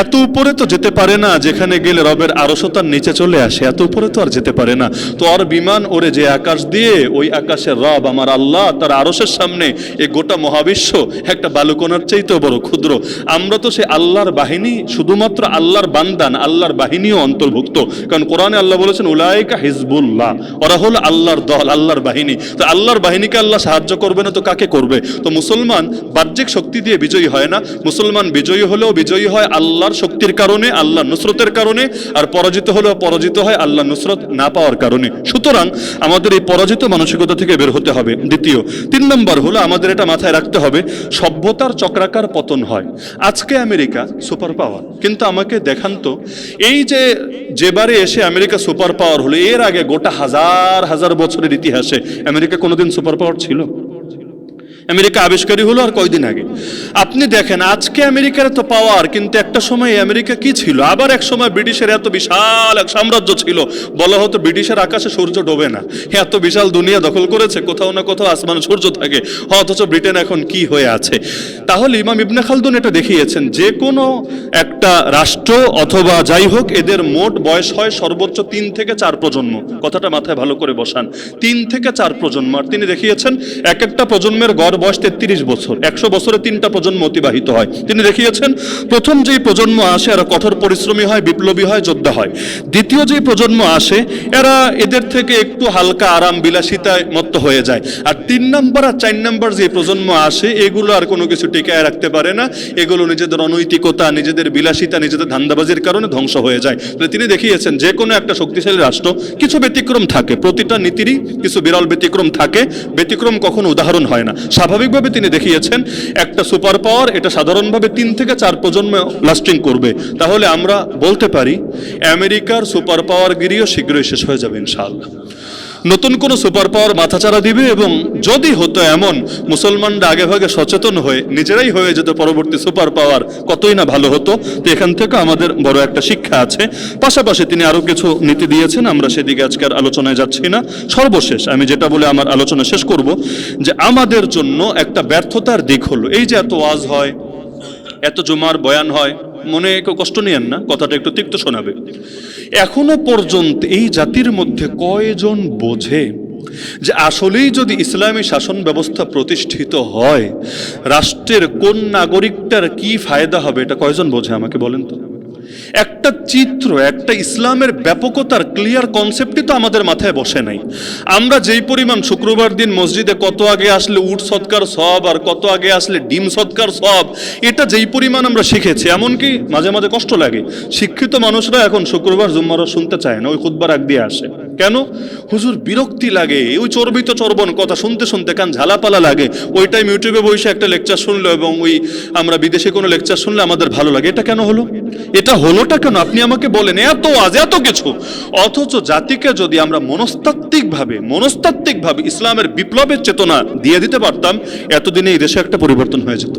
এত উপরে তো যেতে পারে না, যেখানে গেলে রবের আরশও তার নিচে চলে আসে, এত উপরে তো আর যেতে পারে না। তো আর বিমান ওড়ে যে আকাশ দিয়ে, ওই আকাশের রব আমার আল্লাহ, তার আরশের সামনে এই গোটা মহাবিশ্ব একটা বালুকণার চাইতেও বড় ক্ষুদ্র। আমরা তো সে আল্লাহর বাহিনী, শুধুমাত্র আল্লাহর বান্দান, আল্লাহর বাহিনীও অন্তর্ভুক্ত। কারণ কোরআনে আল্লাহ বলেছেন উলাইকা হিজবুল্লাহ, ওরা হলো আল্লাহর দল, আল্লাহর বাহিনী। তো আল্লাহর বাহিনীকে আল্লাহ সাহায্য করবে না তো কাকে করবে? তো মুসলমান বাহ্যিক শক্তি দিয়ে বিজয়ী হয় না। মুসলমান বিজয়ী হলেও বিজয়ী হয় আল্লাহর শক্তির কারণে, আল্লাহ নুসরতের কারণে, আর পরাজিত হলেও পরাজিত হয় আল্লাহ নুসরত না পাওয়ার কারণে। সুতরাং আমাদের এই পরাজিত মানসিকতা থেকে বের হতে হবে। দ্বিতীয়, 3 নম্বর হলো আমাদের এটা মাথায় রাখতে হবে, সভ্যতার চক্রাকার পতন হয়। আজকে আমেরিকা সুপার পাওয়ার, কিন্তু আমাকে দেখান তো, এই যেবারে এসে আমেরিকা সুপার পাওয়ার হলো, এর আগে গোটা হাজার হাজার বছরের ইতিহাসে আমেরিকা কোনোদিন সুপার পাওয়ার ছিল? আমেরিকা আবিষ্কারই হলো আর কয়দিন আগে। আপনি দেখেন আজকে আমেরিকার তো পাওয়ার, কিন্তু একটা সময় আমেরিকা কি ছিল? আবার এক সময় ব্রিটিশের এত বিশাল এক সাম্রাজ্য ছিল, বলা হতো ব্রিটিশের আকাশে সূর্য ডোবে না, এত বিশাল দুনিয়া দখল করেছে, কোথাও না কোথাও আসমানে সূর্য থাকে। অথচ ব্রিটেন এখন কি হয়ে আছে? তাহলে ইমাম ইবনে খালদুন এটা দেখিয়েছেন, যে কোনো একটা রাষ্ট্র অথবা যাই হোক, এদের মোট বয়স হয় সর্বোচ্চ 3 থেকে 4 প্রজন্ম। কথাটা মাথায় ভালো করে বসান, 3 থেকে 4 প্রজন্ম। আর তিনি দেখিয়েছেন এক একটা প্রজন্মের গড় বয়স 33 বছর, 100 বছরে 3টা প্রজন্ম অতিবাহিত হয়। তিনি দেখিয়েছেন প্রথম যেই প্রজন্ম আসে এরা কঠোর পরিশ্রমী হয়, বিপ্লবী হয়, যোদ্ধা হয়। দ্বিতীয় যেই প্রজন্ম আসে এরা এদের থেকে একটু হালকা আরাম বিলাসিতায় মত্ত হয়ে যায়। আর 3 নম্বর আর 4 নম্বর যে প্রজন্ম আসে, এগুলো আর কোনো কিছু টিকায় রাখতে পারে না, এগুলো নিজেদের অনৈতিকতা, নিজেদের বিলাসিতা, নিজেদের ধান্দাবাজির কারণে ধ্বংস হয়ে যায়। তিনি দেখিয়েছেন যে কোনো একটা শক্তিশালী রাষ্ট্র, কিছু ব্যতিক্রম থাকে, প্রতিটা নীতিরই কিছু বিরল ব্যতিক্রম থাকে, ব্যতিক্রম কখনো উদাহরণ হয় না। স্বাভাবিকভাবে তিনি দেখিয়েছেন একটা সুপার পাওয়ার এটা সাধারণভাবে 3 থেকে 4 প্রজন্ম লাস্টিং করবে। তাহলে আমরা বলতে পারি আমেরিকার সুপার পাওয়ারগিরিও শীঘ্রই শেষ হয়ে যাবে ইনশাআল্লাহ। নতুন কোনো সুপার পাওয়ার মাথাচাড়া দিবে, এবং যদি হতো এমন মুসলমানরা আগে ভাগে সচেতন হয়ে নিজেরাই হয়ে যেত পরবর্তী সুপার পাওয়ার, কতই না ভালো হতো। তো এখান থেকে আমাদের বড় একটা শিক্ষা আছে। পাশাপাশি তিনি আরো কিছু নীতি দিয়েছেন, আমরা সেদিকে আজকের আলোচনায় যাচ্ছি না। সর্বশেষ আমি যেটা বলে আমার আলোচনা শেষ করব, যে আমাদের জন্য একটা ব্যর্থতার দিক হলো এই যে এত ওয়াজ হয়, এত জুমার বয়ান হয়, মনে কেউ কষ্ট নিয়েন না, কথাটা একটু তিক্ত শোনাবে। এখনো পর্যন্ত এই জাতির মধ্যে কয়জন বোঝে যে আসলেই যদি ইসলামী শাসন ব্যবস্থা প্রতিষ্ঠিত হয়, রাষ্ট্রের কোন নাগরিকটার কি ফায়দা হবে, এটা কয়জন বোঝে আমাকে বলেন তো? একটা চিত্র, একটা ইসলামের ব্যাপকতার ক্লিয়ার কনসেপ্টই তো আমাদের মাথায় বসে নাই। আমরা যেই পরিমাণ শুক্রবার দিন মসজিদে কত আগে আসলে উট সৎকার সব, আর কত আগে আসলে ডিম সৎকার সব, এটা যেই পরিমাণ আমরা শিখেছি, এমনকি মাঝে মাঝে কষ্ট লাগে, শিক্ষিত মানুষরা এখন শুক্রবার জুম্মারও শুনতে চায় না, ওই খুতবার আগ দিয়ে আসে। কেন? হুজুর বিরক্তি লাগে, ওই চর্বিত চর্বণ কথা শুনতে শুনতে কান ঝালাপালা লাগে। ওই টাইম ইউটিউবে বসে একটা লেকচার শুনলো, এবং ওই আমরা বিদেশে কোনো লেকচার শুনলে আমাদের ভালো লাগে। এটা কেন হলো? এটা হলোটা কেন আপনি আমাকে বলেন? এত আজ এত কিছু, অথচ জাতিকে যদি আমরা মনস্তাত্ত্বিকভাবে ইসলামের বিপ্লবের চেতনা দিয়ে দিতে পারতাম, এতদিনে এই দেশে একটা পরিবর্তন হয়ে যেত।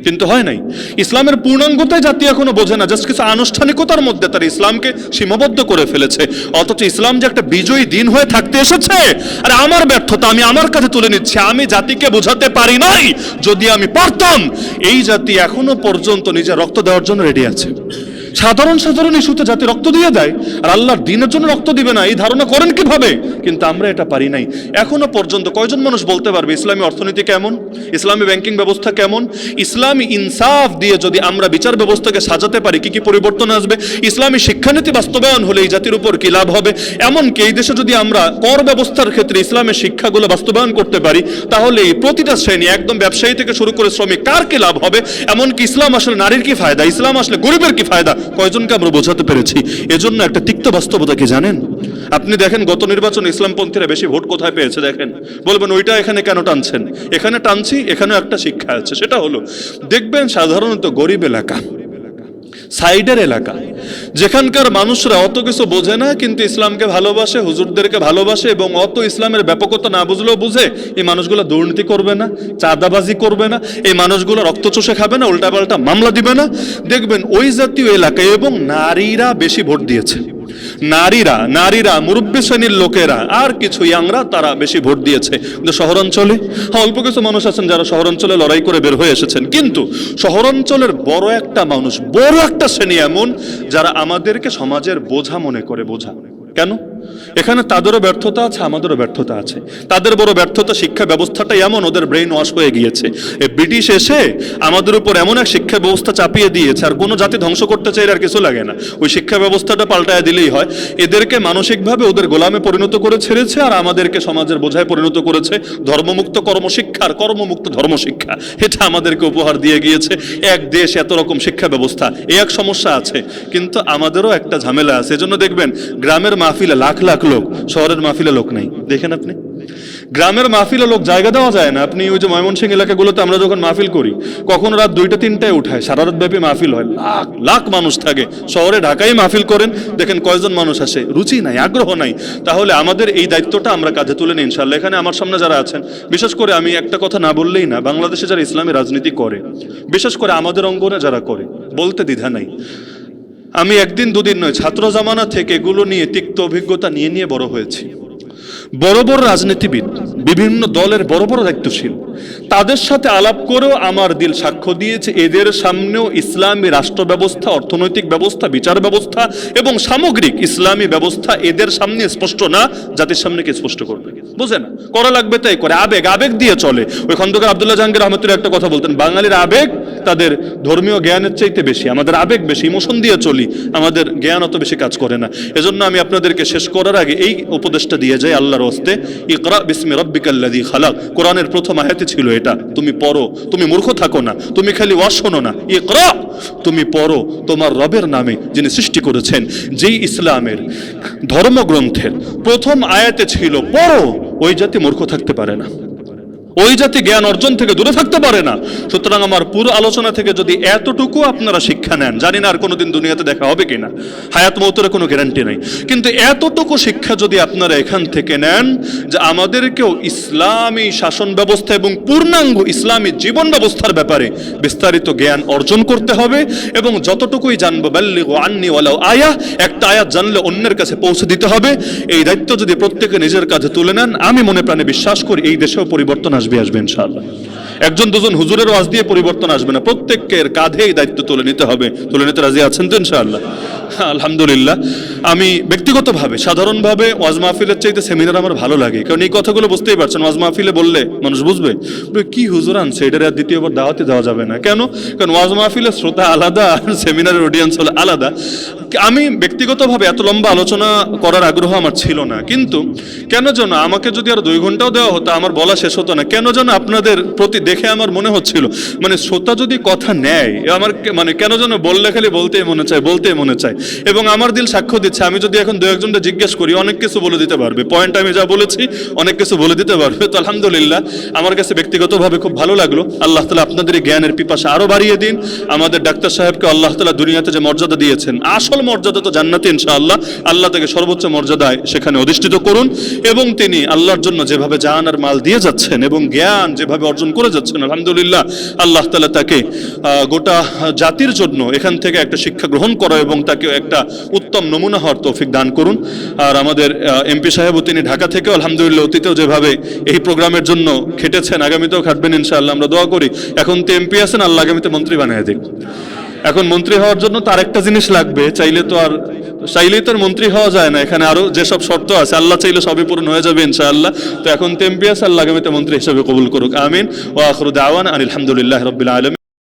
কিন্তু হয় নাই। ইসলামের পূর্ণাঙ্গতায় জাতি এখনো বোঝে না, জাস্ট কিছু আনুষ্ঠানিকতার মধ্যে তারা ইসলামকে সীমাবদ্ধ করে ফেলেছে। অথচ ইসলাম যে একটা বিজয়ী দিন হয়ে থাকতে এসেছে, আর আমার ব্যর্থতা আমি আমার কাছে তুলে নিচ্ছি, আমি জাতিকে বোঝাতে পারি নাই। যদি আমি পারতাম, এই জাতি এখনো পর্যন্ত নিজের রক্ত দেওয়ার জন্য রেডি আছে। সাধারণ ইস্যুতে জাতি রক্ত দিয়ে দেয়, আর আল্লাহর দ্বীনের জন্য রক্ত দিবে না, এই ধারণা করেন কিভাবে? কিন্তু আমরা এটা পারি নাই। এখনো পর্যন্ত কয়জন মানুষ বলতে পারবে ইসলামী অর্থনীতি কেমন, ইসলামী ব্যাংকিং ব্যবস্থা কেমন? ইসলামী ইনসাফ দিয়ে যদি আমরা বিচার ব্যবস্থাকে সাজাতে পারি, কি কি পরিবর্তন আসবে? ইসলামী শিক্ষানীতি বাস্তবায়ন হলে এই জাতির উপর কি লাভ হবে? এমনকি এই দেশে যদি আমরা কর ব্যবস্থার ক্ষেত্রে ইসলামের শিক্ষাগুলো বাস্তবায়ন করতে পারি, তাহলে এই প্রতিটা শ্রেণী একদম ব্যবসায়ী থেকে শুরু করে শ্রমিক কার কি লাভ হবে? এমনকি ইসলাম আসলে নারীর কি ফায়দা, ইসলাম আসলে গরিবের কি ফায়দা, কয়জনকে আমরা বোঝাতে পেরেছি? এজন্য একটা তিক্ত বাস্তবতা কি জানেন? আপনি দেখেন গত নির্বাচনে ইসলামপন্থীরা বেশি ভোট কোথায় পেয়েছে দেখেন, বলবেন ওইটা এখানে কেন টানছেন? এখানে টানছি, এখানেও একটা শিক্ষা আছে, সেটা হলো দেখবেন সাধারণত গরিব এলাকা, সাইডের এলাকা, যেখানকার মানুষরা অত কিছু বোঝে না কিন্তু ইসলামকে ভালোবাসে, হুজুরদেরকে ভালোবাসে এবং অত ইসলামের ব্যাপকতা না বুঝলেও বুঝে, এই মানুষগুলো দুর্নীতি করবে না, চাঁদাবাজি করবে না, এই মানুষগুলো রক্ত চষে খাবে না, উল্টাপাল্টা মামলা দিবে না। দেখবেন ওই জাতীয় এলাকায় এবং নারীরা বেশি ভোট দিয়েছে। নারীরা মুরব্বী শ্রেণীর লোকেরা আর কিছু ইয়াংরা তারা বেশি ভোট দিয়েছে। কিন্তু শহরাঞ্চলে অল্প কিছু মানুষ আছেন যারা শহরাঞ্চলে লড়াই করে বের হয়ে এসেছেন, কিন্তু শহরাঞ্চলের বড় একটা শ্রেণী এমন যারা আমাদেরকে সমাজের বোঝা মনে করে। বোঝা কেন? এখানে তাদেরও ব্যর্থতা আছে, আমাদেরও ব্যর্থতা আছে। তাদের বড় ব্যর্থতা শিক্ষা ব্যবস্থাটা এমন, ওদের ব্রেইন ওয়াশ হয়ে গিয়েছে। এই ব্রিটিশ এসে আমাদের উপর এমন এক শিক্ষা ব্যবস্থা চাপিয়ে দিয়েছে, আর কোনো জাতি ধ্বংস করতে চাইলে আর কিছু লাগে না, ওই শিক্ষা ব্যবস্থাটা পাল্টায় দিলেই হয়। এদেরকে মানসিকভাবে ওদের গোলামে পরিণত করে ছেড়েছে, আর আমাদেরকে সমাজের বোঝায় পরিণত করেছে। ধর্মমুক্ত কর্মমুক্ত ধর্মশিক্ষা এটা আমাদেরকে উপহার দিয়ে গিয়েছে। এক দেশ, এত রকম শিক্ষা ব্যবস্থা, এক সমস্যা আছে, কিন্তু আমাদেরও একটা ঝামেলা আছে। এজন্য দেখবেন গ্রামের মাহফিলে লাখ লাখ লোক, শহরের মাহফিলে লোক নাই। দেখেন আপনি, গ্রামের মাহফিলে লোক জায়গা দেওয়া যায় না। আপনি ওই যে ময়মনসিংহ এলাকাগুলোতে আমরা যখন মাহফিল করি, কখনো রাত 2টা-3টায় উঠায়, সারা রাত ব্যাপী মাহফিল হয়, লাখ লাখ মানুষ থাকে। শহরে ঢাকায় মাহফিল করেন, দেখেন কয়জন মানুষ আসে, রুচি নাই, আগ্রহ নাই। তাহলে আমাদের এই দায়িত্বটা আমরা কাঁধে তুলে নিই ইনশাআল্লাহ। এখানে আমার সামনে যারা আছেন, বিশেষ করে আমি একটা কথা না বললেই না, বাংলাদেশে যারা ইসলামী রাজনীতি করে, বিশেষ করে আমাদের অঙ্গনে যারা করে, বলতে দ্বিধা নাই। আমি একদিন দুদিন নয়, ছাত্র জামানা থেকে এগুলো নিয়ে তিক্ত অভিজ্ঞতা নিয়ে বড় হয়েছি। বড় বড় রাজনীতিবিদ, বিভিন্ন দলের বড় বড় দায়িত্বশীল, তাদের সাথে আলাপ করেও আমার দিল সাক্ষ্য দিয়েছে এদের সামনেও ইসলামী রাষ্ট্র ব্যবস্থা, অর্থনৈতিক ব্যবস্থা, বিচার ব্যবস্থা এবং সামগ্রিক ইসলামী ব্যবস্থা এদের সামনে স্পষ্ট না, জাতির সামনে কে স্পষ্ট করবে? বুঝে না, করা লাগবে তাই করে, আবেগ দিয়ে চলে। ওই খন্দকার আব্দুল্লাহ জাহাঙ্গীর রহমতুল্লাহ একটা কথা বলতেন, বাঙালির আবেগ তাদের ধর্মীয় জ্ঞানের চাইতে বেশি, আমাদের আবেগ বেশি, ইমোশন দিয়ে চলি, আমাদের জ্ঞান অত বেশি কাজ করে না। এজন্য আমি আপনাদেরকে শেষ করার আগে এই উপদেশটা দিয়ে যাই আল্লাহর হস্তে, ইকরা বিসমি রাব্বিকাল্লাযী খালাক। কোরআনের প্রথম আয়াতে ছিল এটা, তুমি পড়ো, তুমি মূর্খ থাকো না, তুমি খালি ওয়াজ শোনো না, ইকরা, তুমি পড়ো তোমার রবের নামে যিনি সৃষ্টি করেছেন। যেই ইসলামের ধর্মগ্রন্থের প্রথম আয়াতে ছিল পড়ো, ওই জাতি মূর্খ থাকতে পারে না, ওই জাতি জ্ঞান অর্জন থেকে দূরে থাকতে পারে না। সুতরাং আমার পুরো আলোচনা থেকে যদি এতটুকু আপনারা শিক্ষা নেন, জানি না আর কোনোদিন দুনিয়াতে দেখা হবে কিনা, হায়াত মৌতের কোনো গ্যারান্টি নাই, কিন্তু এতটুকু শিক্ষা যদি আপনারা এখান থেকে নেন যে আমাদেরকেও ইসলামী শাসন ব্যবস্থা এবং পূর্ণাঙ্গ ইসলামী জীবন ব্যবস্থার ব্যাপারে বিস্তারিত জ্ঞান অর্জন করতে হবে, এবং যতটুকুই জানবো বাল্লিগু আন্নি ওয়ালাউ আয়া, একটা আয়াত জানলে অন্যের কাছে পৌঁছে দিতে হবে। এই দায়িত্ব যদি প্রত্যেকে নিজের কাঁধে তুলে নেন, আমি মনে প্রাণে বিশ্বাস করি এই দেশেও পরিবর্তন আসবে ইনশাআল্লাহ। একজন দুজন হুজুরের ওয়াজ দিয়ে পরিবর্তন আসবে না, প্রত্যেকের কাঁধে এই দায়িত্ব তুলে নিতে হবে। তুলে নিতে রাজি আছেন তো ইনশাআল্লাহ? আলহামদুলিল্লাহ। আমি ব্যক্তিগতভাবে সাধারণভাবে ওয়াজ মাহফিলের চাইতে সেমিনার আমার ভালো লাগে, কারণ এই কথাগুলো বুঝতেই পারছেন, ওয়াজ মাহফিলে বললে মানুষ বুঝবে কি হুজুর আনছে, এটার আর দ্বিতীয়বার দাওয়াতে দেওয়া যাবে না। কেন? কারণ ওয়াজ মাহফিলের শ্রোতা আলাদা, আর সেমিনারের অডিয়েন্স হলো আলাদা। আমি ব্যক্তিগতভাবে এত লম্বা আলোচনা করার আগ্রহ আমার ছিল না, কিন্তু কেন যেন আমাকে যদি আর 2 ঘন্টাও দেওয়া হতো আমার বলা শেষ হতো না। কেন যেন আপনাদের প্রতি দেখে আমার মনে হচ্ছিল, মানে শ্রোতা যদি কথা নেয়, আমার মানে কেন যেন বললে খালি বলতেই মনে চায়। এবং আমার দিল সাক্ষ্য দিচ্ছে, আমি যদি এখন 2-1জনটা জিজ্ঞেস করি অনেক কিছু বলে দিতে পারবে, পয়েন্ট আমি যা বলেছি অনেক কিছু বলে দিতে পারবে। তো আলহামদুলিল্লাহ, আমার কাছে ব্যক্তিগতভাবে খুব ভালো লাগলো। আল্লাহ তাআলা আপনাদের এই জ্ঞানের পিপাসা আরো বাড়িয়ে দিন। আমাদের ডাক্তার সাহেবকে আল্লাহ তাআলা দুনিয়াতে যে মর্যাদা দিয়েছেন, আসল মর্যাদা তো জান্নাতে ইনশাআল্লাহ, আল্লাহ তাকে সর্বোচ্চ মর্যাদায় সেখানে অধিষ্ঠিত করুন, এবং তিনি আল্লাহর জন্য যেভাবে জান আর মাল দিয়ে যাচ্ছেন এবং জ্ঞান যেভাবে অর্জন করে যাচ্ছেন, আলহামদুলিল্লাহ আল্লাহ তাআলা তাকে গোটা জাতির জন্য এখান থেকে একটা শিক্ষা গ্রহণ করা এবং তাকে একটা উত্তম নমুনা হওয়ার তৌফিক দান করুন। আর আমাদের এমপি সাহেবও তিনি ঢাকা থেকেও আলহামদুলিল্লাহ অতীতেও যেভাবে এই প্রোগ্রামের জন্য খেটেছেন, আগামীতেও খাটবেন ইনশাআল্লাহ। আমরা দোয়া করি, এখন তো এমপি আছেন, আল্লাহ আগামীতে মন্ত্রী বানিয়ে দিন। এখন মন্ত্রী হওয়ার জন্য তার একটা জিনিস লাগবে, চাইলেই তো আর মন্ত্রী হওয়া যায় না, এখানে আরো যেসব শর্ত আছে আল্লাহ চাইলে সবই পূরণ হয়ে যাবে ইনশাআল্লাহ। তো এখন তো এমপি আছে, আল্লাহ আগামীতে মন্ত্রী হিসেবে কবুল করুক, আমিন। ওয়া আখিরু দাওয়ানা আলহামদুলিল্লাহি রাব্বিল আলামিন।